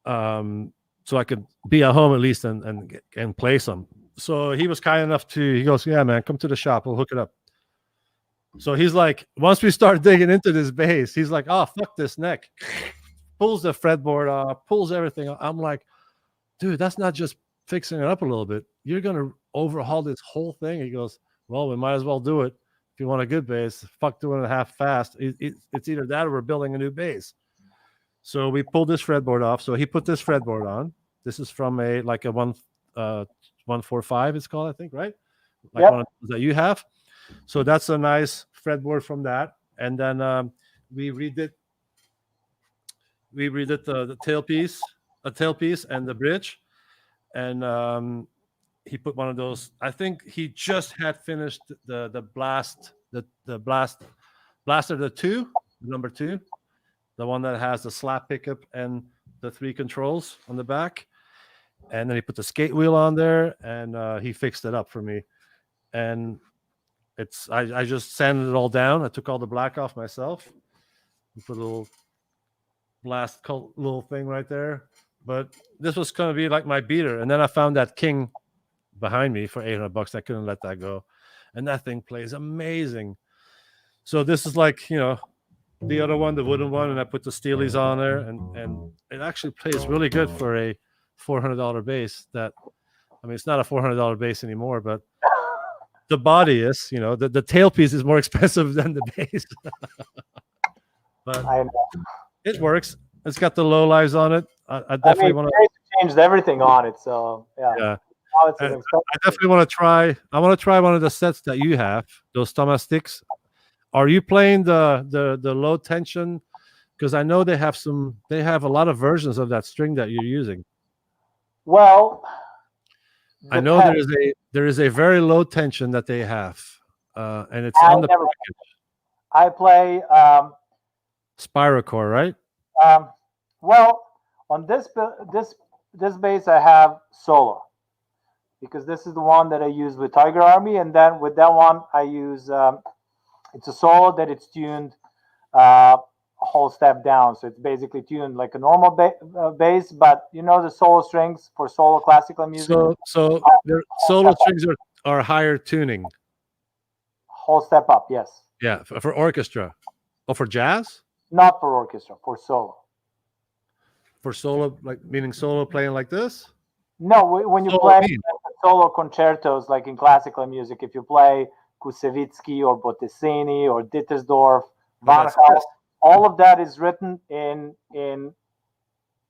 so I could be at home at least and play some. So he was kind enough to. He goes, "Yeah, man, come to the shop. We'll hook it up." So he's like, once we start digging into this bass, he's like, "Oh, fuck this neck." Pulls the fretboard off, pulls everything off. I'm like, dude, that's not just fixing it up a little bit. You're going to overhaul this whole thing. He goes, well, we might as well do it. If you want a good bass, fuck doing it half fast. It's either that or we're building a new bass. So we pulled this fretboard off. So he put this fretboard on. This is from a 145, it's called, I think, right? Like one of those that you have. So that's a nice fretboard from that. And then we redid the tailpiece, and the bridge, and he put one of those. I think he just had finished the blaster, the 2, number 2, the one that has the slap pickup and the 3 controls on the back, and then he put the skate wheel on there, and he fixed it up for me, and I just sanded it all down. I took all the black off myself. Put a little blast little thing right there. But this was going to be like my beater, and then I found that King behind me for $800. I couldn't let that go, and that thing plays amazing. So this is like the other one, the wooden one, and I put the Steelies on there, and it actually plays really good for a $400 bass. That, I mean, it's not a $400 bass anymore, but the body is, the tailpiece is more expensive than the bass. But I know. it works. It's got the low lives on it. I definitely want to changed everything on it. So yeah. Yeah. Now it's I definitely want to try. I want to try one of the sets that you have, those Thomas-sticks. Are you playing the low tension? Because I know they have a lot of versions of that string that you're using. Well, I know there is a very low tension that they have, and it's on the package. I play Spyrocore, right? Well, on this bass I have solo, because this is the one that I use with Tiger Army, and then with that one I use it's a solo that it's tuned a whole step down, so it's basically tuned like a normal bass, but the solo strings for solo classical music. So their solo strings are higher tuning. Whole step up, yes. Yeah, for orchestra. Oh, for jazz? Not for orchestra, for solo. For solo, like meaning solo playing like this? No, when you play solo concertos, like in classical music, if you play Kusevitsky or Bottesini or Dittersdorf, Van Gaal, all of that is written in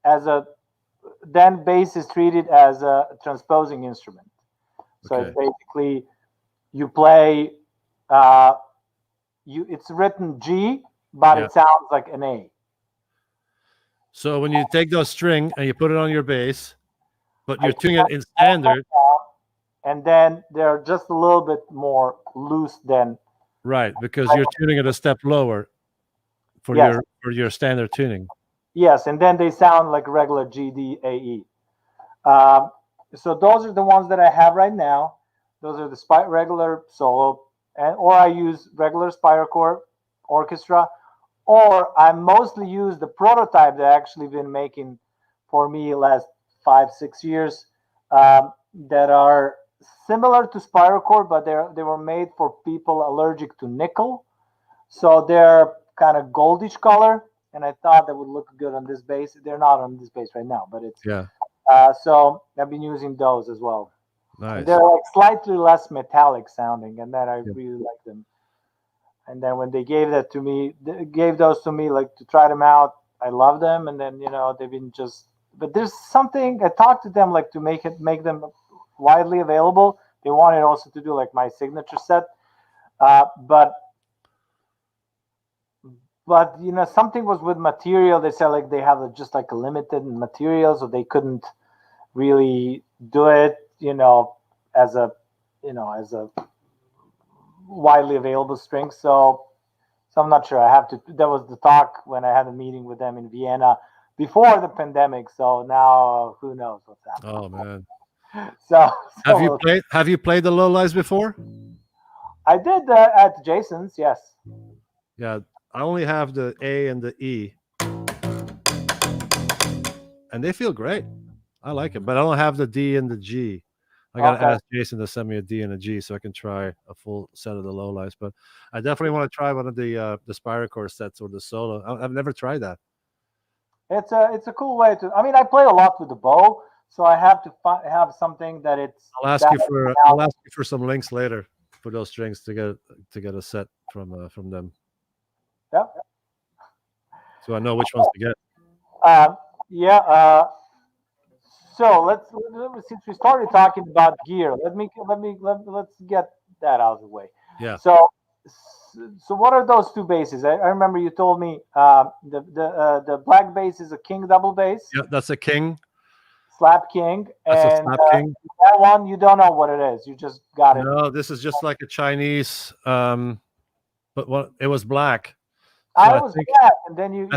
as a, then bass is treated as a transposing instrument. So it's basically you play it's written G, but it sounds like an A. So when you take those string and you put it on your bass, but you're tuning it in standard, and then they're just a little bit more loose than right, because you're tuning it a step lower for your standard tuning. Yes, and then they sound like regular G, D, A, E. So those are the ones that I have right now. Those are the regular solo, or I use regular Spyrocore orchestra, or I mostly use the prototype that I actually been making for me last 5-6 years, that are similar to Spyrocore, but they were made for people allergic to nickel, so they're kind of goldish color, and I thought that would look good on this bass. They're not on this bass right now, but it's so I've been using those as well. Nice. They're like slightly less metallic sounding, and then I really like them. And then when they gave those to me like to try them out, I love them. And then they've been but there's something I talked to them like to make them widely available. They wanted also to do like my signature set, but something was with material. They said like they have just like a limited material, so they couldn't really do it as a widely available string. So I'm not sure. I have to. That was the talk when I had a meeting with them in Vienna before the pandemic. So now who knows what's happening? Oh man. So have you played the low lives before? I did at Jason's, yes. Yeah, I only have the A and the E, and they feel great. I like it, but I don't have the D and the G. I gotta ask Jason to send me a D and a G so I can try a full set of the low lives. But I definitely want to try one of the Spyrocore sets or the solo. I've never tried that. It's a cool way to. I mean, I play a lot with the bow, so I have to have something that it's. I'll ask you for some links later for those strings to get a set from them. Yeah. So I know which ones to get. So let's since we started talking about gear, let's get that out of the way. Yeah. So what are those two basses? I remember you told me the black bass is a King double bass. Yeah, that's a King. Slap King. That's a Slap King. That one you don't know what it is. You just got it. No, this is just like a Chinese. But it was black. So I was black, and then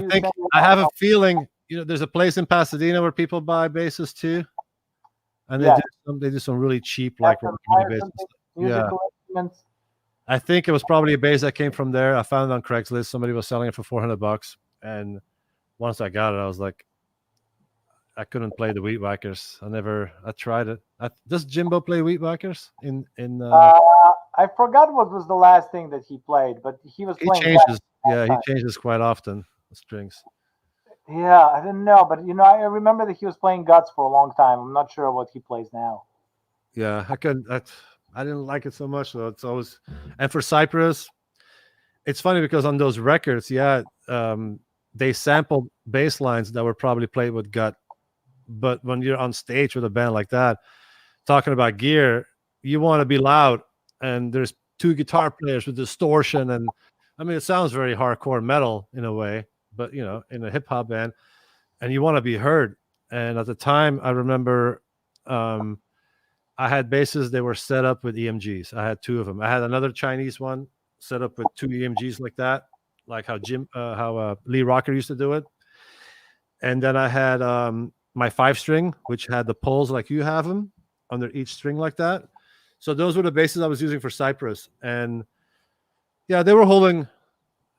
I have a feeling. There's a place in Pasadena where people buy basses too, and they do some really cheap like basses. Musical instruments. I think it was probably a bass that came from there. I found it on Craigslist. Somebody was selling it for $400, and once I got it, I was like, I couldn't play the Wheat Whackers. I tried it. Does Jimbo play Wheat Whackers in? I forgot what was the last thing that he played, but he was He playing changes. that Yeah, he time. changes quite often. The strings. Yeah, I didn't know, but I remember that he was playing Guts for a long time. I'm not sure what he plays now. Yeah, I couldn't. I didn't like it so much though. It's always, and for Cypress, it's funny because on those records, yeah, they sampled bass lines that were probably played with gut, but when you're on stage with a band like that, talking about gear, you want to be loud, and there's two guitar players with distortion, and I mean, it sounds very hardcore metal in a way, but in a hip hop band, and you want to be heard. And at the time, I remember. I had basses they were set up with EMGs. I had two of them. I had another Chinese one set up with two EMGs like that, like how Lee Rocker used to do it. And then I had my 5-string, which had the poles like you have them under each string like that. So those were the basses I was using for Cypress, and yeah, they were holding.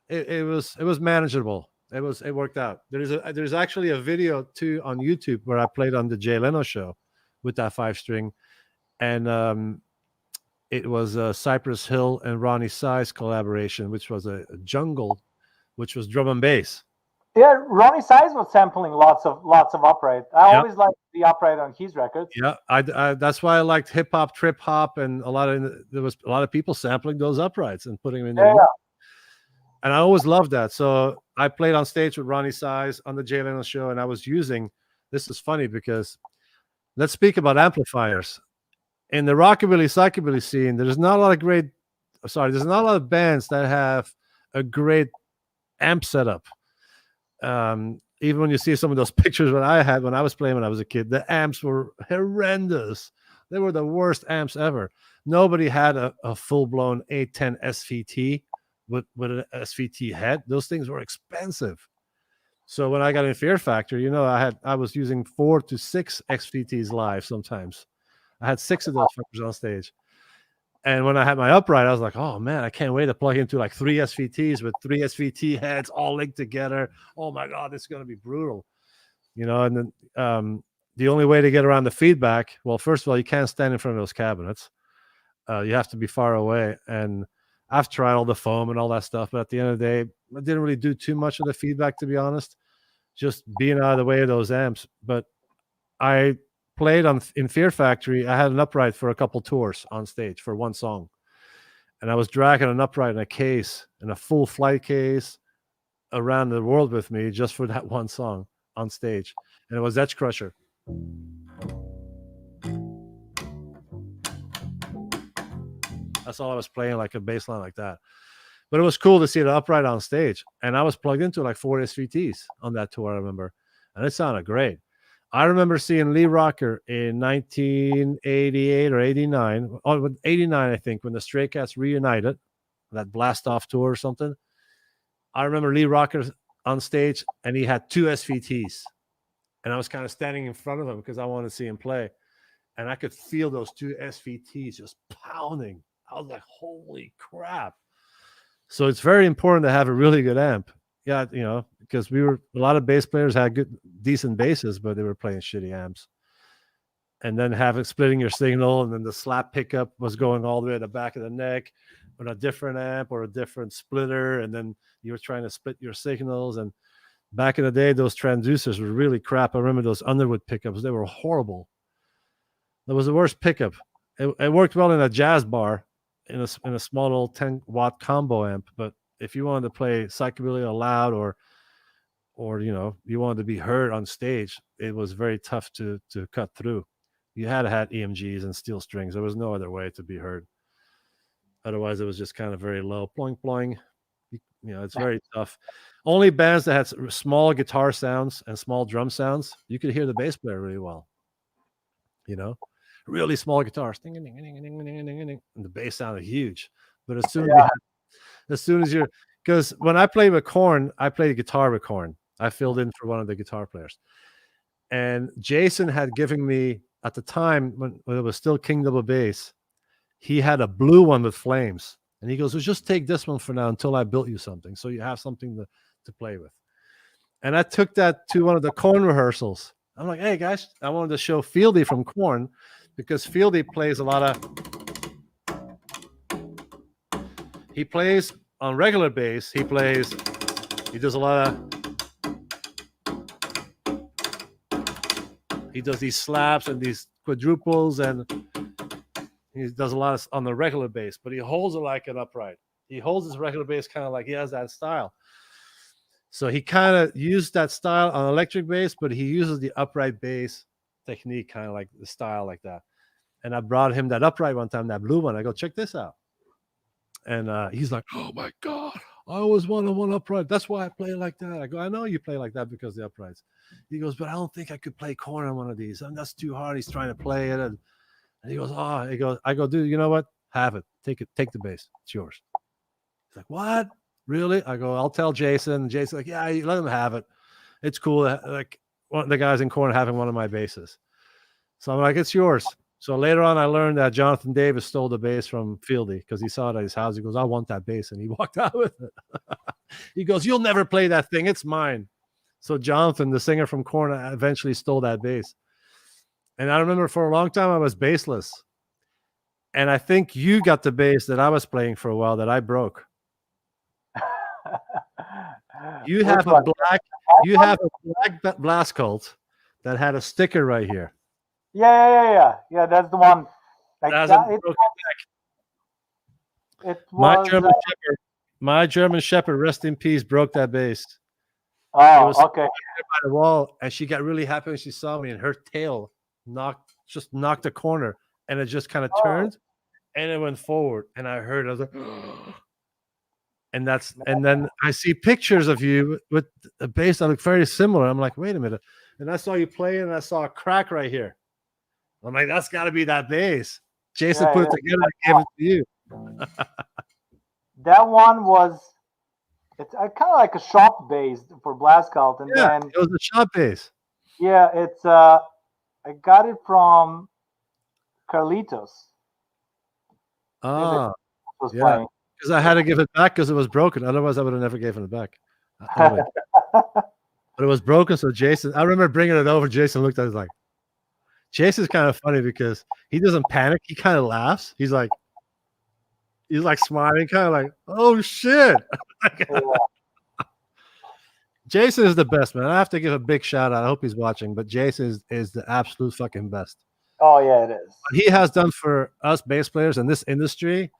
It was manageable. It worked out. There's actually a video too on YouTube where I played on the Jay Leno show with that 5-string. And it was a CYPRESS HILL and Ronnie Size collaboration, which was a jungle, which was drum and bass. Yeah, Ronnie Size was sampling lots of upright. I always liked the upright on his records. Yeah, I that's why I liked hip hop, trip hop, and there was a lot of people sampling those uprights and putting them in there. And I always loved that. So I played on stage with Ronnie Size on the Jay Leno show, and I was using. This is funny because let's speak about amplifiers. In the rockabilly psychobilly scene, there's not a lot of bands that have a great amp setup. Even when you see some of those pictures that I had when I was playing when I was a kid, the amps were horrendous. They were the worst amps ever. Nobody had a full-blown 810 SVT with an SVT head. Those things were expensive. So when I got in Fear Factor, I was using 4 to 6 XVTs live sometimes. I had 6 of those fuckers on stage. And when I had my upright, I was like, oh man, I can't wait to plug into like 3 SVTs with 3 SVT heads all linked together. Oh my God, this is going to be brutal. And then the only way to get around the feedback, well, first of all, you can't stand in front of those cabinets. You have to be far away. And I've tried all the foam and all that stuff, but at the end of the day, I didn't really do too much of the feedback, to be honest. Just being out of the way of those amps. But I played in Fear Factory. I had an upright for a couple tours on stage for one song, and I was dragging an upright in a case, in a full flight case, around the world with me just for that one song on stage, and it was Edge Crusher. That's all I was playing, like a bass line like that. But it was cool to see the upright on stage, and I was plugged into like 4 SVTs on that tour, I remember, and it sounded great. I remember seeing Lee Rocker in 1988 or 89. 89, I think, when the Stray Cats reunited, that Blast Off tour or something. I remember Lee Rocker on stage, and he had 2 SVTs. And I was kind of standing in front of him because I wanted to see him play. And I could feel those 2 SVTs just pounding. I was like, holy crap. So it's very important to have a really good amp. Yeah, because a lot of bass players had decent basses, but they were playing shitty amps. And then splitting your signal, and then the slap pickup was going all the way to the back of the neck on a different amp or a different splitter, and then you were trying to split your signals. And back in the day, those transducers were really crap. I remember those Underwood pickups; they were horrible. That was the worst pickup. It worked well in a jazz bar, in a small little 10-watt combo amp, but if you wanted to play psychobilly loud or you wanted to be heard on stage, it was very tough to cut through. You had to have EMGs and steel strings. There was no other way to be heard. Otherwise, it was just kind of very low, ploing ploing. It's very tough. Only bands that had small guitar sounds and small drum sounds, you could hear the bass player really well. Really small guitars, and the bass sounded huge. But as soon as you're, because when I played with Korn, I played guitar with Korn. I filled in for one of the guitar players. And Jason had given me, at the time when it was still King Double Bass, he had a blue one with flames. And he goes, well, just take this one for now until I built you something, so you have something to play with. And I took that to one of the Korn rehearsals. I'm like, hey guys, I wanted to show Fieldy from Korn, because Fieldy plays a lot of, he plays on regular bass. He does a lot of, he does these slaps and these quadruples, and he does a lot of on the regular bass, but he holds it like an upright. He holds his regular bass kind of like he has that style. So he kind of used that style on electric bass, but he uses the upright bass technique, kind of like the style like that. And I brought him that upright one time, that blue one. I go, check this out. And he's like, oh my God, I always wanted one upright. That's why I play like that. I go, I know you play like that because the uprights. He goes, but I don't think I could play Korn on one of these. And that's too hard. He's trying to play it. And he goes, oh, I go, dude, you know what? Have it. Take the bass. It's yours. He's like, what? Really? I go, I'll tell Jason. Jason's like, yeah, let him have it. It's cool. Like one of the guys in Korn having one of my basses. So I'm like, it's yours. So later on, I learned that Jonathan Davis stole the bass from Fieldy because he saw it at his house. He goes, I want that bass. And he walked out with it. He goes, you'll never play that thing. It's mine. So Jonathan, the singer from Korn, eventually stole that bass. And I remember for a long time, I was bassless. And I think you got the bass that I was playing for a while that I broke. You have a black blast cult that had a sticker right here. Yeah. That's the one. Like my German Shepherd, rest in peace, broke that bass. Oh, okay. By the wall, and she got really happy when she saw me, and her tail knocked the corner, and it just kind of turned, and it went forward, and I heard, I was like, and then I see pictures of you with a bass that look very similar. I'm like, wait a minute, and I saw you play, and I saw a crack right here. I'm like, that's got to be that bass. Jason put it together and gave it to you. That one was, it's kind of like a shop bass for blast cult, and then it was a shop bass. Yeah, it's I got it from Carlitos. Yeah, because I had to give it back because it was broken. Otherwise, I would have never given it back. But it was broken, so Jason, I remember bringing it over. Jason looked at it like, Jason's kind of funny because he doesn't panic. He kind of laughs. He's like smiling, kind of like, oh shit. Jason is the best, man. I have to give a big shout out. I hope he's watching, but Jason is the absolute fucking best. Oh yeah, it is. What he has done for us bass players in this industry,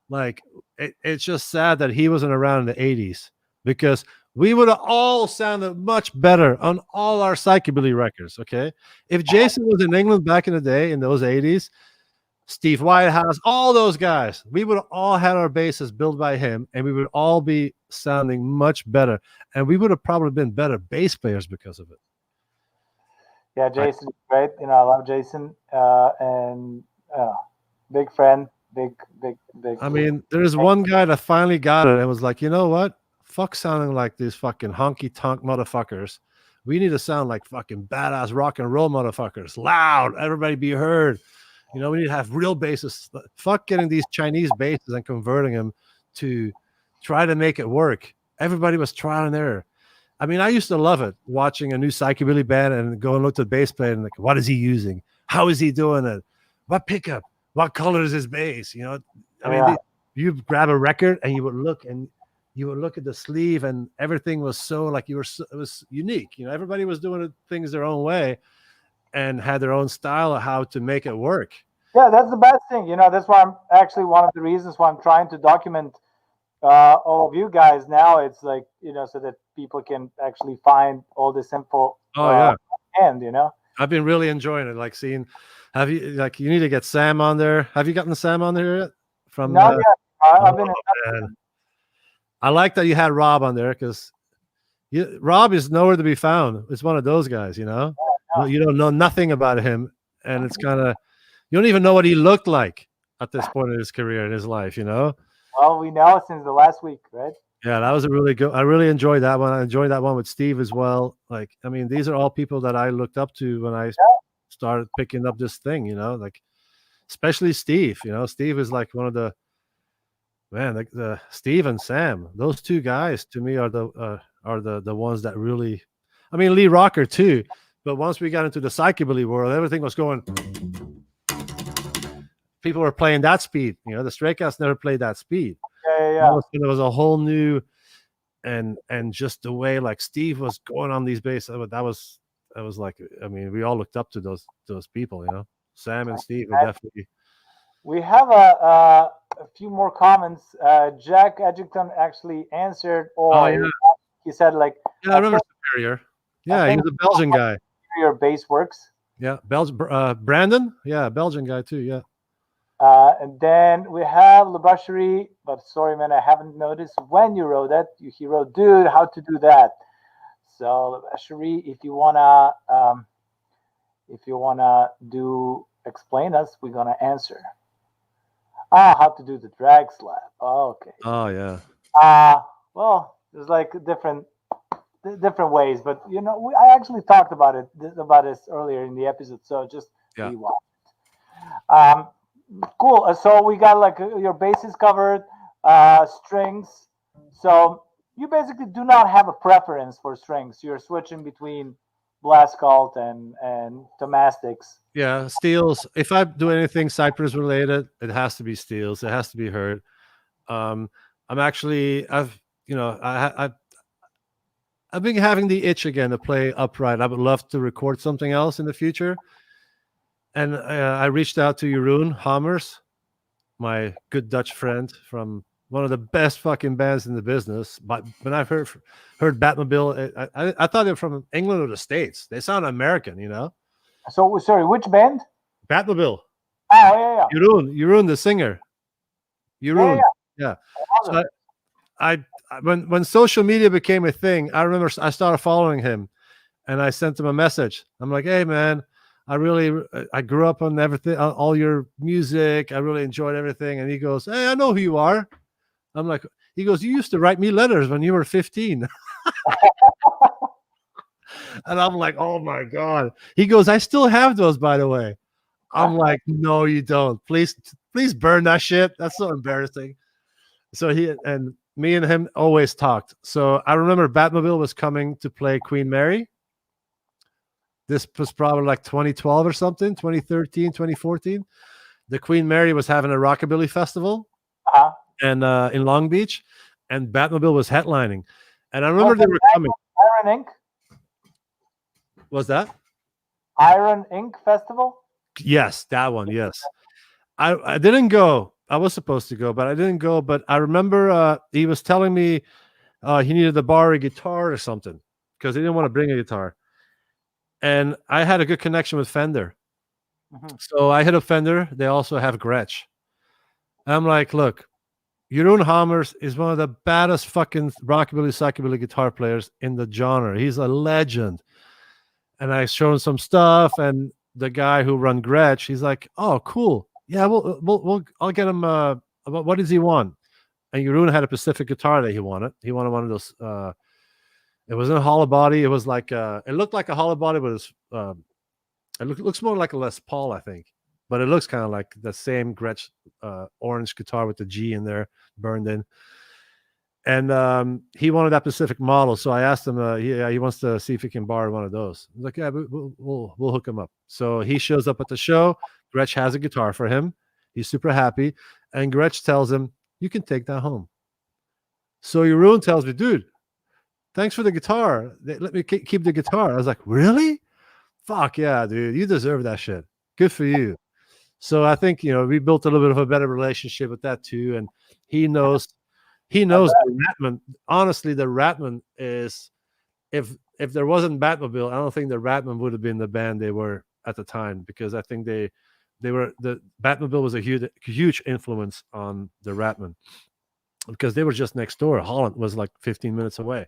like it's just sad that he wasn't around in the 80s, because we would have all sounded much better on all our Psychobilly records. Okay, if Jason was in England back in the day in those 80s, Steve Whitehouse, all those guys, we would have all had our basses built by him, and we would all be sounding much better, and we would have probably been better bass players because of it. Yeah, Jason's great. You know, I love Jason, and big friend, big. I mean, there's one guy that finally got it and was like, you know what? Fuck sounding like these fucking honky tonk motherfuckers. We need to sound like fucking badass rock and roll motherfuckers. Loud, everybody be heard. You know, we need to have real basses. Fuck getting these Chinese basses and converting them to try to make it work. Everybody was trial and error. I mean, I used to love it, watching a new Psychobilly band and go and look at the bass player and like, what is he using? How is he doing it? What pickup? What color is his bass? You know, I mean, you grab a record and you would look at the sleeve, and everything was so like it was unique. You know, everybody was doing things their own way and had their own style of how to make it work. Yeah, that's the best thing. You know, that's why I'm actually one of the reasons why I'm trying to document all of you guys now. It's like, you know, so that people can actually find all this info. And you know, I've been really enjoying it. Like seeing, have you like you need to get Sam on there? Have you gotten Sam on there yet? From no, I've been. I like that you had Rob on there because Rob is nowhere to be found. It's one of those guys, you know. You don't know nothing about him, and it's kind of, you don't even know what he looked like at this point in his career, in his life, you know. Well, we know since the last week, right? Yeah, that was a really good. I really enjoyed that one. I enjoyed that one with Steve as well. Like, I mean, these are all people that I looked up to when I started picking up this thing, you know, like especially Steve. You know, Steve is like one of the man, the Steve and Sam, those two guys to me are the ones that really. I mean, Lee Rocker too, but once we got into the psychobilly world, everything was going. People were playing that speed. You know, the Stray Cats never played that speed. Yeah. There was a whole new, and just the way like Steve was going on these bases, that was like, I mean, we all looked up to those people. You know, Sam and Steve were definitely. We have a few more comments. Jack Edgington actually answered, or he said like, yeah, I remember Superior. Yeah, he was a Belgian guy. Your base works. Yeah, Brandon. Yeah, Belgian guy too. Yeah. And then we have Labashery, but sorry, man, I haven't noticed when you wrote that. He wrote, dude, how to do that. So Labashery, if you wanna explain us, we're gonna answer. How to do the drag slap. Oh, okay. Oh yeah. Well, there's like different ways, but you know, I actually talked about this earlier in the episode, so just rewatch it. Cool. So we got like your bases covered, strings. So you basically do not have a preference for strings. You're switching between blast cult and tomastics. Yeah, steels. If I do anything Cypress related, it has to be steels. It has to be heard. I'm actually, I've been having the itch again to play upright. I would love to record something else in the future. And I reached out to Jeroen Hammers, my good Dutch friend from one of the best fucking bands in the business. But when I've heard Batmobile, I thought they were from England or the States. They sound American, you know. So sorry, which band? Batmobile. Oh yeah. Jeroen, the singer. Jeroen. Yeah. So when social media became a thing, I remember I started following him, and I sent him a message. I'm like, hey man, I grew up on everything, all your music. I really enjoyed everything. And he goes, hey, I know who you are. I'm like, he goes, you used to write me letters when you were 15. And I'm like, oh my God. He goes, I still have those, by the way. I'm like, no, you don't. Please burn that shit. That's so embarrassing. So me and him always talked. So I remember Batmobile was coming to play Queen Mary. This was probably like 2012 or something, 2013, 2014. The Queen Mary was having a rockabilly festival and in Long Beach, and Batmobile was headlining. And I remember they were coming. Iron Inc. Was that Iron Inc. Festival? Yes, that one. Yes, I didn't go. I was supposed to go, but I didn't go. But I remember he was telling me he needed to borrow a guitar or something because he didn't want to bring a guitar. And I had a good connection with Fender. So I hit up Fender. They also have Gretsch. And I'm like, look, Jeroen Hammers is one of the baddest fucking rockabilly, psychobilly guitar players in the genre. He's a legend. And I showed him some stuff, and the guy who run Gretsch, he's like, oh, cool. Yeah, I'll get him. What does he want? And Jeroen had a Pacific guitar that he wanted. He wanted one of those. It wasn't a hollow body. It was like it looked like a hollow body, but it looks more like a Les Paul, I think. But it looks kind of like the same Gretsch orange guitar with the G in there burned in. And he wanted that Pacific model, so I asked him. He wants to see if he can borrow one of those. He's like, yeah, we'll hook him up. So he shows up at the show. Gretsch has a guitar for him. He's super happy, and Gretsch tells him, "You can take that home." So Jeroen tells me, "Dude, thanks for the guitar. Let me keep the guitar." I was like, "Really? Fuck yeah, dude! You deserve that shit. Good for you." So I think we built a little bit of a better relationship with that too, and he knows. He knows the Ratman. Honestly, the Ratman is, if there wasn't Batmobile, I don't think the Ratman would have been the band they were at the time, because I think the Batmobile was a huge influence on the Ratman, because they were just next door. Holland was like 15 minutes away.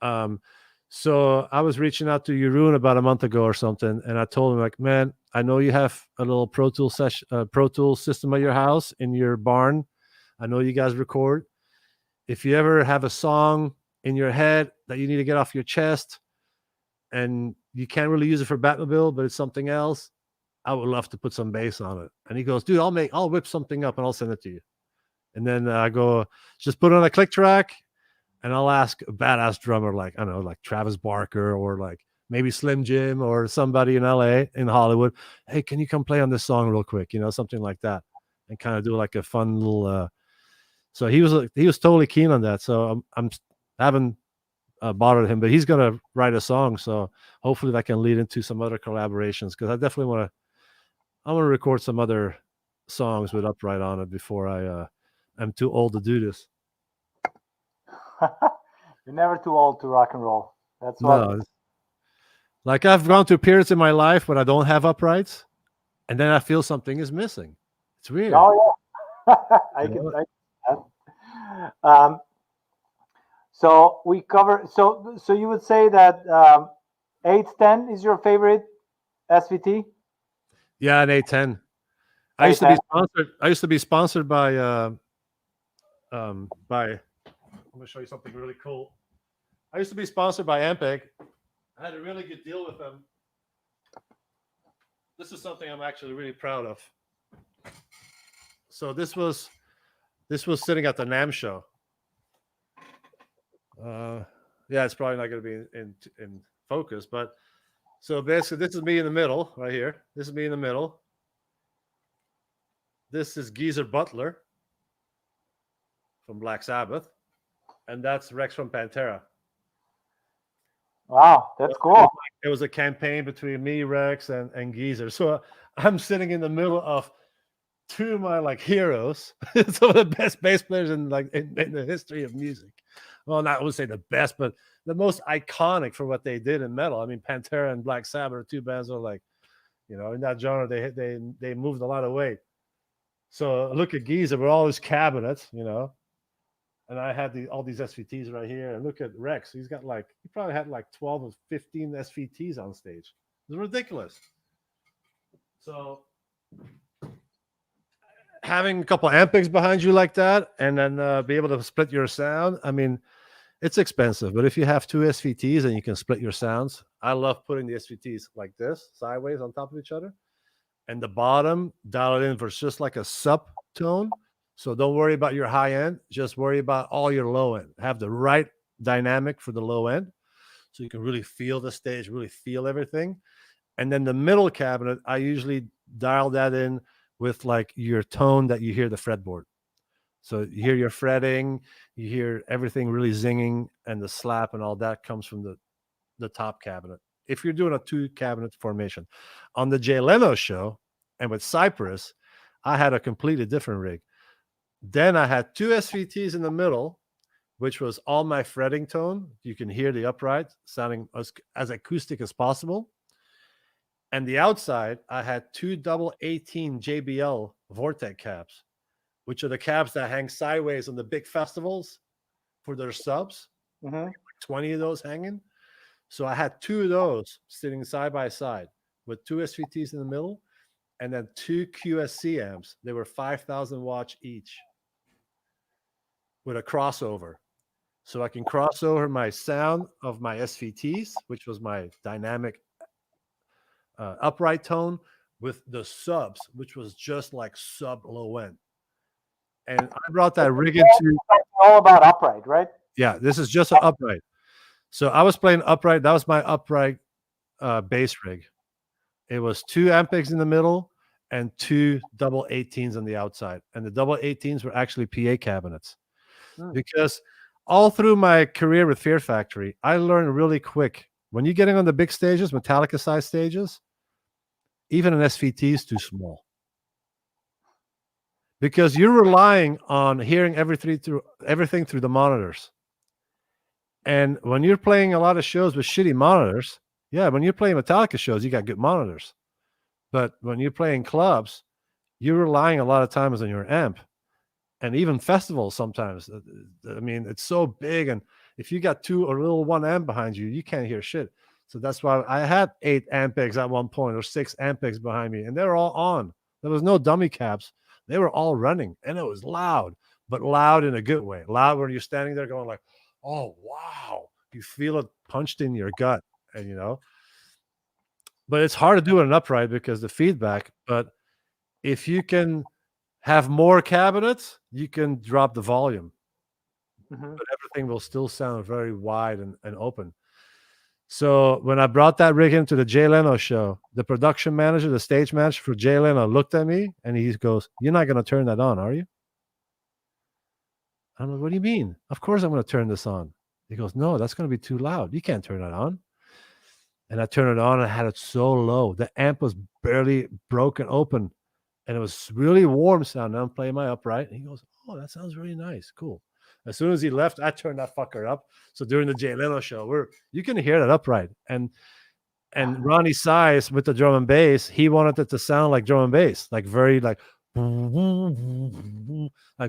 So I was reaching out to Jeroen about a month ago or something, and I told him, like, man, I know you have a little Pro Tool system at your house in your barn. I know you guys record. If you ever have a song in your head that you need to get off your chest and you can't really use it for Batmobile, but it's something else, I would love to put some bass on it. And he goes, dude, I'll whip something up and I'll send it to you. And then I go, just put on a click track, and I'll ask a badass drummer like, I don't know, like Travis Barker or like maybe Slim Jim or somebody in LA, in Hollywood. Hey, can you come play on this song real quick? Something like that, and kind of do like a fun little. So he was totally keen on that. So I haven't bothered him, but he's gonna write a song. So hopefully that can lead into some other collaborations, because I definitely want to record some other songs with upright on it before I'm too old to do this. You're never too old to rock and roll. That's what. No, like I've gone through periods in my life when I don't have uprights, and then I feel something is missing. It's weird. Oh yeah, I can. So we cover. So you would say that 810 is your favorite SVT? Yeah, an 810. I used to be sponsored by. Let me show you something really cool. I used to be sponsored by Ampeg. I had a really good deal with them. This is something I'm actually really proud of. So this was sitting at the NAMM show. Yeah, it's probably not going to be in focus, but so basically this is me in the middle right here. This is me in the middle. This is Geezer Butler from Black Sabbath, and that's Rex from Pantera. Wow, that's cool. It was a campaign between me, Rex, and Geezer. So I'm sitting in the middle of two of my like heroes, some of the best bass players in the history of music. Well, not I would say the best, but the most iconic for what they did in metal. I mean, Pantera and Black Sabbath are two bands that are like, in that genre, they moved a lot of weight. So look at Geezer with all his cabinets, and I had all these SVTs right here. And look at Rex. He probably had like 12 or 15 SVTs on stage. It was ridiculous. So having a couple Ampex behind you like that, and then be able to split your sound, I mean, it's expensive. But if you have two SVTs and you can split your sounds, I love putting the SVTs like this, sideways on top of each other. And the bottom, dial it in for just like a sub tone. So don't worry about your high end. Just worry about all your low end. Have the right dynamic for the low end, so you can really feel the stage, really feel everything. And then the middle cabinet, I usually dial that in with like your tone that you hear the fretboard. So you hear your fretting, you hear everything really zinging, and the slap and all that comes from the top cabinet. If you're doing a two cabinet formation. On the Jay Leno show and with CYPRESS, I had a completely different rig. Then I had two SVTs in the middle, which was all my fretting tone. You can hear the upright sounding as acoustic as possible. And the outside, I had two double 18 JBL Vortex cabs, which are the cabs that hang sideways on the big festivals for their subs. Mm-hmm. 20 of those hanging. So I had two of those sitting side by side with two SVTs in the middle, and then two QSC amps. They were 5,000 watts each with a crossover. So I can cross over my sound of my SVTs, which was my dynamic upright tone, with the subs, which was just like sub low end. And I brought that rig into all about upright, right? Yeah, this is just an upright. So I was playing upright. That was my upright bass rig. It was two Ampex in the middle and two double 18s on the outside. And the double 18s were actually PA cabinets. Because all through my career with Fear Factory, I learned really quick, when you're getting on the big stages, Metallica size stages, even an SVT is too small. Because you're relying on hearing everything through the monitors. And when you're playing a lot of shows with shitty monitors, when you're playing Metallica shows, you got good monitors. But when you're playing clubs, you're relying a lot of times on your amp. And even festivals sometimes. I mean, it's so big. And if you got two or little one amp behind you, you can't hear shit. So that's why I had 8 Ampex at one point, or 6 Ampex behind me. And they were all on. There was no dummy caps. They were all running. And it was loud, but loud in a good way. Loud when you're standing there going like, oh, wow. You feel it punched in your gut. And, but it's hard to do it in an upright because the feedback. But if you can have more cabinets, you can drop the volume, Mhm. but everything will still sound very wide and open. So when I brought that rig into the Jay Leno show, the production manager, the stage manager for Jay Leno looked at me and he goes, "You're not going to turn that on, are you?" I'm like, "What do you mean? Of course I'm going to turn this on." He goes, "No, that's going to be too loud. You can't turn that on." And I turned it on and I had it so low. The amp was barely broken open and it was really warm sound. Now I'm playing my upright. And he goes, "Oh, that sounds really nice. Cool." As soon as he left, I turned that fucker up. So during the Jay Leno show, you can hear that upright. And Ronnie Size with the drum and bass, he wanted it to sound like drum and bass, like very like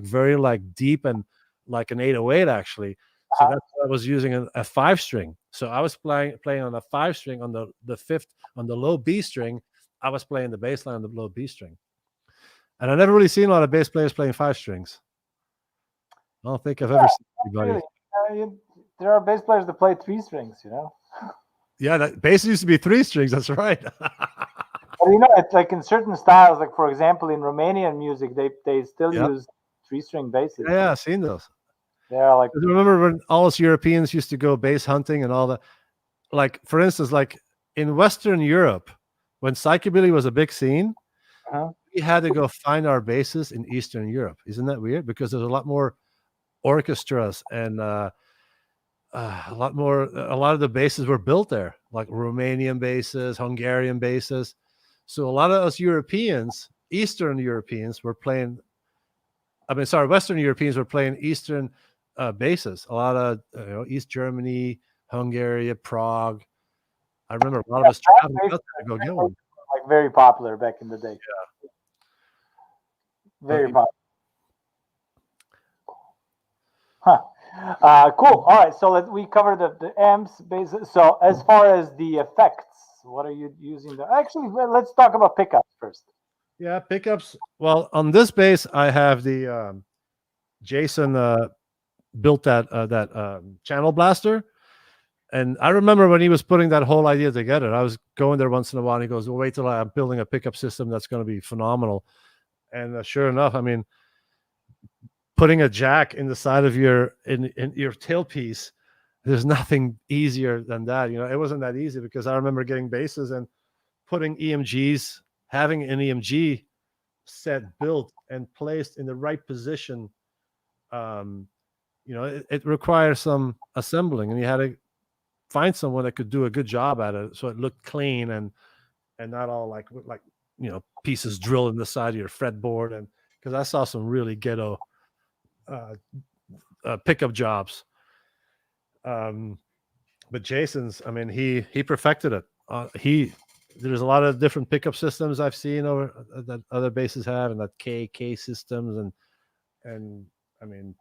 very like deep and like an 808 actually. So that's why I was using a 5-string. So I was playing on a 5-string on the fifth on the low B string. I was playing the bass line on the low B string. And I never really seen a lot of bass players playing 5 strings. I don't think I've ever seen anybody. Really. There are bass players that play 3 strings, Yeah, that bass used to be 3 strings. That's right. But it's like in certain styles, like for example, in Romanian music, they still Yep. use 3-string basses. Yeah, I've seen those. They're like. I remember when all us Europeans used to go bass hunting and all that. Like, for instance, like in Western Europe, when psychobilly was a big scene, we had to go find our bases in Eastern Europe. Isn't that weird? Because there's a lot more orchestras and a lot of the bases were built there, like Romanian bases, Hungarian bases. So a lot of us Europeans, Eastern Europeans, were playing. Western Europeans were playing Eastern bases. A lot of East Germany, Hungary, Prague. I remember a lot of us traveling out there to go get one. Like very popular back in the day. Yeah, very popular. Cool. All right. So we covered the amps, bases. So as far as the effects, what are you using? Actually, let's talk about pickups first. Yeah, pickups. Well, on this bass, I have the Jason built that channel blaster, and I remember when he was putting that whole idea together. I was going there once in a while, and he goes, "Well, wait till I'm building a pickup system that's going to be phenomenal." And sure enough, I mean, putting a jack in the side of your tailpiece, there's nothing easier than that. It wasn't that easy because I remember getting basses and putting EMGs, having an EMG set built and placed in the right position. It requires some assembling, and you had to find someone that could do a good job at it so it looked clean and not all like pieces drilled in the side of your fretboard. And because I saw some really ghetto pickup jobs. But Jason's, I mean, he perfected it. There's a lot of different pickup systems I've seen over that other bases have, and that K systems, and I mean,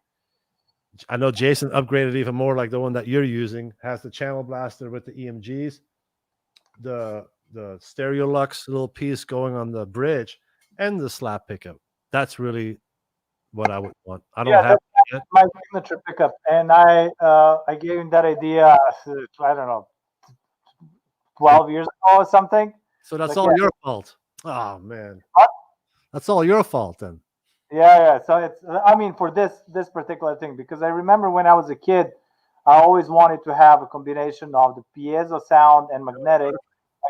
I know Jason upgraded even more, like the one that you're using has the channel blaster with the EMGs, the stereo lux little piece going on the bridge, and the slap pickup. That's really what I would want. I don't have it yet. My signature pickup, and I gave him that idea. I don't know, 12 years ago or something. So that's all your fault. Oh man, that's all your fault then. Yeah. So it's, I mean, for this particular thing, because I remember when I was a kid, I always wanted to have a combination of the piezo sound and magnetic.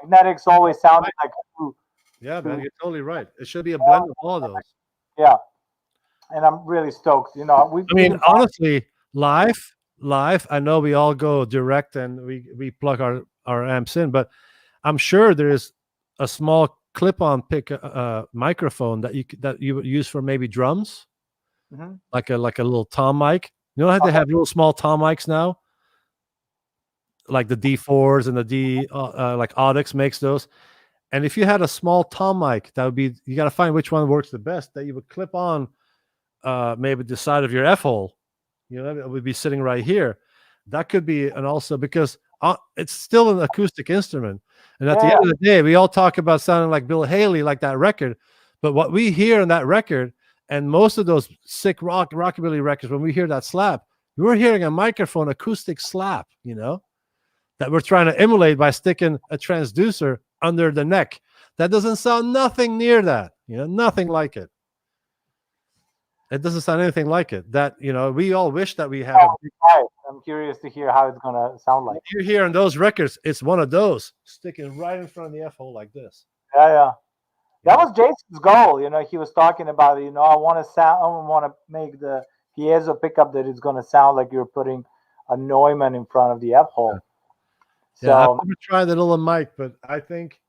Magnetics always sounded like yeah, man, you're totally right. It should be a blend of all of those. Yeah, and I'm really stoked. I mean, honestly, live. I know we all go direct and we plug our amps in, but I'm sure there is a small clip-on microphone that you would use for maybe drums, like a little tom mic. You know how they have little small tom mics now, like the D4s and the D like Audix makes those. And if you had a small tom mic, that would be, you got to find which one works the best, that you would clip on maybe the side of your F hole. It would be sitting right here. That could be, and also because it's still an acoustic instrument. And at the end of the day, we all talk about sounding like Bill Haley, like that record. But what we hear in that record, and most of those sick rockabilly records, when we hear that slap, we're hearing a microphone acoustic slap, that we're trying to emulate by sticking a transducer under the neck. That doesn't sound nothing near that, nothing like it. It doesn't sound anything like it. That, you know, we all wish that we had a big, Right. I'm curious to hear how it's gonna sound like. you hear on those records, it's one of those sticking right in front of the F hole like this. Yeah, yeah. That Yeah. was Jason's goal. You know, he was talking about it. You know, I want to sound. I want to make the piezo pickup that it's gonna sound like you're putting a Neumann in front of the F hole. Yeah, I've So never tried the little mic, but I think,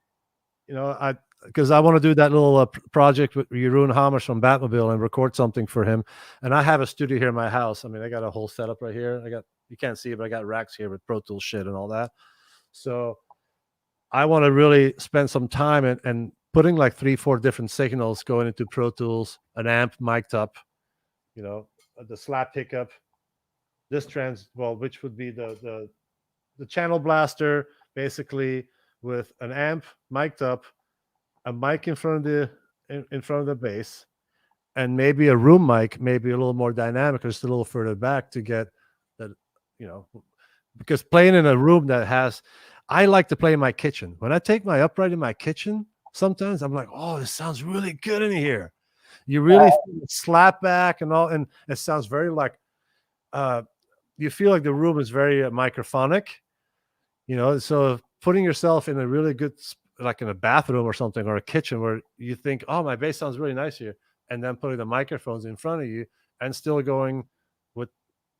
you know, because I want to do that little project with Jeroen Hammers from Batmobile and record something for him. And I have a studio here in my house. I mean, I got a whole setup right here. You can't see it, but I got racks here with Pro Tools shit and all that. So I want to really spend some time and putting like 3-4 different signals going into Pro Tools, an amp mic'd up, you know, the slap pickup, this which would be the channel blaster, basically with an amp mic'd up, a mic in front of the bass, and maybe a room mic, maybe a little more dynamic, or just a little further back to get that, you know, because playing in a room that has, I like to play in my kitchen. When I take my upright in my kitchen, sometimes I'm like, oh, this sounds really good in here. You really feel the slap back and all, and it sounds very like, you feel like the room is very microphonic, you know. So putting yourself in a really good, like in a bathroom or something, or a kitchen where you think, oh, my bass sounds really nice here, and then putting the microphones in front of you and still going with,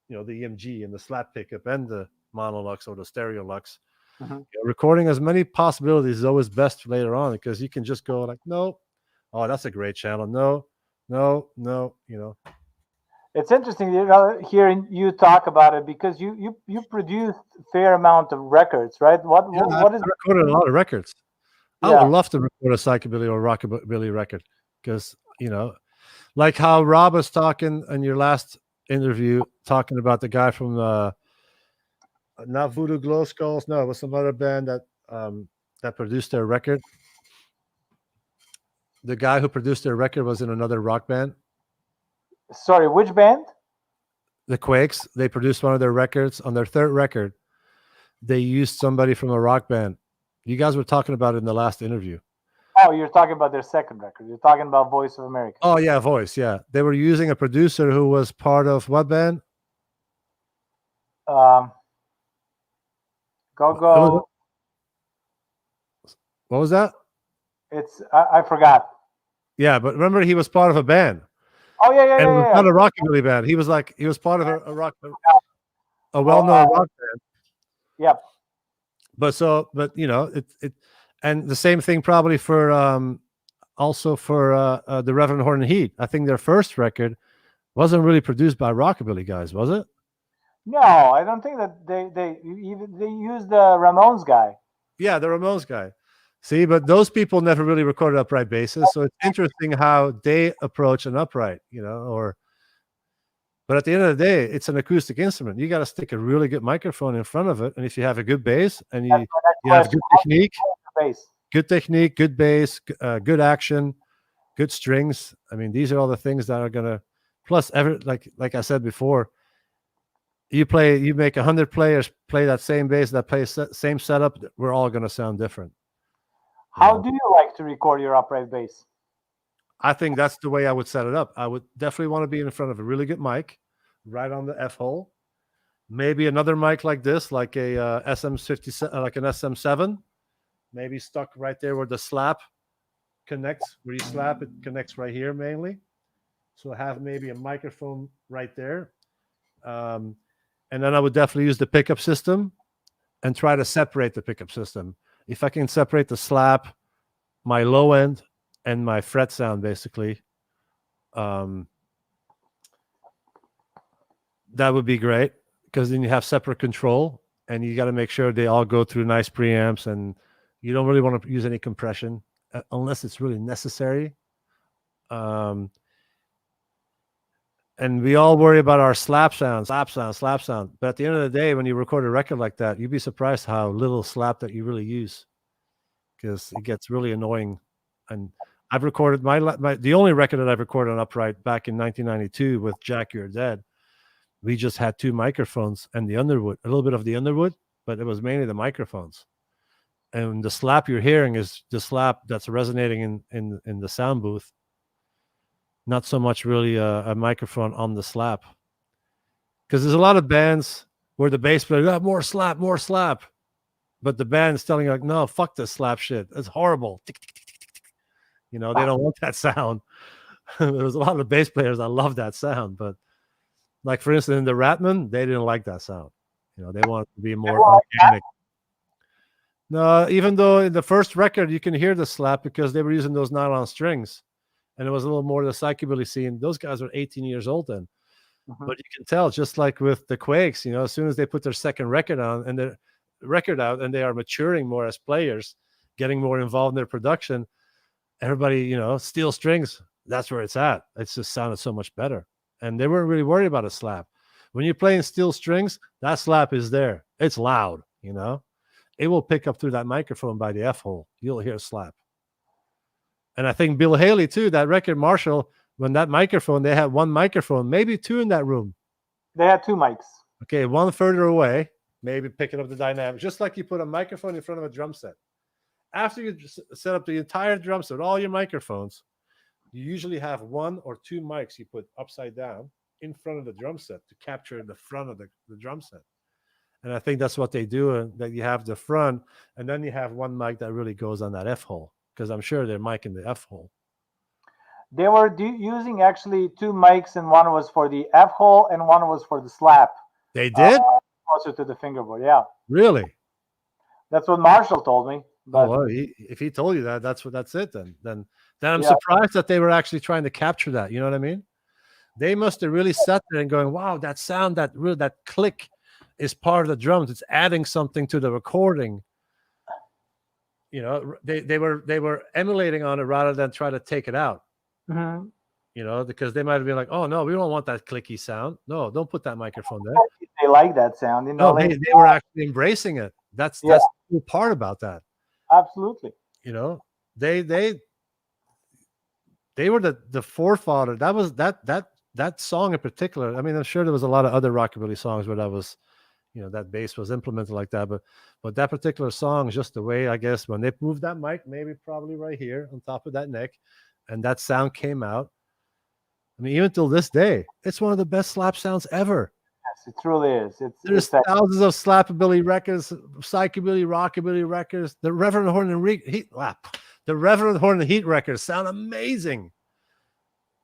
you know, the EMG and the slap pickup and the monolux or the stereo lux. You know, recording as many possibilities is always best later on, because you can just go like, no, oh, that's a great channel, no, you know. it's interesting, you know, hearing you talk about it, because you produced a fair amount of records, right? What I recorded a lot of records. I Yeah. would love to record a psychobilly or rockabilly record, because, you know, like how Rob was talking in your last interview, talking about the guy from not Voodoo Glow Skulls, no, it was some other band that produced their record. The guy who produced their record was in another rock band. Sorry, which band? The Quakes. They produced one of their records. On their third record, they used somebody from a rock band. You guys were talking about it in the last interview. Oh, you're talking about their second record. You're talking about Voice of America. Oh yeah, Voice. Yeah, they were using a producer who was part of what band? Go. What was that? It's I forgot. Yeah, but remember, he was part of a band. Oh yeah. And it was not a rockabilly band. He was part of a well-known rock band. Yep. But you know, it and the same thing probably for also for the Reverend Horn and Heat. I think their first record wasn't really produced by rockabilly guys, was it? No, I don't think that they used the Ramones guy. Yeah, the Ramones guy. See, but those people never really recorded upright basses, so it's interesting how they approach an upright, you know. But at the end of the day, it's an acoustic instrument. You got to stick a really good microphone in front of it, and if you have a good bass and you have good technique, good bass, good action, good strings. I mean, these are all the things that are gonna. Plus, like I said before, you make 100 players play that same bass, that play same setup. We're all gonna sound different. How do you like to record your upright bass? I think that's the way I would set it up. I would definitely want to be in front of a really good mic, right on the F hole. Maybe another mic like this, like a SM57, like an SM7, maybe stuck right there where the slap connects. Where you slap, it connects right here mainly. So have maybe a microphone right there. And then I would definitely use the pickup system and try to separate the pickup system. If I can separate the slap, my low end, and my fret sound, basically, that would be great, because then you have separate control, and you got to make sure they all go through nice preamps, and you don't really want to use any compression unless it's really necessary. And we all worry about our slap sound. But at the end of the day, when you record a record like that, you'd be surprised how little slap that you really use, because it gets really annoying. And I've recorded the only record that I've recorded on upright back in 1992 with Jack You're Dead. We just had 2 microphones and the Underwood, a little bit of the Underwood, but it was mainly the microphones. And the slap you're hearing is the slap that's resonating in the sound booth. not so much really a microphone on the slap. Because there's a lot of bands where the bass player, oh, more slap, but the band's telling you like, no, fuck this slap shit. It's horrible. You know, they don't want that sound. There's a lot of bass players that love that sound, but like for instance, in the RATMEN, they didn't like that sound. You know, they want it to be more organic. No, even though in the first record you can hear the slap because they were using those nylon strings, and it was a little more the psychobilly scene. Those guys were 18 years old then. But you can tell, just like with the Quakes, you know, as soon as they put their second record on and their record out and they are maturing more as players, getting more involved in their production, everybody, you know, steel strings, that's where it's at. It's just sounded so much better. And they weren't really worried about a slap. When you're playing steel strings, that slap is there. It's loud, you know. It will pick up through that microphone by the F-hole. You'll hear a slap. And I think Bill Haley, too, that record, Marshall, when that microphone, they had one microphone, maybe two in that room. They had two mics. Okay, one further away, maybe picking up the dynamics, just like you put a microphone in front of a drum set. After you set up the entire drum set, all your microphones, you usually have one or two mics you put upside down in front of the drum set to capture the front of the drum set. And I think that's what they do, and that you have the front, and then you have one mic that really goes on that F-hole, because I'm sure they're micing the F-hole. They were using actually two mics, and one was for the F-hole and one was for the slap. They did? Closer to the fingerboard, yeah. Really? That's what Marshall told me. But, well, if he told you that, that's it. Then I'm surprised that they were actually trying to capture that. You know what I mean? They must have really sat there and going, "Wow, that sound, that click, is part of the drums. It's adding something to the recording." You know, they were emulating on it rather than try to take it out. Mm-hmm. You know, because they might have been like, "Oh no, we don't want that clicky sound. No, don't put that microphone there." They like that sound, you know. No, they were actually embracing it. That's the cool part about that. Absolutely. You know, they were the forefather. That was that song in particular. I mean, I'm sure there was a lot of other rockabilly songs where that was, you know, that bass was implemented like that. But that particular song is just the way, I guess, when they moved that mic, maybe probably right here on top of that neck, and that sound came out. I mean, even till this day, it's one of the best slap sounds ever. Yes, it truly is. There's thousands of slapabilly records, psychobilly, rockabilly records. The Reverend Horn and Heat records sound amazing,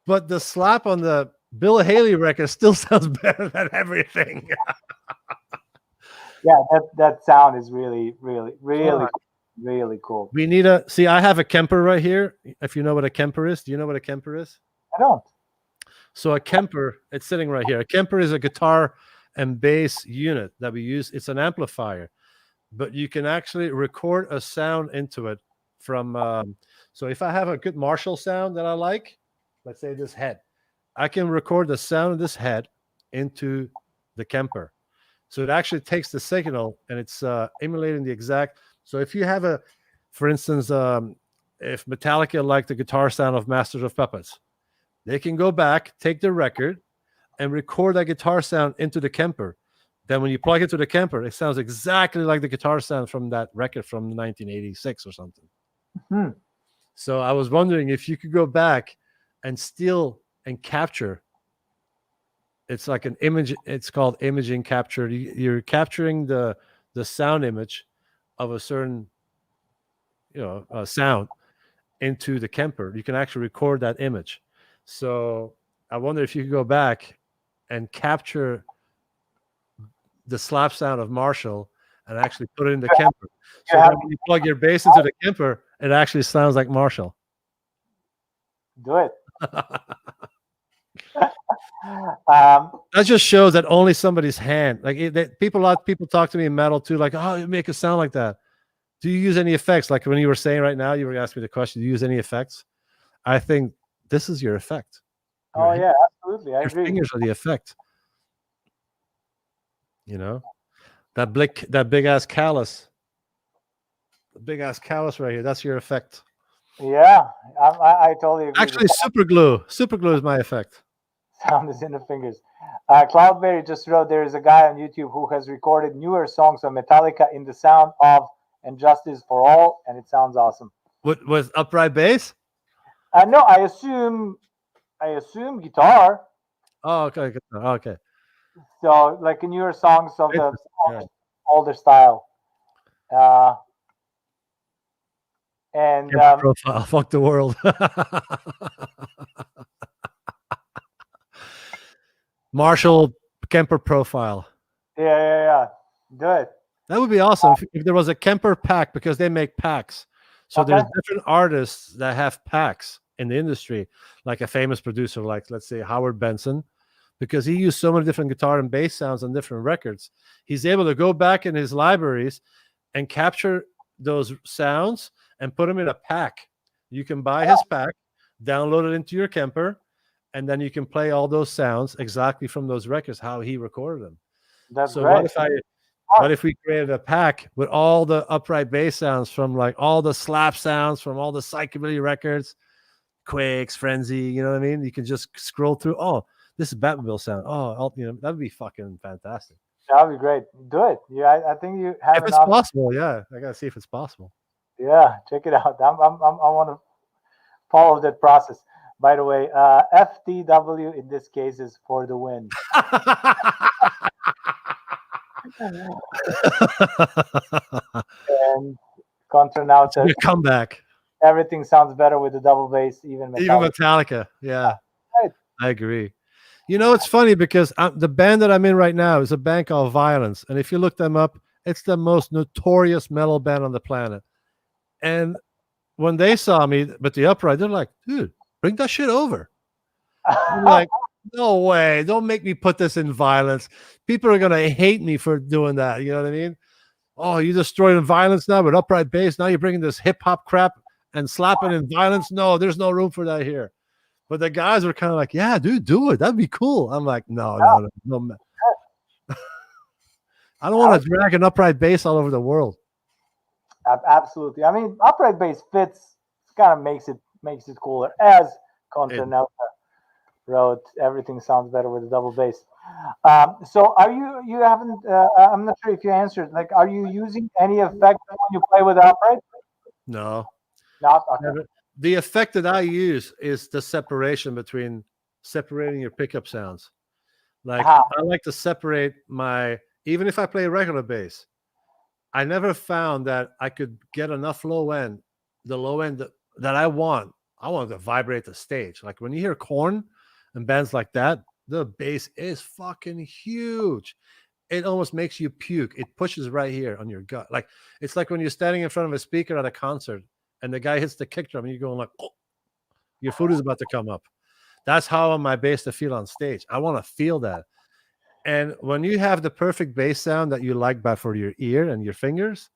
but the slap on the Bill Haley record still sounds better than everything. Yeah, that sound is really cool. We need see. I have a Kemper right here. If you know what a Kemper is, do you know what a Kemper is? I don't. So a Kemper, it's sitting right here. A Kemper is a guitar and bass unit that we use. It's an amplifier, but you can actually record a sound into it from. So if I have a good Marshall sound that I like, let's say this head, I can record the sound of this head into the Kemper. So it actually takes the signal and it's emulating the exact. So if you have for instance, if Metallica liked the guitar sound of Masters of Puppets, they can go back, take the record, and record that guitar sound into the Kemper. Then when you plug it to the Kemper, it sounds exactly like the guitar sound from that record from 1986 or something. Mm-hmm. So I was wondering if you could go back and steal and capture. It's like an image. It's called imaging capture. You're capturing the sound image of a certain, sound into the Kemper. You can actually record that image. So I wonder if you could go back and capture the slap sound of Marshall and actually put it in the Kemper. So that when you plug your bass into the Kemper, it actually sounds like Marshall. Do it. That just shows that only somebody's hand. Like a lot of people talk to me in metal too, like, "Oh, you make a sound like that." Do you use any effects? Like when you were saying right now, you were asking me the question, do you use any effects? I think this is your effect. Yeah, absolutely. I agree. Your fingers are the effect. You know, that big ass callus. The big ass callus right here. That's your effect. Yeah, I totally agree. Actually, super glue is my effect. Sound is in the fingers. Cloudberry just wrote, there is a guy on YouTube who has recorded newer songs of Metallica in the sound of And Justice for All, and it sounds awesome. With upright bass? No, I assume I assume guitar. Oh, okay, okay. So like in your songs of the Yeah. older style. Uh, and Kemper profile. Fuck the world. Marshall Kemper profile. yeah. Good. That would be awesome if there was a Kemper pack, because they make packs. So Okay. there's different artists that have packs in the industry, like a famous producer, like let's say Howard Benson, because he used so many different guitar and bass sounds on different records. He's able to go back in his libraries and capture those sounds and put them in a pack. You can buy his pack, download it into your Kemper, and then you can play all those sounds exactly from those records, how he recorded them. That's So great. what if we created a pack with all the upright bass sounds from like all the slap sounds from all the psychobilly records, Quakes, Frenzy, you know what I mean? You can just scroll through. Oh, this is Batmobile sound. Oh, that'd be fucking fantastic. That'd be great. Do it. Yeah, I think you have If it's enough. possible, yeah. I gotta see if it's possible. Yeah, check it out. I want to follow that process. By the way, FTW in this case is for the win. And Contra now Your comeback. everything sounds better with the double bass, even Metallica. Even Metallica. Yeah. Right. I agree. It's funny because the band that I'm in right now is a band called Violence. And if you look them up, it's the most notorious metal band on the planet. And when they saw me with the upright, they're like, dude, bring that shit over. I'm like, no way. Don't make me put this in Violence. People are going to hate me for doing that. You know what I mean? Oh, you destroyed Violence now with upright bass. Now you're bringing this hip hop crap and slapping in Violence. No, there's no room for that here. But the guys were kind of like, yeah, dude, do it. That'd be cool. I'm like, no. I don't want to drag an upright bass all over the world. Absolutely. I mean, upright bass fits, kind of makes it cooler. As Contra now wrote, everything sounds better with a double bass. So are you haven't? I'm not sure if you answered. Like, are you using any effect when you play with upright? No. Not okay. The effect that I use is the separation between separating your pickup sounds. Like I like to separate even if I play regular bass, I never found that I could get enough the low end that I want. I want to vibrate the stage. Like when you hear Korn and bands like that, the bass is fucking huge. It almost makes you puke. It pushes right here on your gut. Like it's like when you're standing in front of a speaker at a concert and the guy hits the kick drum and you're going like, oh, your food is about to come up. That's how I want my bass to feel on stage. I want to feel that. And when you have the perfect bass sound that you like for your ear and your fingers,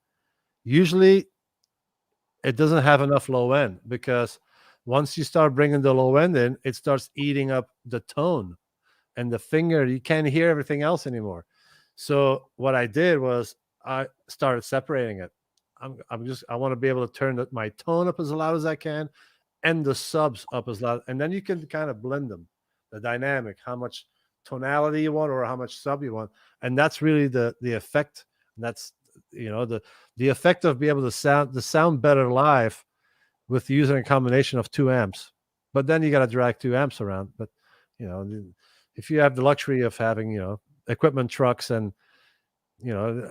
usually it doesn't have enough low end, because once you start bringing the low end in, it starts eating up the tone and the finger. You can't hear everything else anymore. So what I did was I started separating it. I want to be able to turn my tone up as loud as I can and the subs up as loud. And then you can kind of blend them, the dynamic, how much tonality you want or how much sub you want. And that's really the effect. And that's, the effect of being able to sound better live with using a combination of 2 amps. But then you got to drag 2 amps around. But, if you have the luxury of having, equipment trucks and,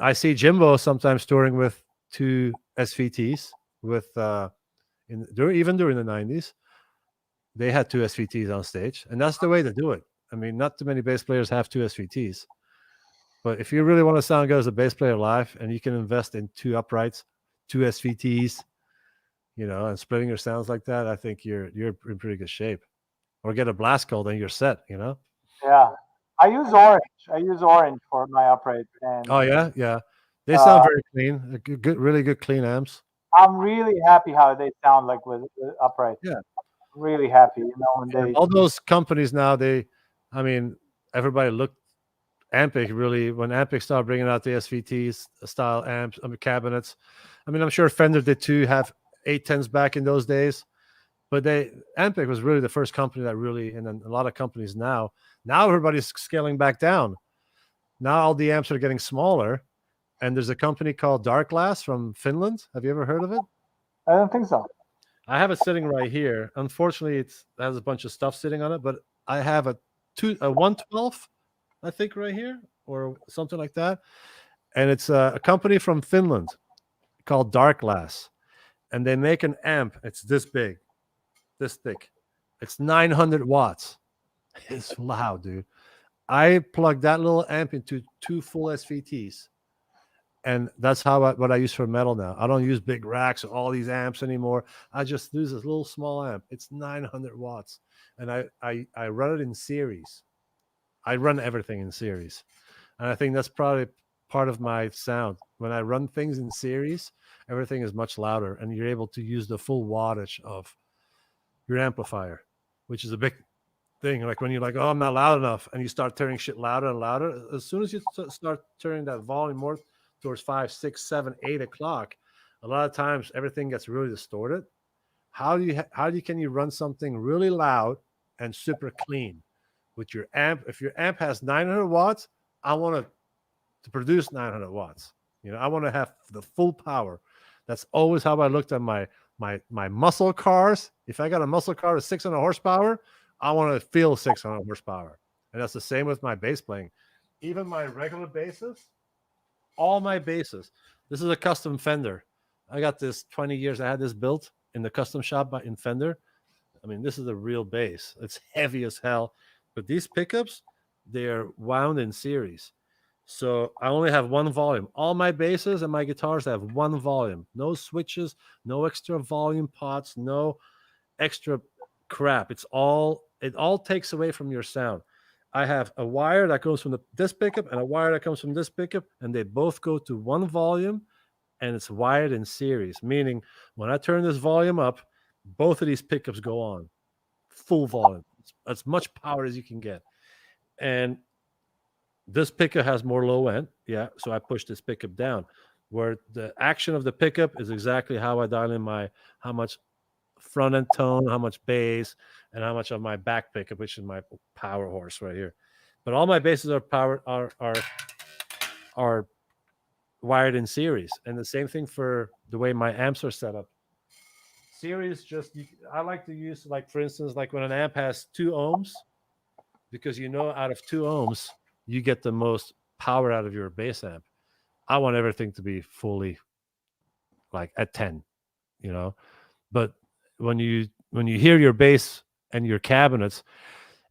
I see Jimbo sometimes touring with 2 SVTs with, even during the 90s, they had 2 SVTs on stage, and that's the way to do it. I mean, not too many bass players have 2 SVTs, but if you really want to sound good as a bass player live, and you can invest in 2 uprights, 2 SVTs, and splitting your sounds like that, I think you're in pretty good shape. Or get a blast code and you're set. Yeah, I use orange for my upright. And oh yeah, they sound very clean. Good, really good clean amps. I'm really happy how they sound like with upright. Yeah, really happy. When all those companies now, everybody looked Ampic really when Ampic started bringing out the SVTs style amps, cabinets. I'm sure Fender did too, have 810s back in those days, but Ampic was really the first company that really, and then a lot of companies now everybody's scaling back down. Now all the amps are getting smaller, and there's a company called Dark Glass from Finland. Have you ever heard of it? I don't think so. I have it sitting right here. Unfortunately, it has a bunch of stuff sitting on it, but I have a 112, I think, right here, or something like that. And it's a company from Finland called Dark Glass, and they make an amp. It's this big, this thick. It's 900 watts. It's loud, dude. I plugged that little amp into 2 full SVTs, and that's what I use for metal now. I don't use big racks or all these amps anymore. I just use this little small amp. It's 900 watts, and I run it in series. I run everything in series, and I think that's probably part of my sound. When I run things in series, everything is much louder, and you're able to use the full wattage of your amplifier, which is a big thing. Like when you're like, oh, I'm not loud enough, and you start turning shit louder and louder. As soon as you start turning that volume more towards 5, 6, 7, 8 o'clock, a lot of times everything gets really distorted. How can you run something really loud and super clean with your amp? If your amp has 900 watts, I want to produce 900 watts. I want to have the full power. That's always how I looked at my muscle cars. If I got a muscle car with 600 horsepower, I want to feel 600 horsepower. And that's the same with my bass playing. Even my regular basses, all my basses. This is a custom Fender. I got this 20 years. I had this built in the custom shop in Fender. I mean, this is a real bass. It's heavy as hell. But these pickups, they're wound in series. So I only have one volume. All my basses and my guitars have one volume. No switches, no extra volume pots, no extra crap. It all takes away from your sound. I have a wire that goes from this pickup and a wire that comes from this pickup, and they both go to one volume, and it's wired in series, meaning when I turn this volume up, both of these pickups go on full volume. It's as much power as you can get. And this pickup has more low end. Yeah. So I push this pickup down, where the action of the pickup is exactly how I dial in how much front end tone, how much bass, and how much of my back pickup, which is my power horse right here. But all my basses are wired in series. And the same thing for the way my amps are set up. Series, I like to use, like, for instance, like when an amp has 2 ohms, because out of 2 ohms, you get the most power out of your bass amp. I want everything to be fully like at 10, but when you hear your bass and your cabinets,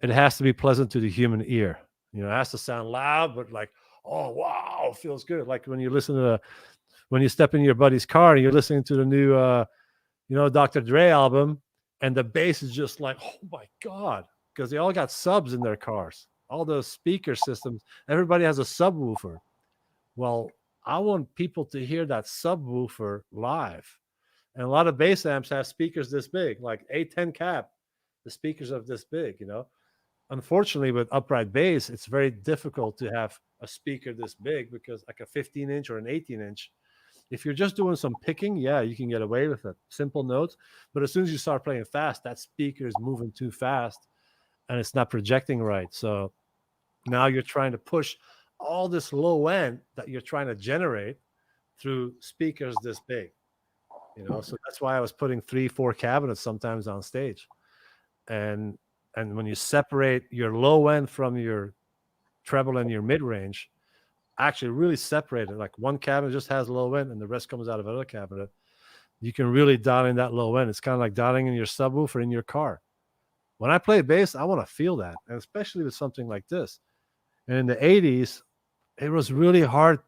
it has to be pleasant to the human ear. It has to sound loud, but like, oh wow, feels good. Like when you when you step in your buddy's car and you're listening to the new Dr. Dre album, and the bass is just like, oh my god, because they all got subs in their cars. All those speaker systems, everybody has a subwoofer. Well, I want people to hear that subwoofer live. And a lot of bass amps have speakers this big, like A10 cap. The speakers are this big, Unfortunately, with upright bass, it's very difficult to have a speaker this big, because like a 15-inch or an 18-inch, if you're just doing some picking, yeah, you can get away with it. Simple notes. But as soon as you start playing fast, that speaker is moving too fast and it's not projecting right. So now you're trying to push all this low end that you're trying to generate through speakers this big. So that's why I was putting 3-4 cabinets sometimes on stage. And when you separate your low end from your treble and your mid range, actually really separate it. Like one cabinet just has low end and the rest comes out of another cabinet. You can really dial in that low end. It's kind of like dialing in your subwoofer in your car. When I play bass, I want to feel that, and especially with something like this. And in the 80s, it was really hard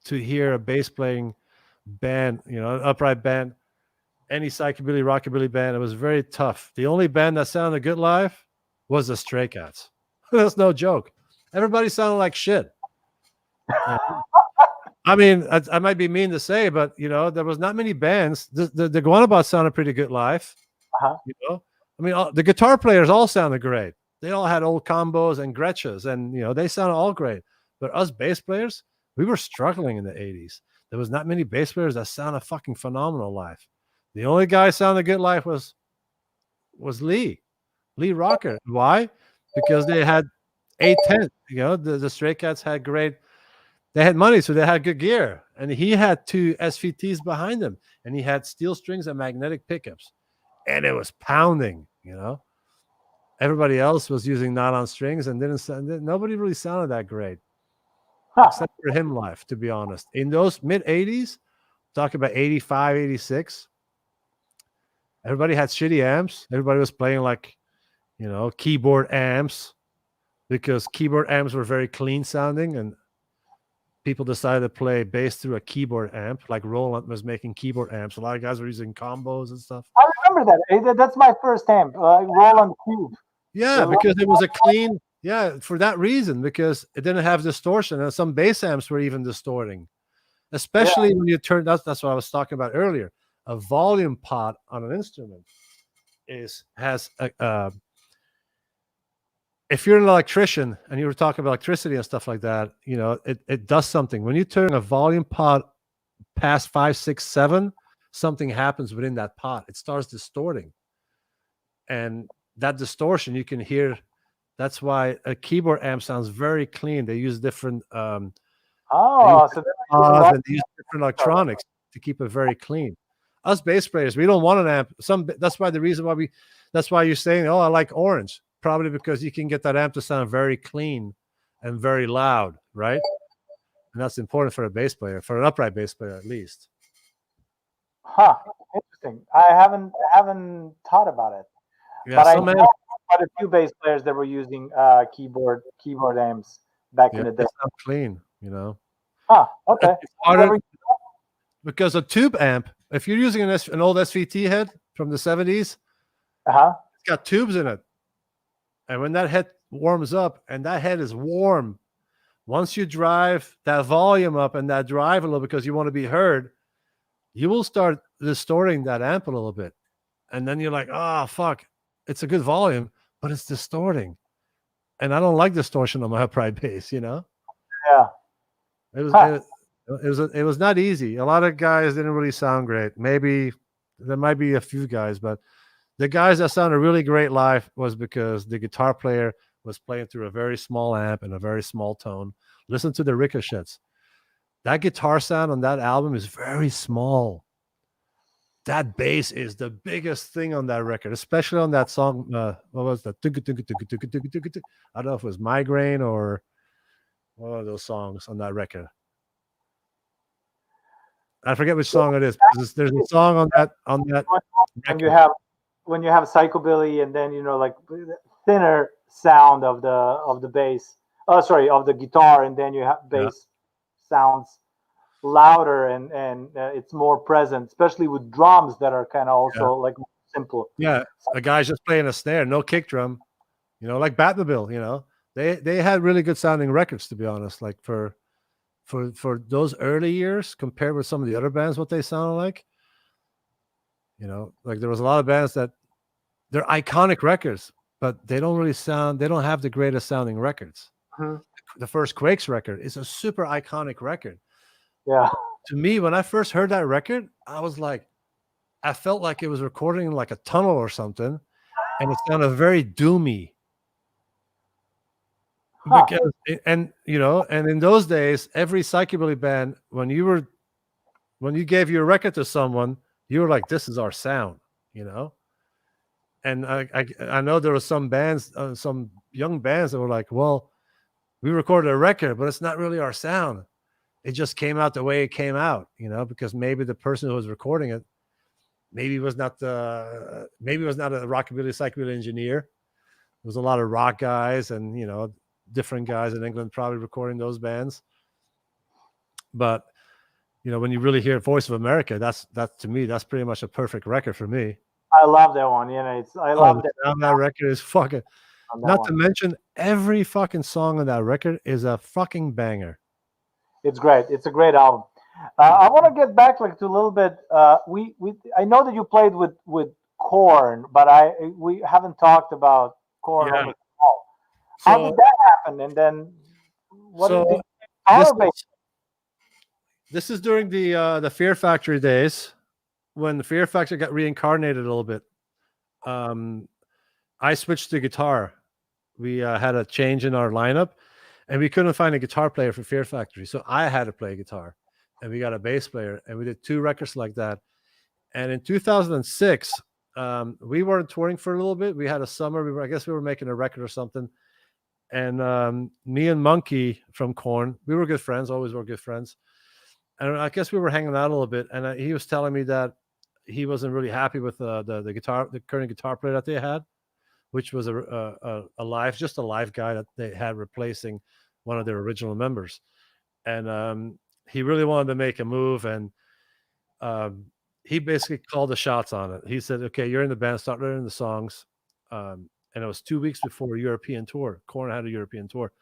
to hear a bass playing band, an upright band, any psychobilly, rockabilly band. It was very tough. The only band that sounded good live was the Stray Cats. That's no joke. Everybody sounded like shit. I mean, I might be mean to say, but there was not many bands. The Guanabot sounded pretty good live. I mean, the guitar players all sounded great. They all had old combos and Gretches, and they sounded all great. But us bass players, we were struggling in the 80s. There was not many bass players that sounded fucking phenomenal live. The only guy sounded good live was Lee Rocker. Why? Because they had A10. The Stray Cats had great. They had money, so they had good gear. And he had 2 SVTs behind him, and he had steel strings and magnetic pickups. and it was pounding. Everybody else was using not on strings and nobody really sounded that great, except for him live, to be honest. In those mid 80s, talking about 85, 86, everybody had shitty amps. Everybody was playing like, keyboard amps, because keyboard amps were very clean sounding, and people decided to play bass through a keyboard amp. Like Roland was making keyboard amps. A lot of guys were using combos and stuff. I remember that. That's my first amp, Roland Cube. Yeah, because it was a clean. Yeah, for that reason, because it didn't have distortion, and some bass amps were even distorting, especially when you turn. That's what I was talking about earlier. A volume pot on an instrument has a. If you're an electrician and you were talking about electricity and stuff like that, it does something. When you turn a volume pot past 5, 6, 7, something happens within that pot. It starts distorting, and that distortion you can hear. That's why a keyboard amp sounds very clean. They use different so and they use different electronics to keep it very clean. Us bass players, we don't want an amp. That's why that's why you're saying, oh, I like orange. Probably because you can get that amp to sound very clean and very loud, right? And that's important for a bass player, for an upright bass player at least. Interesting. I haven't thought about it. Yeah, but I know quite a few bass players that were using keyboard amps back in the day. It's not clean, Okay. Because a tube amp, if you're using an old SVT head from the 70s, it's got tubes in it. And when that head warms up, and that head is warm, once you drive that volume up and that drive a little because you want to be heard, you will start distorting that amp a little bit. And then you're like, oh, fuck, it's a good volume, but it's distorting. And I don't like distortion on my upright bass, Yeah. It was not easy. A lot of guys didn't really sound great. Maybe there might be a few guys, but the guys that sounded really great live was because the guitar player was playing through a very small amp and a very small tone. Listen to the ricochets. That guitar sound on that album is very small. That bass is the biggest thing on that record, especially on that song. What was that? I don't know if it was Migraine or one of those songs on that record. I forget which song it is. There's a song on that record. When you have Psychobilly, and then like thinner sound of the bass. Oh, sorry, of the guitar, and then you have bass sounds louder and it's more present, especially with drums that are kind of also like simple. Yeah, a guy's just playing a snare, no kick drum. Like Batmobile. They had really good sounding records, to be honest. Like for those early years, compared with some of the other bands, what they sounded like. Like there was a lot of bands that they're iconic records, but they don't have the greatest sounding records. The first Quakes record is a super iconic record. Yeah. To me, when I first heard that record, I felt like it was recording in like a tunnel or something, and it sounded very doomy. Because and in those days, every psychobilly band, when you gave your record to someone, you were like, this is our sound, And I know there were some bands, some young bands that were like, well, we recorded a record, but it's not really our sound. It just came out the way it came out, because maybe the person who was recording it, maybe was not a rockabilly, psychobilly engineer. There was a lot of rock guys and, different guys in England probably recording those bands. But when you really hear Voice of America, that's to me, that's pretty much a perfect record for me. I love that one. I love that. That record is fucking. Not to mention, every fucking song on that record is a fucking banger. It's great. It's a great album. I want to get back to a little bit. I know that you played with Korn, but we haven't talked about Korn at all. How did that happen? And then this is during the Fear Factory days, when the Fear Factory got reincarnated a little bit. I switched to guitar. We had a change in our lineup, and we couldn't find a guitar player for Fear Factory, so I had to play guitar, and we got a bass player, and we did 2 records like that. And in 2006, We weren't touring for a little bit. We had a summer. I guess we were making a record or something. And me and Monkey from Korn, we were good friends. Always were good friends. And I guess we were hanging out a little bit. And he was telling me that he wasn't really happy with the guitar, the current guitar player that they had, which was a live guy that they had replacing one of their original members. And he really wanted to make a move, and he basically called the shots on it. He said, "Okay, you're in the band, start learning the songs." And it was 2 weeks before a European tour. Korn had a European tour,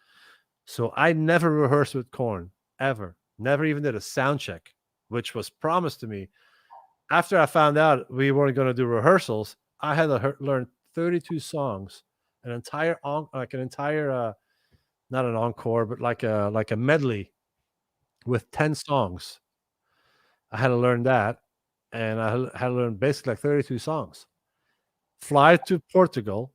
so I never rehearsed with Korn ever. Never even did a sound check, which was promised to me. After I found out we weren't going to do rehearsals, I had to learn 32 songs, an entire not an encore, but like a medley with 10 songs. I had to learn that, and I had to learn basically like 32 songs. Fly to Portugal,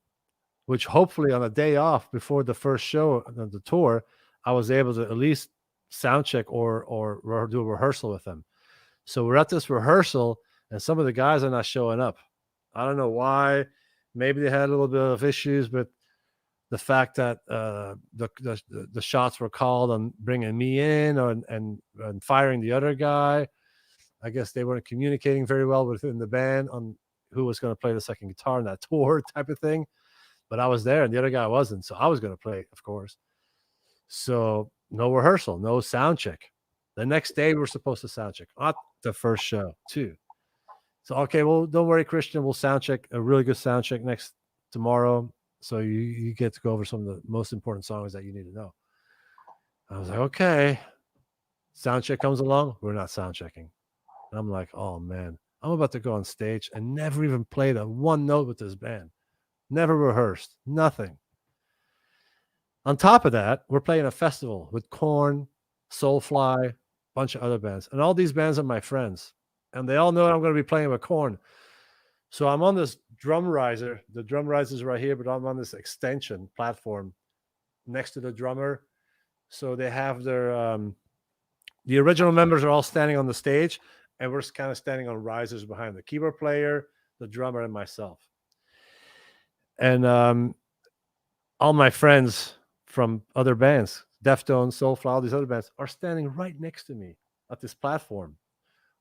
which hopefully on a day off before the first show of the tour, I was able to at least sound check or do a rehearsal with them. So we're at this rehearsal, and some of the guys are not showing up. I don't know why. Maybe they had a little bit of issues with the fact that the shots were called on bringing me in and firing the other guy. I guess they weren't communicating very well within the band on who was going to play the second guitar in that tour type of thing. But I was there and the other guy wasn't, so I was going to play, of course. So no rehearsal, no sound check. The next day we were supposed to sound check, not the first show too. So okay, well, don't worry, Christian, we'll sound check a really good sound check tomorrow. So you get to go over some of the most important songs that you need to know. I was like, okay. Sound check comes along, we're not sound checking. And I'm like, oh man, I'm about to go on stage and never even played a one note with this band. Never rehearsed, nothing. On top of that, we're playing a festival with Korn, Soulfly, a bunch of other bands. And all these bands are my friends. And they all know I'm going to be playing with Korn. So I'm on this drum riser. The drum riser is right here, but I'm on this extension platform next to the drummer. So they have their the original members are all standing on the stage, and we're kind of standing on risers behind the keyboard player, the drummer, and myself. And all my friends from other bands, Deftones, Soulfly, all these other bands, are standing right next to me at this platform.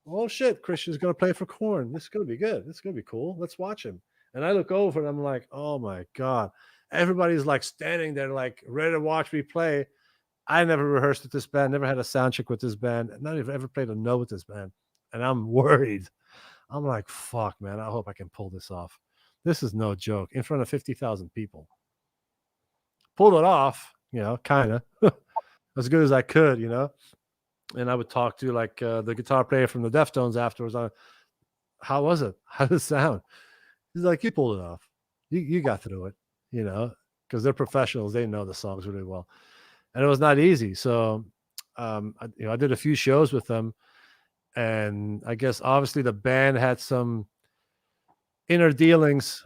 Oh shit, Christian's gonna play for Korn. This is gonna be good. This is gonna be cool. Let's watch him. And I look over and I'm like, oh my God. Everybody's like standing there, like ready to watch me play. I never rehearsed with this band, never had a sound check with this band, not even ever played a note with this band. And I'm worried. I'm like, fuck, man, I hope I can pull this off. This is no joke. In front of 50,000 people. Pulled it off, kind of. As good as I could, And I would talk to like the guitar player from the Deftones afterwards. How was it? How did it sound? He's like, you pulled it off. You got through it, because they're professionals. They know the songs really well. And it was not easy. So, I did a few shows with them. And I guess obviously the band had some inner dealings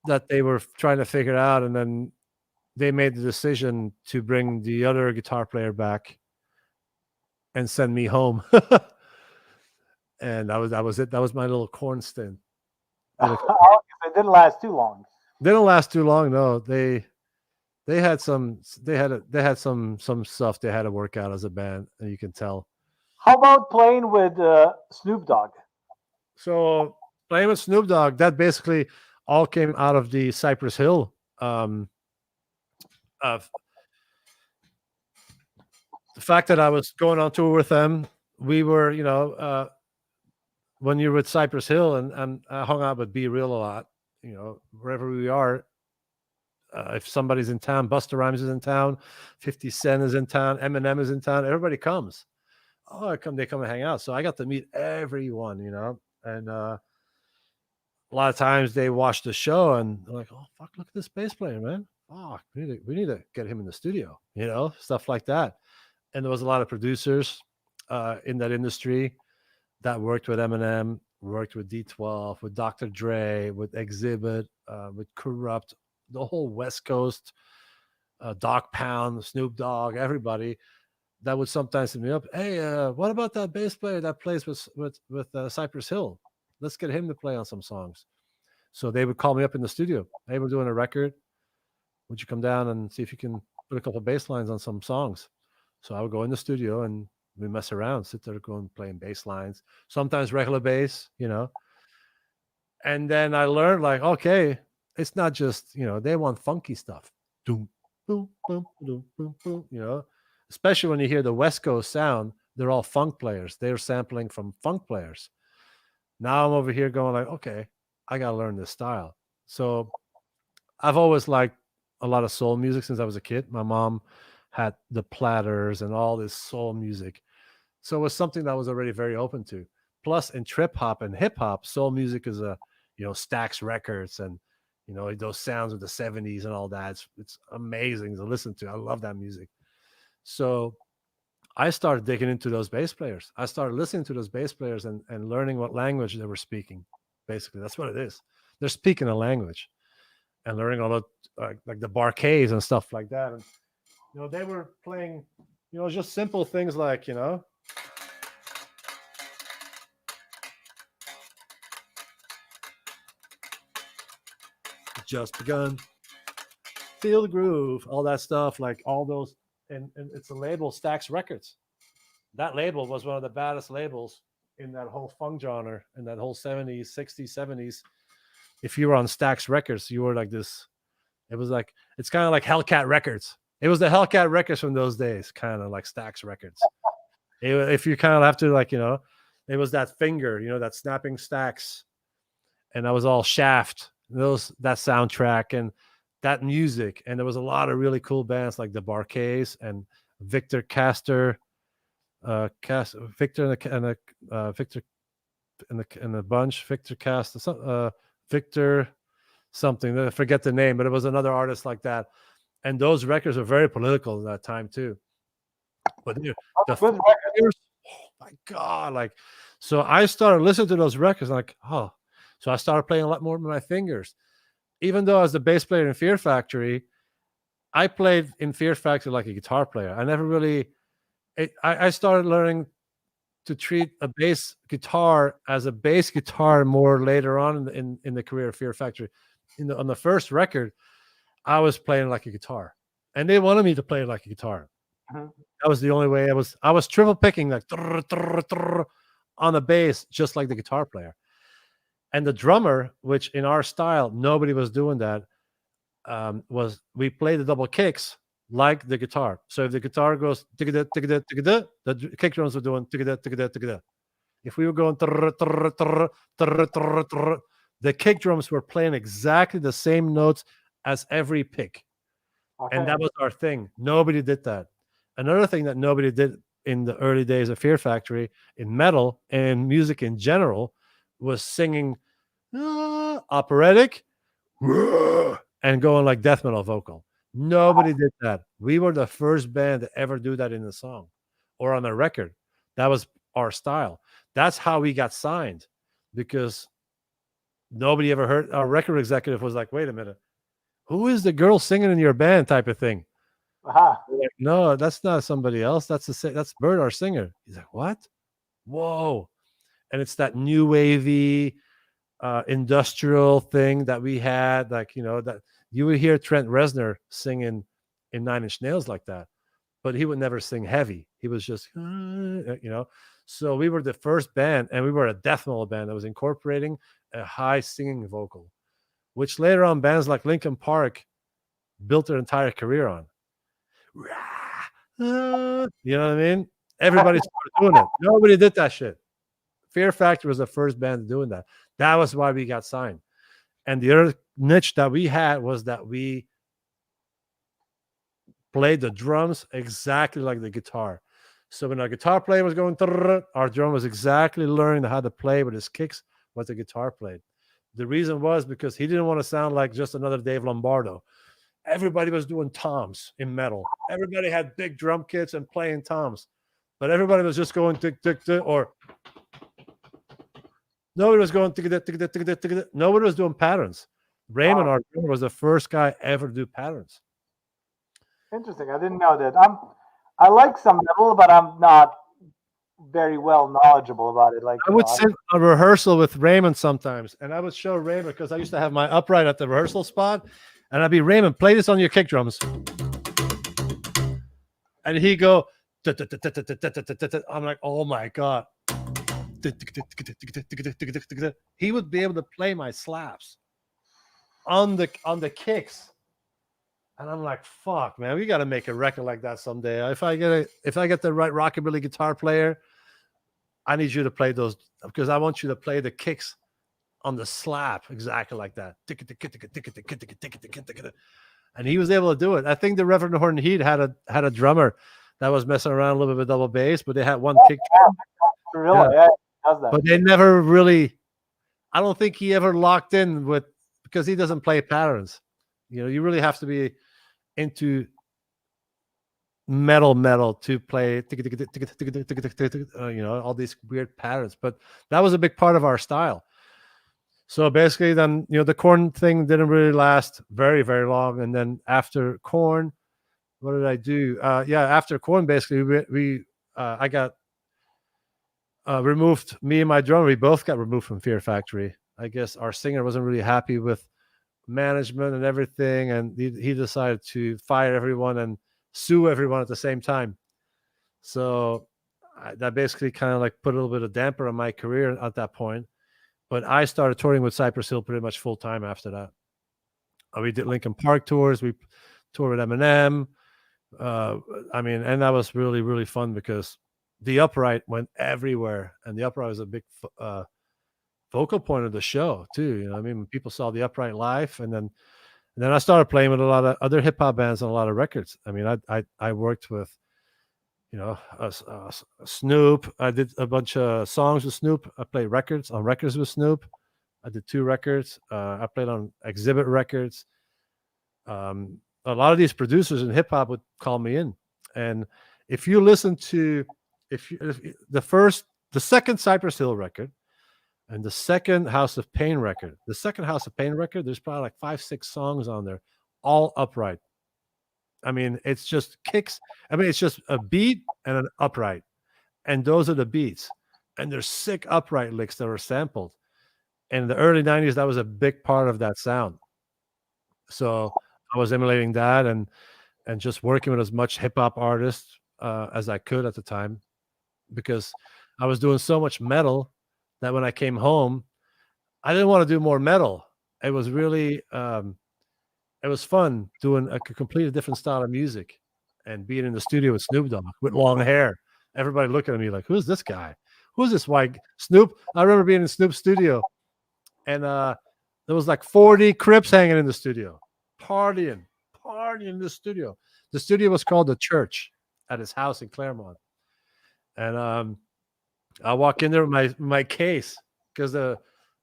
that they were trying to figure out. And then they made the decision to bring the other guitar player back and send me home. And that was it. That was my little Korn stint. It didn't last too long. They don't last too long. No, they had some stuff they had to work out as a band, and you can tell. How about playing with Snoop Dogg? So playing with Snoop Dogg, that basically all came out of the Cypress Hill. The fact that I was going on tour with them, we were, when you're with Cypress Hill, and I hung out with Be Real a lot, wherever we are. If somebody's in town, Busta Rhymes is in town, 50 Cent is in town, Eminem is in town, everybody comes. Oh, they come and hang out. So I got to meet everyone, and a lot of times they watch the show and they're like, oh, fuck, look at this bass player, man. Fuck, we need to get him in the studio, stuff like that. And there was a lot of producers in that industry that worked with Eminem, worked with D12, with Dr. Dre, with Exhibit, with Corrupt, the whole West Coast, Dog Pound, Snoop Dogg, everybody that would sometimes hit me up. Hey, what about that bass player that plays with Cypress Hill? Let's get him to play on some songs. So they would call me up in the studio. Hey, we're doing a record. Would you come down and see if you can put a couple of bass lines on some songs? So I would go in the studio and we mess around, sit there going playing bass lines, sometimes regular bass, And then I learned like, okay, it's not just, they want funky stuff. Boom, boom, boom, boom, boom, boom, especially when you hear the West Coast sound, they're all funk players. They're sampling from funk players. Now I'm over here going like, okay, I got to learn this style. So I've always liked a lot of soul music since I was a kid. My mom had the Platters and all this soul music. So it was something that I was already very open to. Plus in trip hop and hip hop, soul music is Stax Records and, those sounds of the 70s and all that. It's amazing to listen to. I love that music. So I started digging into those bass players. I started listening to those bass players and learning what language they were speaking. Basically, that's what it is. They're speaking a language and learning all the like the barquets and stuff like that. And, they were playing, just simple things like, just begun, feel the groove, all that stuff, like all those. And it's a label, Stax Records. That label was one of the baddest labels in that whole funk genre, in that whole 70s, 60s, 70s. If you were on Stax Records, you were like this. It was like, it's kind of like HeadCat Records. It was the HeadCat Records from those days, kind of like Stax Records. If you kind of have to, like, it was that finger, that snapping Stax. And that was all Shaft, that soundtrack and that music. And there was a lot of really cool bands like the Barquets and Victor Castor. Victor Victor and the bunch, Victor Cast, Victor something. I forget the name, but it was another artist like that. And those records were very political at that time too. But the records, oh my god! Like, so I started listening to those records, like, oh, so I started playing a lot more with my fingers. Even though I was the bass player in Fear Factory, I played in Fear Factory like a guitar player. I never really. I started learning to treat a bass guitar as a bass guitar more later on in the career of Fear Factory. On the first record, I was playing like a guitar, and they wanted me to play like a guitar. Mm-hmm. That was the only way. I was triple picking like on the bass, just like the guitar player. And the drummer, which in our style nobody was doing that, was we played the double kicks like the guitar. So if the guitar goes tigada, tigada, tigada, the kick drums were doing tigada, tigada, tigada. If we were going the kick drums were playing exactly the same notes as every pick. Okay. And that was our thing. Nobody did that. Another thing that nobody did in the early days of Fear Factory in metal and music in general was singing operatic and going like death metal vocal. Nobody did that. We were the first band to ever do that in a song or on a record. That was our style. That's how we got signed, because nobody ever heard. Our record executive was like, wait a minute, who is the girl singing in your band type of thing? Uh-huh. Like, no, that's not somebody else. That's Bird, our singer. He's like, what? Whoa. And it's that new wavy industrial thing that we had, like, that you would hear Trent Reznor singing in Nine Inch Nails like that, but he would never sing heavy. He was just, So we were the first band, and we were a death metal band that was incorporating a high singing vocal, which later on bands like Linkin Park built their entire career on. You know what I mean? Everybody started doing it. Nobody did that shit. Fear Factory was the first band doing that. That was why we got signed. And the other niche that we had was that we played the drums exactly like the guitar. So when our guitar player was going, our drum was exactly learning how to play with his kicks what the guitar played. The reason was because he didn't want to sound like just another Dave Lombardo. Everybody was doing toms in metal. Everybody had big drum kits and playing toms. But everybody was just going tick, tick, tick, or nobody was going tick, tick, tick, tick, tick, tick. Nobody was doing patterns. Raymond, our drummer, was the first guy ever to do patterns. Interesting. I didn't know that. I like some metal, but I'm not very well knowledgeable about it. Like I would sit a rehearsal with Raymond sometimes, and I would show Raymond because I used to have my upright at the rehearsal spot, and I'd be Raymond, play this on your kick drums, and he'd go. I'm like, oh my god. He would be able to play my slaps on the kicks. And I'm like, fuck, man, we got to make a record like that someday. If I get the right rockabilly guitar player, I need you to play those because I want you to play the kicks on the slap exactly like that. And he was able to do it. I think the Reverend Horton Heat had a drummer that was messing around a little bit with double bass, but they had one kick drum. Really? Yeah, does that. But they never really. I don't think he ever locked in with because he doesn't play patterns. You know, you really have to be into metal to play all these weird patterns, but that was a big part of our style. So basically then the Korn thing didn't really last very, very long, and then after Korn, what did I do? After Korn, basically I got removed. Me and my drummer, we both got removed from Fear Factory. I guess our singer wasn't really happy with management and everything, and he decided to fire everyone and sue everyone at the same time. So that basically kind of like put a little bit of damper on my career at that point. But I started touring with CYPRESS HILL pretty much full time after that. We did Linkin Park tours. We toured with Eminem. And that was really, really fun because the upright went everywhere, and the upright was a big focal point of the show too. When people saw the upright live, and then I started playing with a lot of other hip hop bands on a lot of records. I worked with, Snoop. I did a bunch of songs with Snoop. I played records with Snoop. I did 2 records. I played on Exhibit Records. A lot of these producers in hip hop would call me in, and if you listen to the second CYPRESS HILL record and the second House of Pain record, there's probably like 5-6 songs on there, all upright. It's just kicks. It's just a beat and an upright, and those are the beats, and there's sick upright licks that were sampled. In the early 90s, that was a big part of that sound. So I was emulating that and just working with as much hip hop artists as I could at the time, because I was doing so much metal that when I came home, I didn't want to do more metal. It was really, it was fun doing a completely different style of music and being in the studio with Snoop Dogg with long hair. Everybody looking at me like, who's this guy? Who's this white Snoop? I remember being in Snoop's studio, and there was like 40 Crips hanging in the studio, partying in the studio. The studio was called The Church at his house in Claremont. And I walk in there with my case because the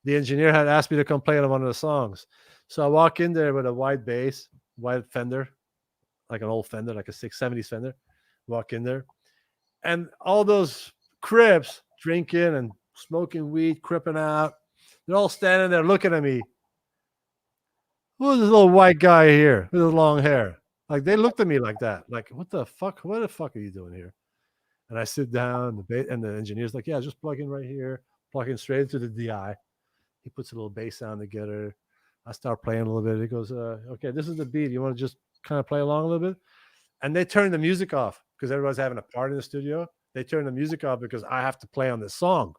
engineer had asked me to come play on one of the songs. So I walk in there with a white bass, white Fender, like an old Fender, like a 70s Fender. Walk in there, and all those Crips drinking and smoking weed, cripping out. They're all standing there looking at me. Who's this little white guy here with his long hair? Like, they looked at me like that. Like, what the fuck? What the fuck are you doing here? And I sit down, and the engineer's like, yeah, just plug in right here, plug in straight into the DI. He puts a little bass sound together. I start playing a little bit. He goes, okay, this is the beat. You want to just kind of play along a little bit? And they turn the music off because everybody's having a party in the studio. They turn the music off because I have to play on this song.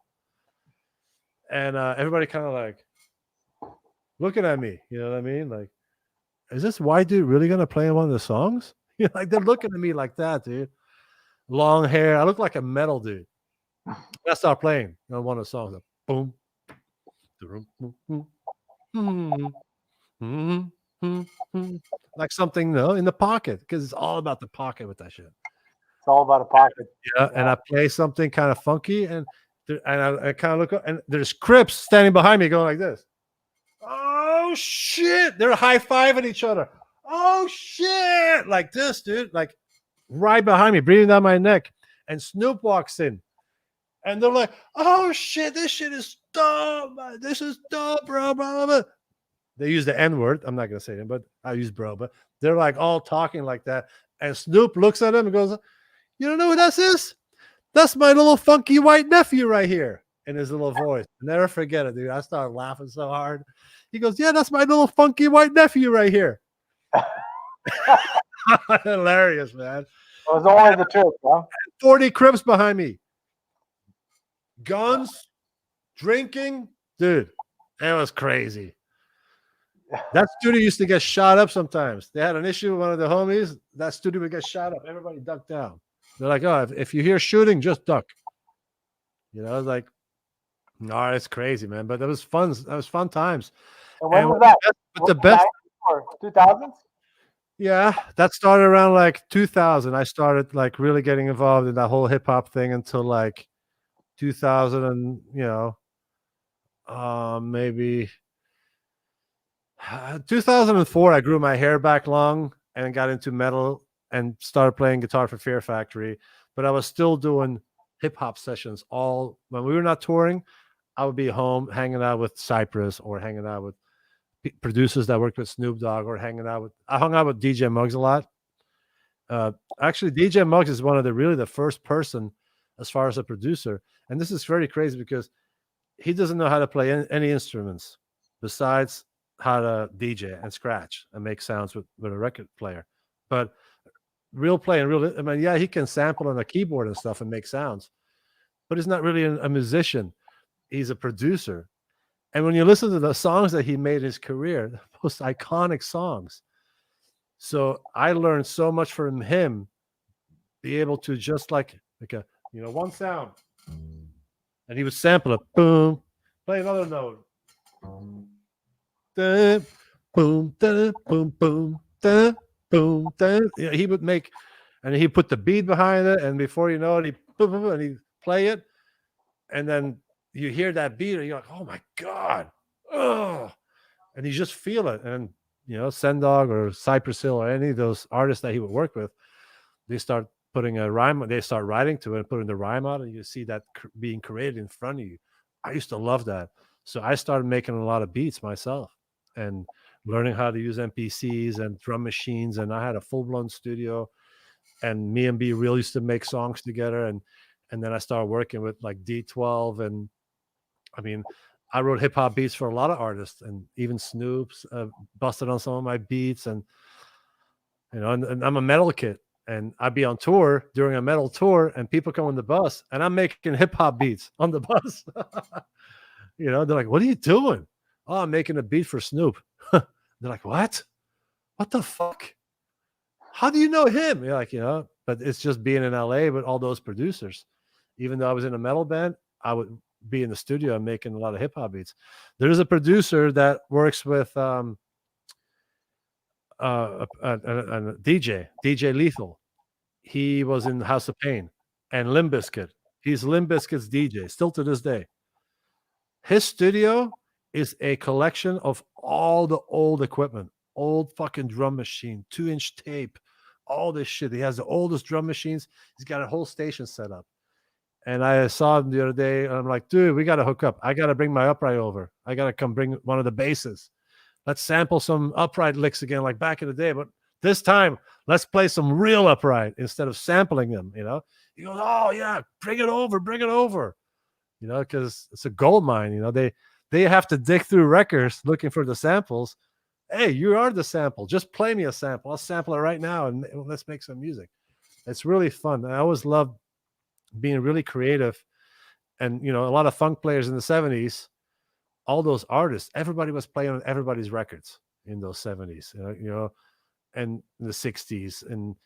And everybody kind of like looking at me. You know what I mean? Like, is this white dude really going to play on one of the songs? Like, they're looking at me like that, dude. Long hair. I look like a metal dude. I start playing on one of the songs. Like, boom. Like something in the pocket, because it's all about the pocket with that shit. It's all about a pocket. Yeah, and I play something kind of funky, and I kind of look up, and there's Crips standing behind me going like this. Oh shit! They're high-fiving each other. Oh shit! Like this, dude. Like right behind me, breathing down my neck. And Snoop walks in, and they're like, "Oh shit! This shit is dope. This is dope, bro." Blah, blah, blah. They use the N-word. I'm not gonna say it, but I use bro. But they're like all talking like that. And Snoop looks at him and goes, "You don't know who this is? That's my little funky white nephew right here. In his little voice. I'll never forget it, dude. I started laughing so hard. He goes, yeah, that's my little funky white nephew right here. Hilarious, man. It was only the truth, huh? 40 Crips behind me. Guns, drinking. Dude, that was crazy. That studio used to get shot up sometimes. They had an issue with one of the homies. That studio would get shot up. Everybody ducked down. They're like, oh, if you hear shooting, just duck. You know, like, no, it's crazy, man. But that was fun. That was fun times. And when was that? But the best, 2000s? yeah, that started around like 2000. I started like really getting involved in that whole hip hop thing until like 2000 and, maybe 2004. I grew my hair back long and got into metal and started playing guitar for Fear Factory. But I was still doing hip hop sessions all when we were not touring. I would be home hanging out with Cypress or hanging out with producers that worked with Snoop Dogg or I hung out with DJ Muggs a lot. Actually, DJ Muggs is one of the first person as far as a producer. And this is very crazy because he doesn't know how to play any instruments besides how to DJ and scratch and make sounds with a record player. But I mean, yeah, he can sample on a keyboard and stuff and make sounds, but he's not really a musician. He's a producer. And when you listen to the songs that he made in his career, the most iconic songs. So I learned so much from him, be able to just like a, one sound. And he would sample it, boom, play another note. Da, boom, da, boom, boom, da, boom, da. He would make, and he put the beat behind it, and before you know it, and he'd play it, and then you hear that beat, and you're like, oh my God. Oh, and you just feel it. And, Sendog or CYPRESS HILL or any of those artists that he would work with, they start putting a rhyme, they start writing to it and putting the rhyme out, and you see that being created in front of you. I used to love that. So I started making a lot of beats myself and learning how to use MPCs and drum machines. And I had a full-blown studio, and me and B Real used to make songs together. And then I started working with like D12. And I mean, I wrote hip hop beats for a lot of artists, and even Snoop's busted on some of my beats. And, and I'm a metal kid, and I'd be on tour during a metal tour, and people come on the bus, and I'm making hip hop beats on the bus. They're like, what are you doing? Oh, I'm making a beat for Snoop. They're like, what? What the fuck? How do you know him? You're like, but it's just being in LA with all those producers. Even though I was in a metal band, I would be in the studio and making a lot of hip hop beats. There's a producer that works with a DJ Lethal. He was in House of Pain and Limp Bizkit. He's Limp Bizkit's DJ still to this day. His studio is a collection of all the old equipment, old fucking drum machine, 2-inch tape, all this shit. He has the oldest drum machines. He's got a whole station set up. And I saw him the other day, and I'm like, dude, we got to hook up. I got to bring my upright over. I got to come bring one of the basses. Let's sample some upright licks again, like back in the day. But this time, let's play some real upright instead of sampling them, He goes, oh, yeah, bring it over. Because it's a gold mine. They have to dig through records looking for the samples. Hey, you are the sample. Just play me a sample. I'll sample it right now, and let's make some music. It's really fun. I always loved being really creative. And, a lot of funk players in the 70s, all those artists, everybody was playing on everybody's records in those 70s, and in the 60s. And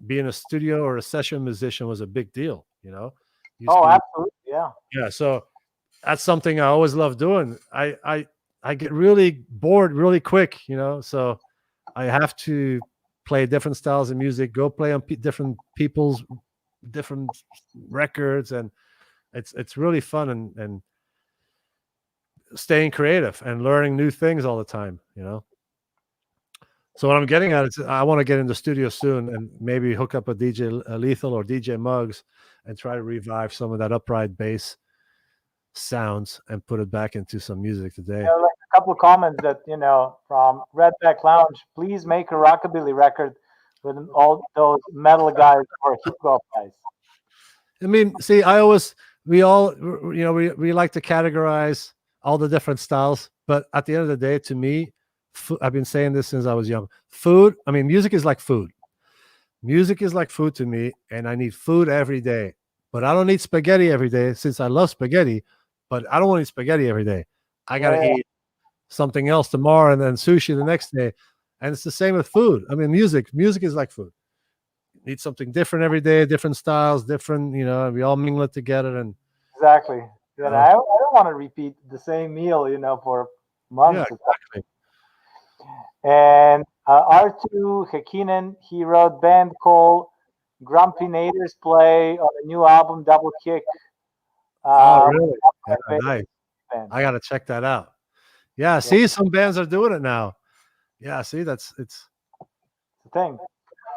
being a studio or a session musician was a big deal, Absolutely. Yeah. Yeah. So that's something I always love doing. I get really bored really quick, so I have to play different styles of music, go play on different people's different records, and it's really fun and staying creative and learning new things all the time, So what I'm getting at is I want to get in the studio soon and maybe hook up a DJ Lethal or DJ Muggs and try to revive some of that upright bass sounds and put it back into some music today. Like a couple of comments that from Redback Lounge. Please make a rockabilly record with all those metal guys or hip hop guys. I mean, see, we all, we like to categorize all the different styles, but at the end of the day, to me, I've been saying this since I was young. Music is like food. Music is like food to me, and I need food every day. But I don't eat spaghetti every day since I love spaghetti, but I don't want to eat spaghetti every day. I got to eat something else tomorrow and then sushi the next day. And it's the same with food. I mean, music is like food. Eat something different every day, different styles, different, we all mingle it together. And Exactly. I don't want to repeat the same meal, for months. Yeah, exactly. And R2 Hekinen, he wrote band called Grumpy Naders play on a new album, Double Kick. Oh, really? Yeah, nice. Band. I got to check that out. Yeah, see, some bands are doing it now. Yeah, see, it's the thing.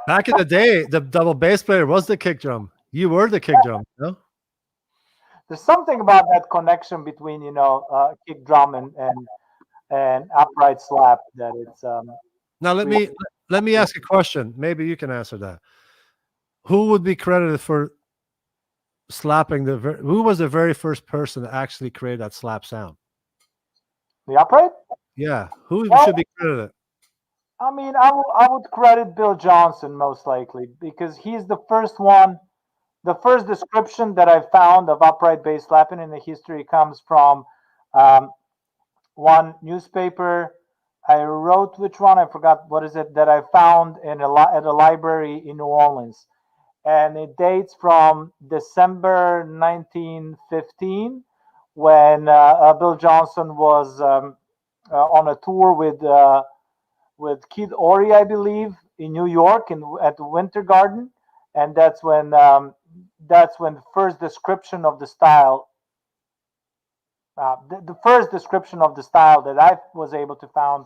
Back in the day, the double bass player was the kick drum. You were the kick drum, no? There's something about that connection between kick drum and upright slap that it's. Now let me ask a question. Maybe you can answer that. Who would be credited for slapping who was the very first person to actually create that slap sound? The upright? Yeah, who should be credited? I mean, I would credit Bill Johnson most likely because he's the first one. The first description that I found of upright bass slapping in the history comes from one newspaper. I wrote which one, I forgot what is it, that I found at a library in New Orleans. And it dates from December 1915 when Bill Johnson was on a tour with Kid Ory, I believe, in New York at the Winter Garden. And that's when the first description of the style, the first description of the style that I was able to found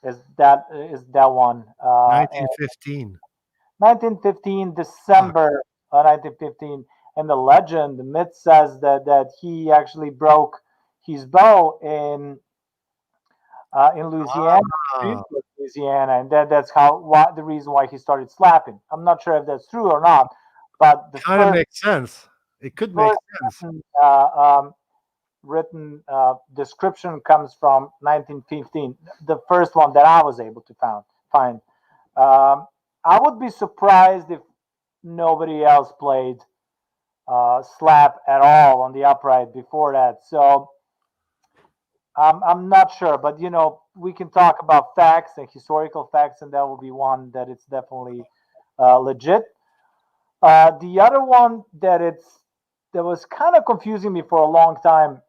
is that one. 1915. 1915, December 1915, and the myth says that he actually broke his bow in Louisiana, and that's the reason why he started slapping. I'm not sure if that's true or not, but the kind of makes sense. It could make sense. Written description comes from 1915, the first one that I was able to find. I would be surprised if nobody else played slap at all on the upright before that. So I'm not sure, but we can talk about facts and historical facts, and that will be one that it's definitely legit. The other one that was kind of confusing me for a long time,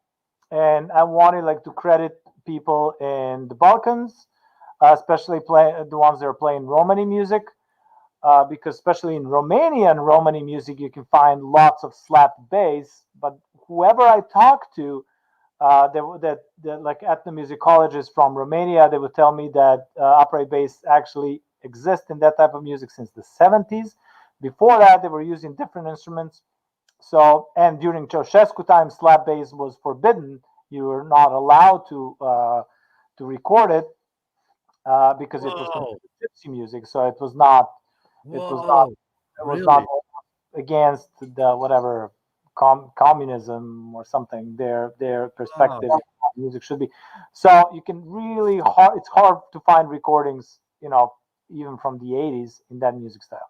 and I wanted to credit people in the Balkans, especially the ones that are playing Romani music, because especially in Romania and Romani music, you can find lots of slap bass. But whoever I talked to, like ethnomusicologists from Romania, they would tell me that upright bass actually exists in that type of music since the 70s. Before that, they were using different instruments. So, and during Ceausescu time, slap bass was forbidden. You were not allowed to record it because it was gypsy music. So it was not. It was not against the whatever communism or something. Their perspective on music should be. So you can really it's hard to find recordings, even from the 80s in that music style.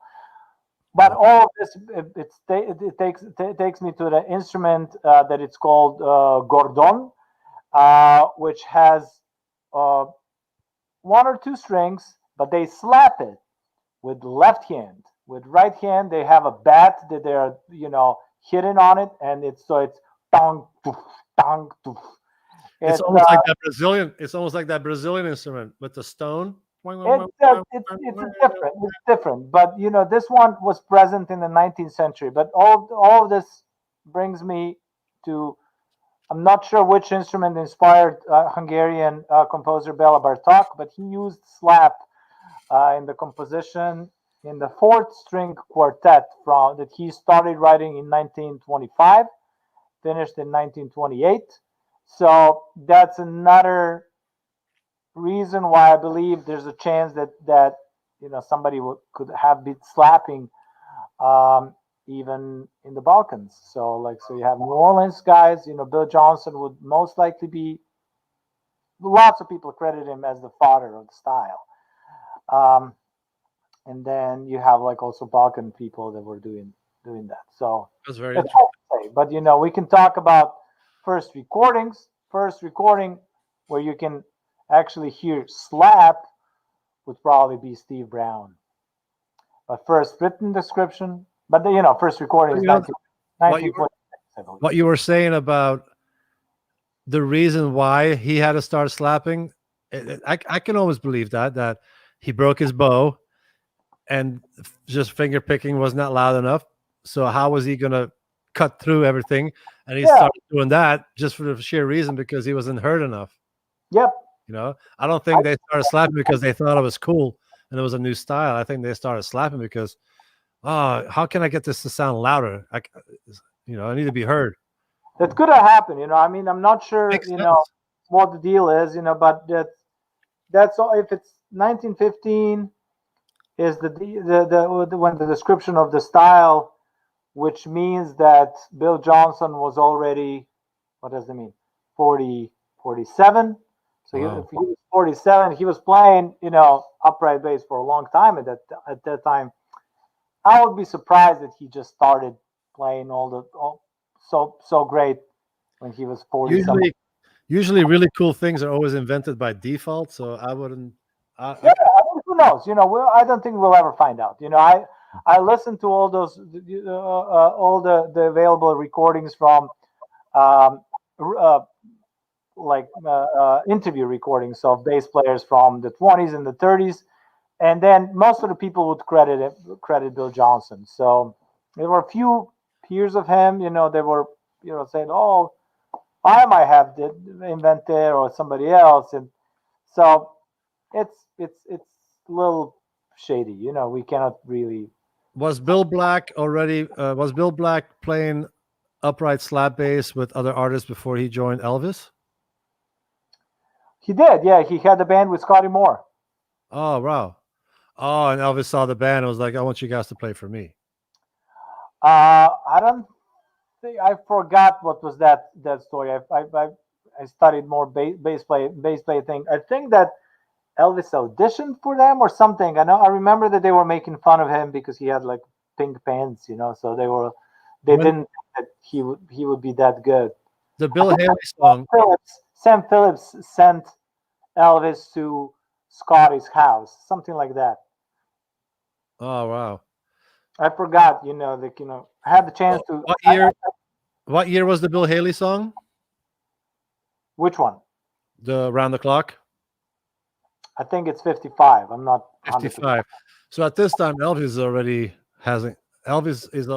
But all of this, it takes me to the instrument that it's called gordon, which has one or two strings, but they slap it with left hand. With right hand, they have a bat that they're hitting on it, and it's tong toof, tong toof. It's almost like that Brazilian. It's almost like that Brazilian instrument with the stone. It's different, but this one was present in the 19th century. But all of this brings me to, I'm not sure which instrument inspired Hungarian composer Bela Bartok, but he used slap in the composition in the fourth string quartet that he started writing in 1925, finished in 1928. So that's another reason why I believe there's a chance that somebody could have been slapping even in the Balkans. So like, so you have New Orleans guys. Bill Johnson would most likely be. Lots of people credit him as the father of the style. And then you have like also Balkan people that were doing that. So That's very it's hard to say. But we can talk about first recordings. First recording where you can actually hear slap would probably be Steve Brown. But first written description. But first recording is 1946. What you were saying about the reason why he had to start slapping, I can always believe that he broke his bow and just finger picking was not loud enough. So how was he gonna cut through everything? And he started doing that just for the sheer reason because he wasn't hurt enough. Yep. I don't think they started slapping because they thought it was cool and it was a new style. I think they started slapping because, how can I get this to sound louder? I need to be heard. That could have happened. I mean, I'm not sure, what the deal is, but that's all. If it's 1915 is when the description of the style, which means that Bill Johnson was already, what does that mean? 47. So if he was 47, he was playing, upright bass for a long time at that time. I would be surprised that he just started playing so great when he was 40. Usually really cool things are always invented by default, so I wouldn't. Who knows? I don't think we'll ever find out. I listened to all those, all the available recordings from, interview recordings of bass players from the 20s and the 30s, and then most of the people would credit Bill Johnson. So there were a few peers of him. They were saying, "Oh, I might have invented or somebody else," and so it's a little shady. We cannot really. Was Bill Black already? Was Bill Black playing upright slap bass with other artists before he joined Elvis? He did, yeah. He had a band with Scotty Moore. Oh wow! Oh, and Elvis saw the band and was like, "I want you guys to play for me." I don't think I forgot what was that story. I studied more bass play thing. I think that Elvis auditioned for them or something. I remember that they were making fun of him because he had like pink pants, so they didn't think that he would be that good. The Bill Haley song. Sam Phillips sent Elvis to Scotty's house, something like that. Oh wow! I forgot. I had the chance to. What year was the Bill Haley song? Which one? The Round the Clock. I think it's 55. I'm not 55. So at this time, Elvis already hasn't. Elvis is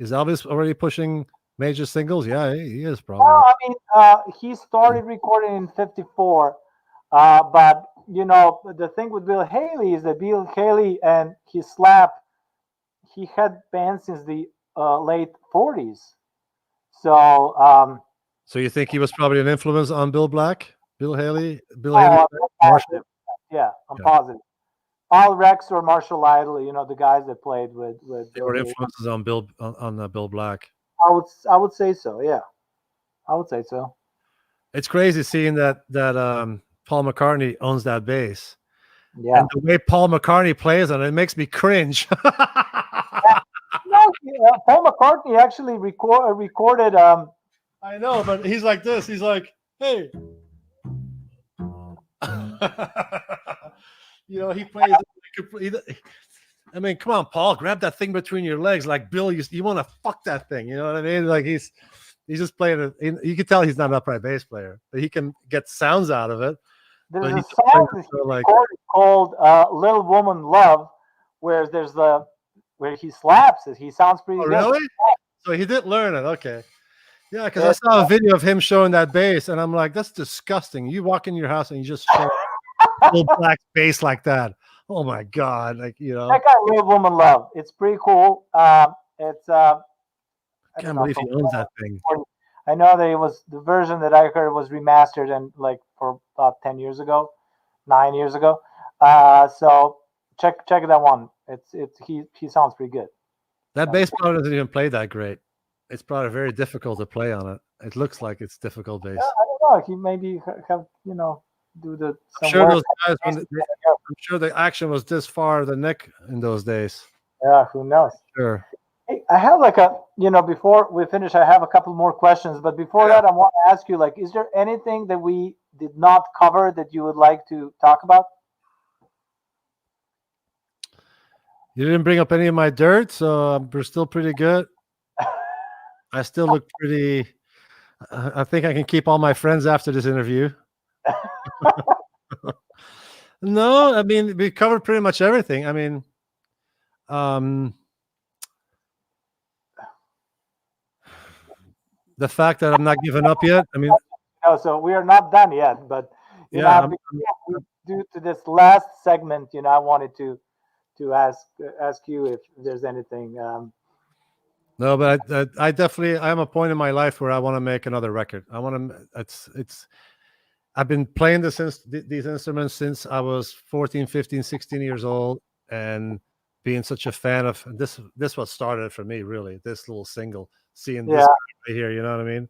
Elvis already pushing major singles? Yeah, he is probably. Well, I mean, he started recording in 54, but the thing with Bill Haley is that Bill Haley and his slap, he had bands since the late 40s. So. So you think he was probably an influence on Bill Black, Bill Haley, Marshall? Yeah, I'm positive. All Rex or Marshall Idle, the guys that played with. They were influences on Bill Black. I would say so. Yeah, I would say so. It's crazy seeing that Paul McCartney owns that bass. Yeah, and the way Paul McCartney plays on it makes me cringe. Paul McCartney actually recorded. I know, but he's like this. He's like, hey. He plays. I mean, come on, Paul, grab that thing between your legs, like Bill. You want to fuck that thing, you know what I mean? Like he's just playing it. You can tell he's not an upright bass player, but he can get sounds out of it. There's a song called "Little Woman Love," where where he slaps it. He sounds pretty good. Really? So he did learn it. Okay. Yeah, because I saw a video of him showing that bass, and I'm like, that's disgusting. You walk in your house and you just show Bill Black's bass like that. Oh my God! Like that guy, Little Woman Love. It's pretty cool. It's I can't believe he owns that thing. I know that it was the version that I heard was remastered and like for about 9 years ago. So check that one. He sounds pretty good. That bass player doesn't even play that great. It's probably very difficult to play on it. It looks like it's difficult bass. Yeah, I don't know. He maybe have do the I'm some sure work. those guys, I'm sure the action was this far the neck in those days. Yeah, who knows? Sure. Hey, I have like before we finish, I have a couple more questions. But before that, I want to ask you, like, is there anything that we did not cover that you would like to talk about? You didn't bring up any of my dirt, so we're still pretty good. I still look pretty. I think I can keep all my friends after this interview. No, I mean, we covered pretty much everything. I mean, the fact that I'm not giving up yet. I mean, No, so we are not done yet. But before we do to this last segment, I wanted to ask you if there's anything. No, but I definitely, I'm a point in my life where I want to make another record. I want to. I've been playing these instruments since I was 14, 15, 16 years old, and being such a fan of this. This what started for me, really. This little single, seeing this right here, you know what I mean?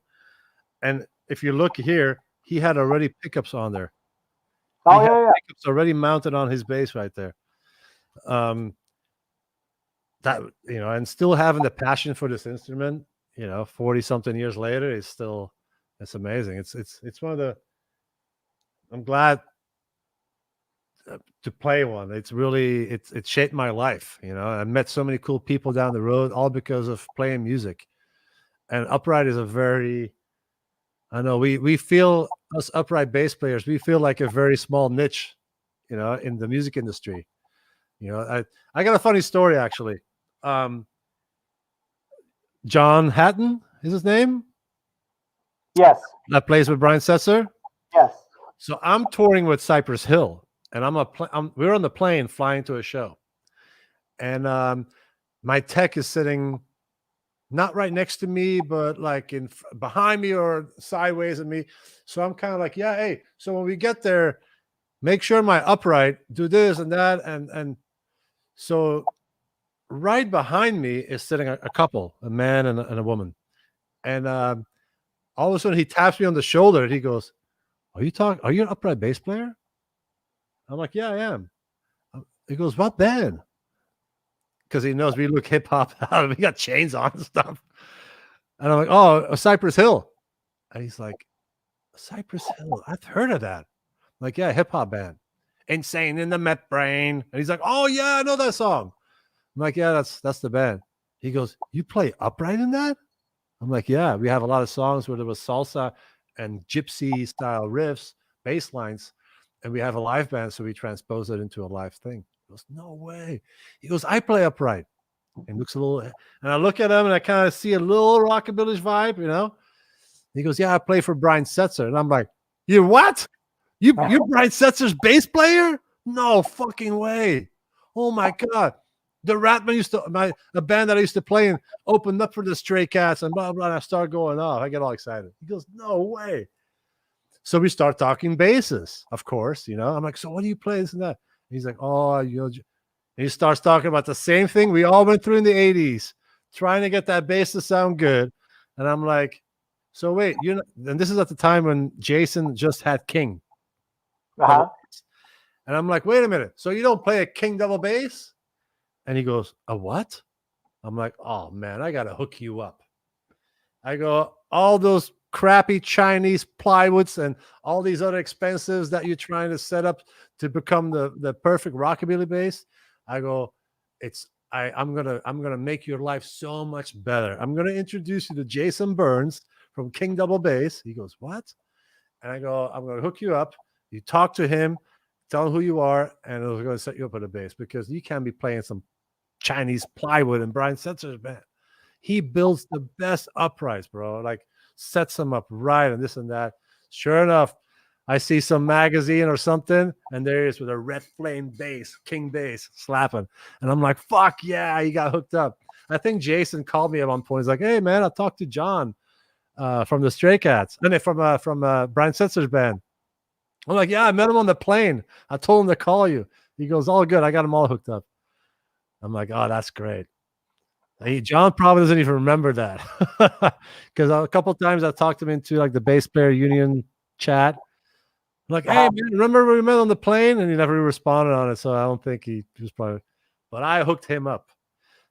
And if you look here, he had already pickups on there. Oh, yeah. Pickups already mounted on his bass right there. That, and still having the passion for this instrument, 40 something years later, it's amazing. It's one of the, I'm glad to play one. It's really, it shaped my life. I met so many cool people down the road, all because of playing music. And upright is a very, I know we feel, us upright bass players, we feel like a very small niche, in the music industry. I got a funny story, actually. John Hatton is his name? Yes. That plays with Brian Setzer? Yes. So I'm touring with CYPRESS HILL, and we're on the plane flying to a show. And my tech is sitting not right next to me, but like behind me or sideways of me. So I'm kind of like, yeah, hey, so when we get there, make sure my upright, do this and that. And so right behind me is sitting a couple, a man and a woman. And all of a sudden he taps me on the shoulder and he goes, are you an upright bass player? I'm like, yeah, I am. He goes, what band? Because he knows we look hip hop out. We got chains on and stuff. And I'm like, oh, CYPRESS HILL. And he's like, CYPRESS HILL? I've heard of that. I'm like, yeah, hip hop band. Insane in the Met Brain. And he's like, oh yeah, I know that song. I'm like, yeah, that's the band. He goes, you play upright in that? I'm like, yeah, we have a lot of songs where there was salsa and gypsy style riffs, bass lines, and we have a live band, so we transpose it into a live thing. He goes, no way. He goes, I play upright. And looks a little, and I look at him and I kind of see a little rockabilly vibe, He goes, yeah, I play for Brian Setzer. And I'm like, you what? You're Brian Setzer's bass player? No fucking way. Oh my God. The RATMEN a band that I used to play in, opened up for the Stray Cats and blah, blah, and I start going off. I get all excited. He goes, no way. So we start talking basses, of course, I'm like, so what do you play, this and that? And he's like, oh, and he starts talking about the same thing we all went through in the 80s, trying to get that bass to sound good. And I'm like, so wait, and this is at the time when Jason just had King. Uh-huh. And I'm like, wait a minute. So you don't play a King double bass? And he goes, a what? I'm like, oh man, I got to hook you up. I go, all those crappy Chinese plywoods and all these other expensives that you're trying to set up to become the perfect rockabilly bass. I go, I'm gonna make your life so much better. I'm gonna introduce you to Jason Burns from King Double Bass. He goes, what? And I go, I'm gonna hook you up. You talk to him, tell him who you are, and we're gonna set you up at a bass because you can't be playing some Chinese plywood and Brian Setzer's band. He builds the best uprights, bro. Like sets them up right and this and that. Sure enough, I see some magazine or something, and there he is with a red flame bass, King bass, slapping. And I'm like, fuck yeah, he got hooked up. I think Jason called me at one point. He's like, hey man, I talked to John from the Stray Cats. And from Brian Setzer's band. I'm like, yeah, I met him on the plane. I told him to call you. He goes, all good. I got them all hooked up. I'm like, oh, that's great. John probably doesn't even remember that because a couple of times I talked him into like the bass player union chat. Like, hey, man, remember we met on the plane? And he never responded on it. So I don't think he was probably, but I hooked him up.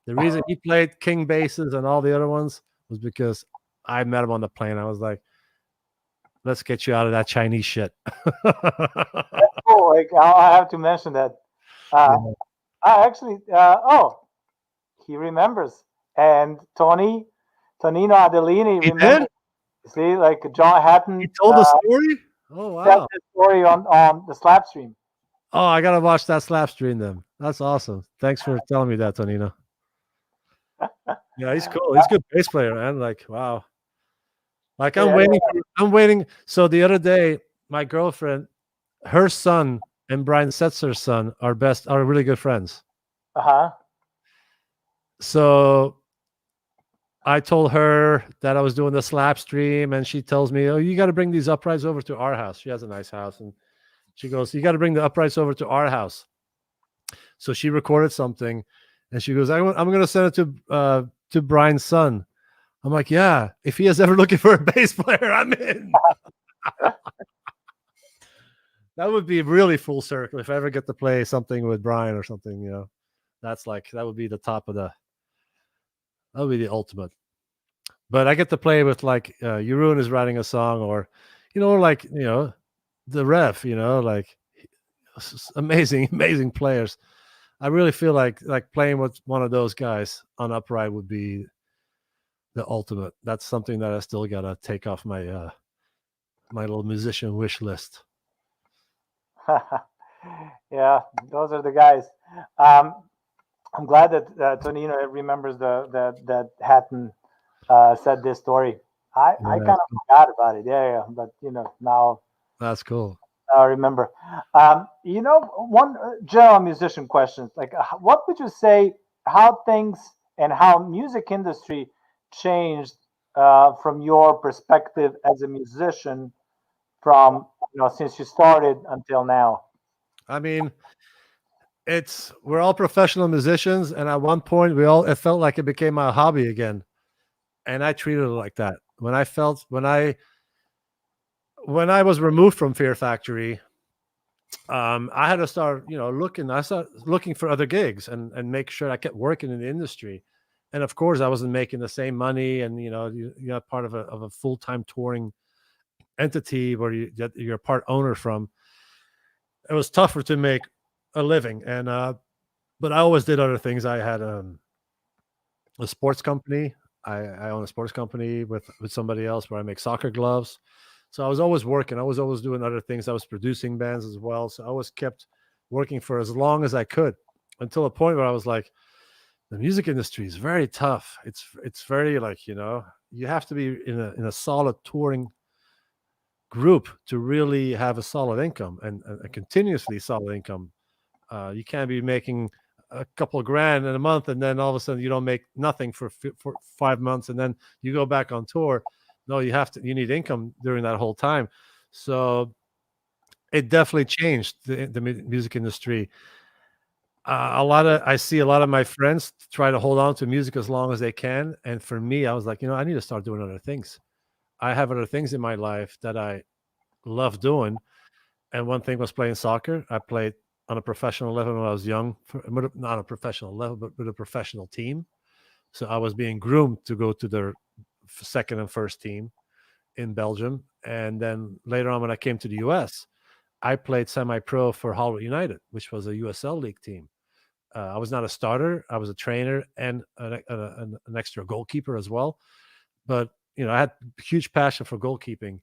The reason he played King basses and all the other ones was because I met him on the plane. I was like, let's get you out of that Chinese shit. Oh, like I have to mention that. Yeah. I actually, he remembers. And Tonino Adelini He remembers. did? See, like John Hatton He told the story? Oh, said wow. the story on the Slapstream. Oh, I got to watch that slap stream then. That's awesome. Thanks for telling me that, Tonino. Yeah, he's cool. He's a good bass player, man. Like, wow. Like I'm Yeah. waiting. I'm waiting. So the other day, my girlfriend, her son and Brian Setzer's son are really good friends. Uh-huh. So I told her that I was doing the slap stream, and she tells me, "Oh, you got to bring these uprights over to our house." She has a nice house, and she goes, "You got to bring the uprights over to our house." So she recorded something, and she goes, "I'm going to send it to Brian's son." I'm like, "Yeah, if he is ever looking for a bass player, I'm in." That would be really full circle if I ever get to play something with Brian or something. That would be the top of that would be the ultimate. But I get to play with like Jeroen is writing a song, or like the ref, like amazing, amazing players. I really feel like playing with one of those guys on upright would be the ultimate. That's something that I still gotta take off my my little musician wish list. Yeah, those are the guys. Um, I'm glad that Tonino remembers that Hatton said this story. I kind of forgot about it. Yeah, but now That's cool. I remember. One general musician question, like, what would you say? How things and how music industry changed from your perspective as a musician from since you started until now? I mean, we're all professional musicians, and at one point it felt like it became my hobby again, and I treated it like that. When I was removed from Fear Factory, I had to start looking. I started looking for other gigs and make sure I kept working in the industry. And of course, I wasn't making the same money, and you're part of a full-time touring entity where you're a part owner from. It was tougher to make a living, and but I always did other things. I had a sports company. I own a sports company with somebody else where I make soccer gloves. So I was always working. I was always doing other things. I was producing bands as well. So I always kept working for as long as I could, until a point where I was like, the music industry is very tough. It's very like, you have to be in a solid touring group to really have a solid income and a continuously solid income. You can't be making a couple of grand in a month and then all of a sudden you don't make nothing for 5 months and then you go back on tour. No, you need income during that whole time. So it definitely changed the music industry. I see a lot of my friends try to hold on to music as long as they can. And for me, I was like, I need to start doing other things. I have other things in my life that I love doing. And one thing was playing soccer. I played on a professional level when I was young, not a professional level, but with a professional team. So I was being groomed to go to their second and first team in Belgium. And then later on, when I came to the US, I played semi-pro for Hull United, which was a USL League team. I was not a starter. I was a trainer and an extra goalkeeper as well. But, I had huge passion for goalkeeping.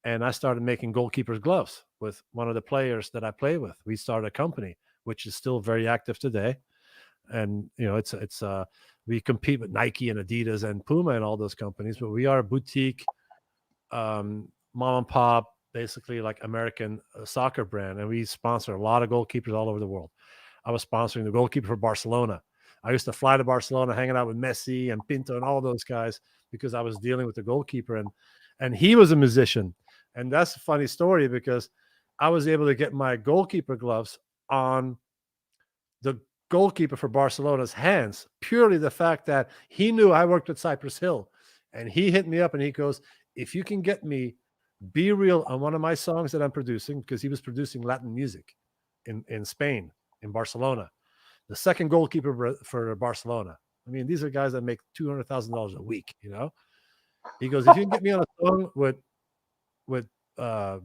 And I started making goalkeepers gloves with one of the players that I play with. We started a company, which is still very active today. And, we compete with Nike and Adidas and Puma and all those companies, but we are a boutique, mom and pop, basically like American soccer brand. And we sponsor a lot of goalkeepers all over the world. I was sponsoring the goalkeeper for Barcelona. I used to fly to Barcelona, hanging out with Messi and Pinto and all those guys because I was dealing with the goalkeeper, and he was a musician. And that's a funny story because I was able to get my goalkeeper gloves on the goalkeeper for Barcelona's hands, purely the fact that he knew I worked with CYPRESS HILL, and he hit me up and he goes, if you can get me Be Real on one of my songs that I'm producing, because he was producing Latin music in Spain, in Barcelona, the second goalkeeper for Barcelona. I mean, these are guys that make $200,000 a week, you know? He goes, if you can get me on a song with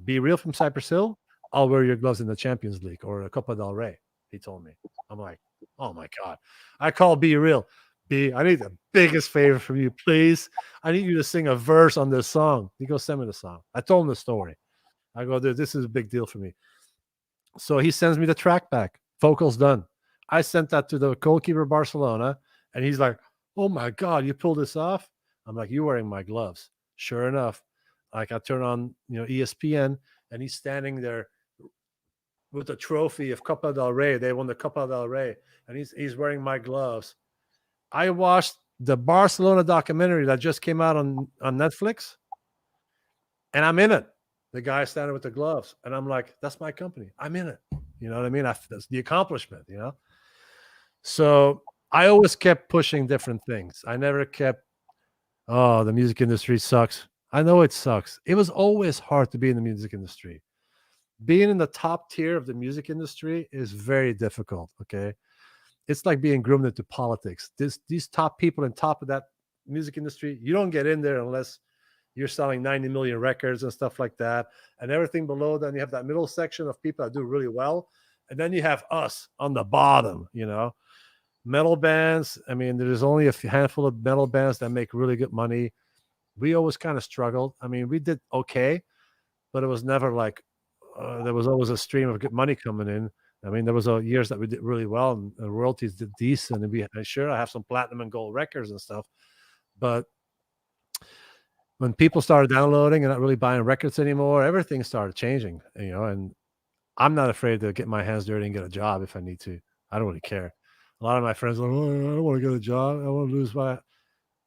Be Real from CYPRESS HILL, I'll wear your gloves in the Champions League or a Copa del Rey, he told me. I'm like, oh my God. I call Be Real. B, I need the biggest favor from you, please. I need you to sing a verse on this song. He goes, send me the song. I told him the story. I go, dude, this is a big deal for me. So he sends me the track back. Vocals done. I sent that to the goalkeeper of Barcelona, and he's like, oh my God, you pulled this off? I'm like, you're wearing my gloves. Sure enough, like I turn on, ESPN, and he's standing there with the trophy of Copa del Rey. They won the Copa del Rey, and he's wearing my gloves. I watched the Barcelona documentary that just came out on Netflix, and I'm in it. The guy standing with the gloves, and I'm like, that's my company. I'm in it. You know what I mean? That's the accomplishment, So I always kept pushing different things. I never kept, oh, the music industry sucks. I know it sucks. It was always hard to be in the music industry. Being in the top tier of the music industry is very difficult, okay? It's like being groomed into politics. These top people in top of that music industry, you don't get in there unless you're selling 90 million records and stuff like that. And everything below, then you have that middle section of people that do really well. And then you have us on the bottom, Metal bands. I mean, there's only a handful of metal bands that make really good money. We always kind of struggled. I mean, we did okay, but it was never like there was always a stream of good money coming in. I mean, there was years that we did really well and the royalties did decent. And I have some platinum and gold records and stuff. But when people started downloading and not really buying records anymore, everything started changing, and I'm not afraid to get my hands dirty and get a job if I need to. I don't really care. A lot of my friends are like, oh, I don't want to get a job. I want to lose my,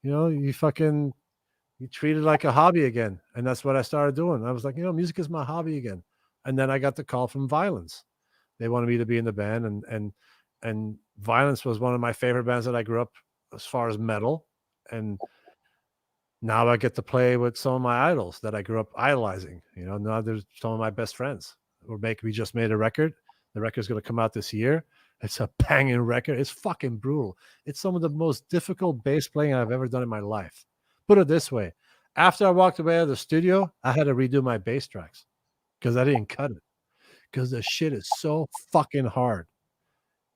you treat it like a hobby again. And that's what I started doing. I was like, music is my hobby again. And then I got the call from Violence. They wanted me to be in the band, and Violence was one of my favorite bands that I grew up as far as metal. And now I get to play with some of my idols that I grew up idolizing. Now there's some of my best friends. We just made a record. The record's going to come out this year. It's a banging record. It's fucking brutal. It's some of the most difficult bass playing I've ever done in my life. Put it this way. After I walked away out of the studio, I had to redo my bass tracks because I didn't cut it. Because the shit is so fucking hard.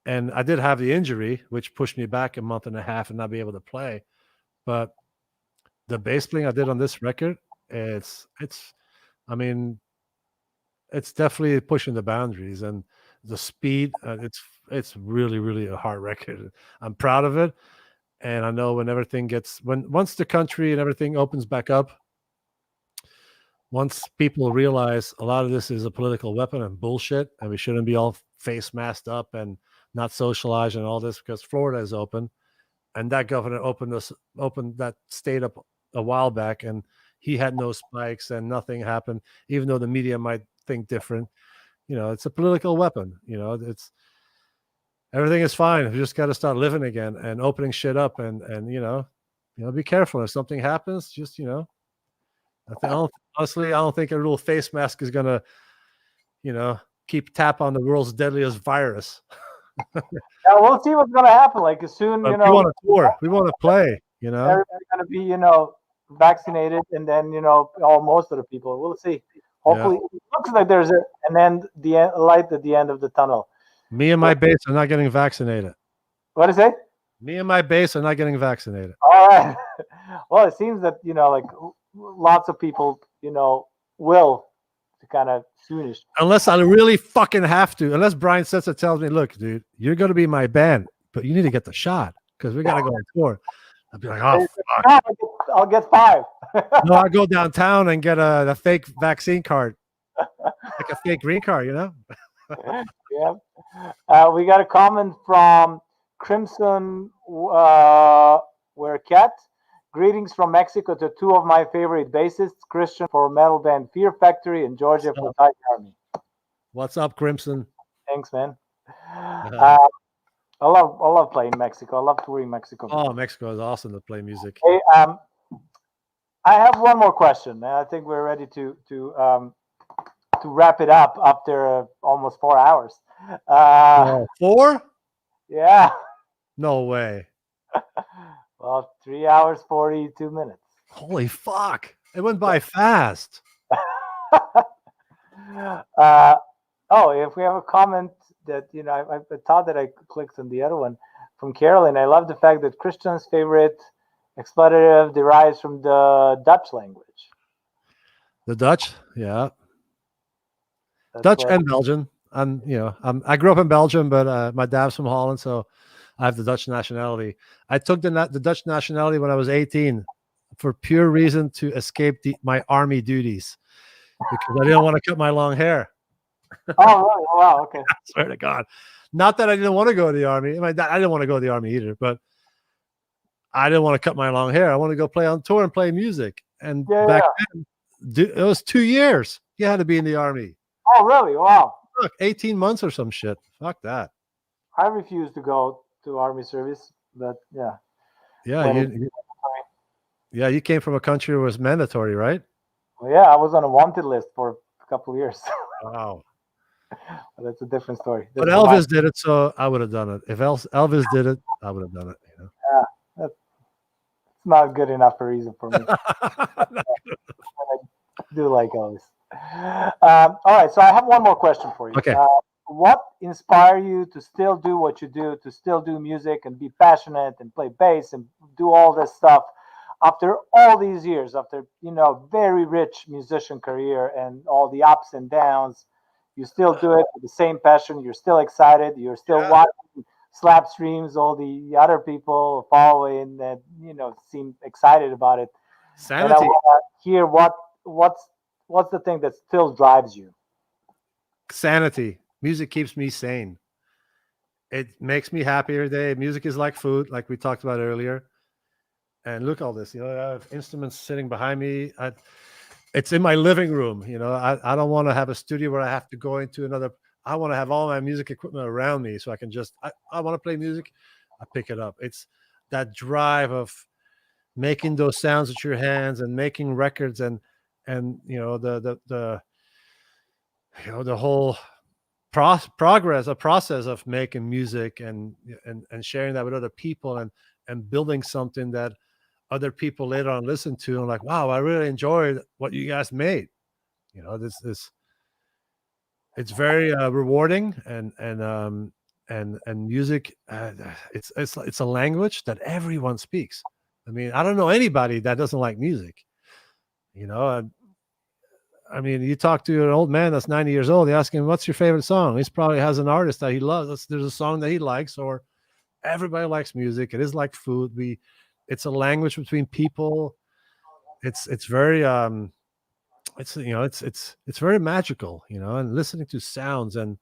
And I did have the injury, which pushed me back a month and a half and not be able to play. But the bass playing I did on this record, it's definitely pushing the boundaries and the speed. It's really, really a hard record. I'm proud of it. And I know when once the country and everything opens back up, once people realize a lot of this is a political weapon and bullshit, and we shouldn't be all face masked up and not socialize and all this, because Florida is open, and that governor opened that state up a while back, and he had no spikes and nothing happened, even though the media might think different. It's a political weapon. It's everything is fine. We just got to start living again and opening shit up, and be careful if something happens. Just honestly, I don't think a little face mask is gonna, keep tap on the world's deadliest virus. Yeah, we'll see what's gonna happen. Like as soon, we want to tour, we want to play. Everybody's gonna be, vaccinated, and then most of the people. We'll see. Hopefully, it looks like there's light at the end of the tunnel. Me and my base are not getting vaccinated. What is it? Me and my base are not getting vaccinated. All right. Well, it seems that like lots of people will to kind of soonish. Unless I really fucking have to. Unless Brian Setzer tells me, look, dude, you're going to be my band, but you need to get the shot because we got to go on tour. I'll be like, oh, fuck. I'll get 5. No, I'll go downtown and get a fake vaccine card. Like a fake green card, Yeah. We got a comment from Crimson Cat. Greetings from Mexico to 2 of my favorite bassists, Christian for metal band Fear Factory and Djordje for Tiger Army. What's up, Crimson? Thanks, man. I love playing Mexico. I love touring Mexico. Oh, Mexico is awesome to play music. Hey, I have one more question, and I think we're ready to wrap it up after almost 4 hours. Oh, 4? Yeah. No way. Well, 3 hours 42 minutes. Holy fuck! It went by fast. Oh, if we have a comment that I thought that I clicked on the other one from Carolyn. I love the fact that Christian's favorite expletive derives from the Dutch language. The Dutch, yeah, That's Dutch what. and Belgian. I grew up in Belgium, but my dad's from Holland, so I have the Dutch nationality. I took the Dutch nationality when I was 18 for pure reason to escape my army duties because I didn't want to cut my long hair. Oh, really? Wow. Okay. I swear to God. Not that I didn't want to go to the army. I didn't want to go to the army either, but I didn't want to cut my long hair. I wanted to go play on tour and play music. And back then, it was 2 years. You had to be in the army. Oh, really? Wow. Look, 18 months or some shit. Fuck that. I refuse to go to army service, but yeah. Yeah, you came from a country where it was mandatory, right? Well, yeah, I was on a wanted list for a couple of years. Wow. But that's a different story. But Elvis did it, so I would have done it. If Elvis did it, I would have done it. Yeah, that's not good enough a reason for me. I do like Elvis. All right, so I have one more question for you. Okay. What inspired you to still do what you do, to still do music and be passionate and play bass and do all this stuff after all these years, after very rich musician career and all the ups and downs? You still do it with the same passion. You're still excited. You're still watching slap streams. All the other people following that seem excited about it. Sanity. And I want to hear what's the thing that still drives you. Sanity. Music keeps me sane. It makes me happy every day. Music is like food, like we talked about earlier. And look, all this. I have instruments sitting behind me. It's in my living room. I don't want to have a studio where I have to go into another. I want to have all my music equipment around me so I can just. I want to play music. I pick it up. It's that drive of making those sounds with your hands and making records and the whole process of making music and sharing that with other people and building something that other people later on listen to and like, wow, I really enjoyed what you guys made. This it's very rewarding and music. It's a language that everyone speaks. I mean, I don't know anybody that doesn't like music. I mean, you talk to an old man that's 90 years old, you ask him, what's your favorite song? He probably has an artist that he loves. There's a song that he likes, or everybody likes music. It is like food. It's a language between people. It's very it's very magical, and listening to sounds and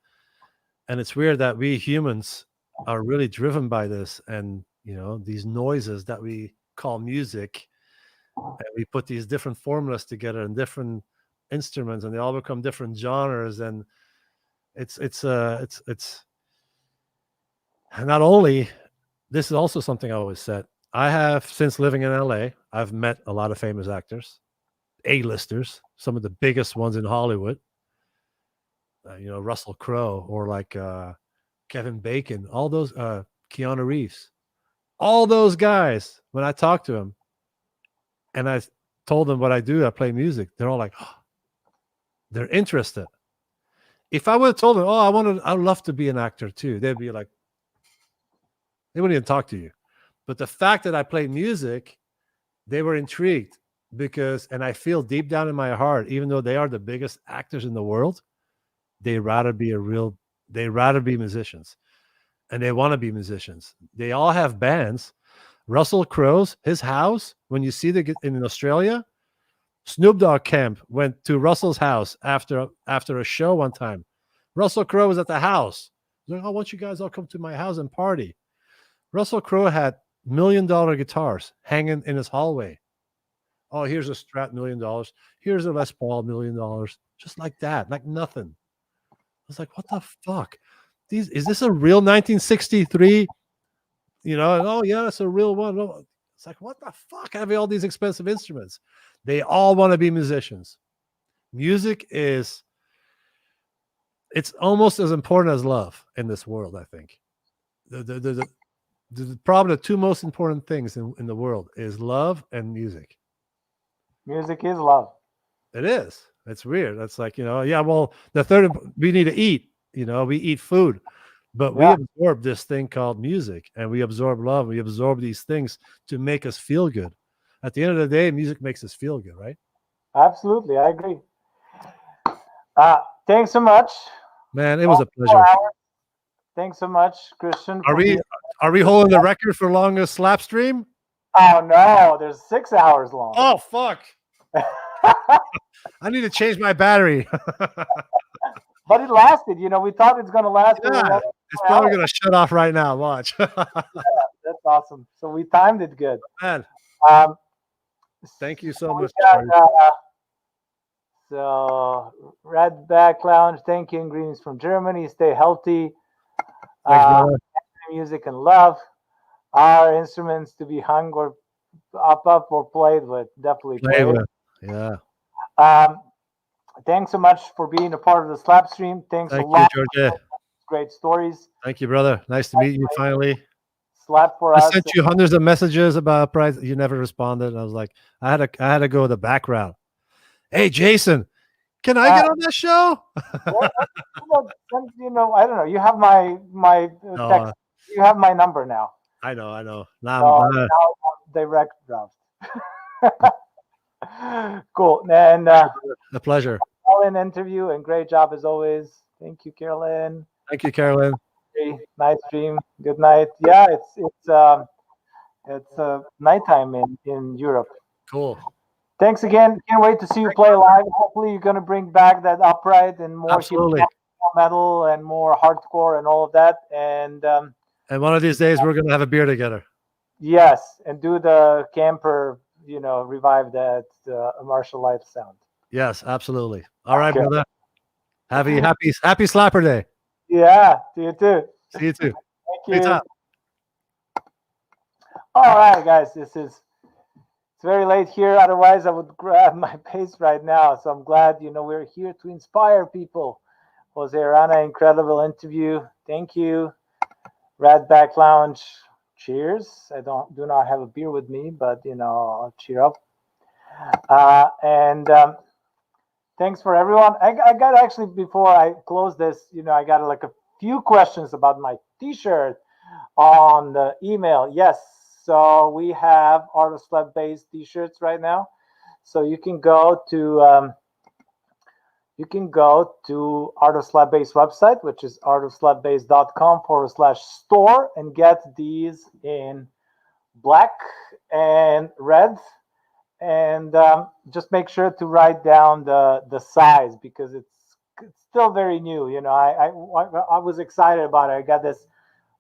it's weird that we humans are really driven by this and these noises that we call music, and we put these different formulas together and different instruments and they all become different genres, and it's not only this is also something I always said. I have, since living in LA, I've met a lot of famous actors, A-listers, some of the biggest ones in Hollywood, Russell Crowe or like Kevin Bacon, all those Keanu Reeves, all those guys. When I talk to them and I told them what I do, I play music, they're all like, oh, they're interested. If I would have told them, oh, I'd love to be an actor too, they'd be like, they wouldn't even talk to you. But the fact that I play music, they were intrigued because, and I feel deep down in my heart, even though they are the biggest actors in the world, they'd rather be musicians, and they want to be musicians. They all have bands. Russell Crowe's, his house, when you see in Australia, Snoop Dogg Camp went to Russell's house after a show one time. Russell Crowe was at the house. He's like, I want you guys all come to my house and party. Russell Crowe had $1 million guitars hanging in his hallway. Oh, here's a Strat $1 million. Here's a Les Paul $1 million. Just like that, like nothing. I was like, what the fuck? is this a real 1963? You know, and, oh yeah, it's a real one. Oh, it's like, what the fuck? Having all these expensive instruments. They all want to be musicians. Music is, it's almost as important as love in this world, I think. Probably the two most important things in the world is love and music. Music is love. It is. It's weird. That's like, yeah, well, the third, we need to eat, we eat food, but we absorb this thing called music, and we absorb love. We absorb these things to make us feel good. At the end of the day, music makes us feel good, right? Absolutely. I agree. Thanks so much. Man, it was a pleasure. Thanks so much, Christian. Are we holding the record for longest slap stream? Oh no, there's 6 hours long. Oh fuck. I need to change my battery. But it lasted. We thought it's gonna last. Yeah, it's probably gonna shut off right now. Watch. Yeah, that's awesome. So we timed it good. Man. Thank you so much. So Ribak Lounge, thank you, and greetings from Germany. Stay healthy. Music and love. Our instruments to be hung or up or played with. Definitely play with. Yeah. Thanks so much for being a part of the slap stream. Thank a lot. You, Djordje. Great stories. Thank you, brother. Nice to meet you finally. Slap for us. I sent you hundreds of messages about price. You never responded. I was like, I had to go the back route. Hey, Jason, can I get on that show? I don't know. You have my text. You have my number now. I know. Now direct route. Cool. And a pleasure. Colin interview, and great job as always. Thank you, Carolyn. Thank you, Carolyn. Nice stream. Good night. Yeah, it's nighttime in Europe. Cool. Thanks again. Can't wait to see you play live. Hopefully you're going to bring back that upright and more metal and more hardcore and all of that. And one of these days we're going to have a beer together. Yes, and do the camper, revive that martial life sound. Yes, absolutely. All right, brother. Happy Slapper Day. Yeah, to you too. See you too. Thank you. All right, guys, it's very late here. Otherwise, I would grab my pace right now. So I'm glad, we're here to inspire people. Jose Arana, incredible interview. Thank you. Ribak Lounge. Cheers. I do not have a beer with me, but I'll cheer up. And thanks for everyone. I got actually, before I close this, I got like a few questions about my t-shirt on the email. Yes. So we have Art of Slap Bass t-shirts right now. So you can go to Art of Slap Bass website, which is artofslapbass.com/store, and get these in black and red. And just make sure to write down the size, because it's still very new. I was excited about it. I got this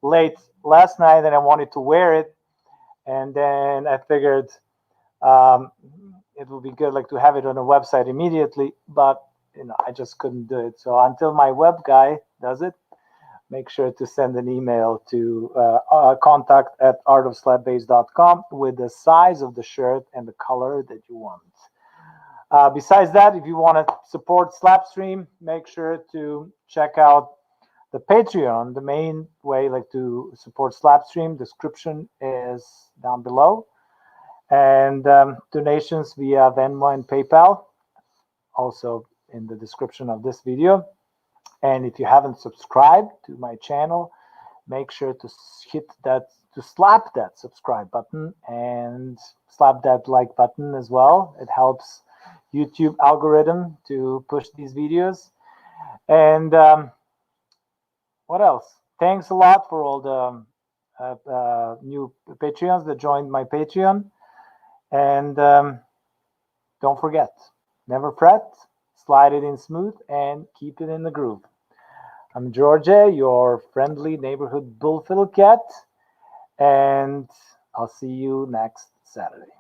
late last night and I wanted to wear it. And then I figured it would be good to have it on a website immediately, but I just couldn't do it. So until my web guy does it, make sure to send an email to contact@artofslapbass.com with the size of the shirt and the color that you want. Besides that, if you want to support Slapstream, make sure to check out the Patreon. The main way to support Slapstream, description is down below, and donations via Venmo and PayPal also in the description of this video. And if you haven't subscribed to my channel, make sure to slap that subscribe button and slap that like button as well. It helps YouTube algorithm to push these videos. And what else? Thanks a lot for all the new Patreons that joined my Patreon. And don't forget, never fret, slide it in smooth, and keep it in the groove. I'm Djordje, your friendly neighborhood bullfiddle cat, and I'll see you next Saturday.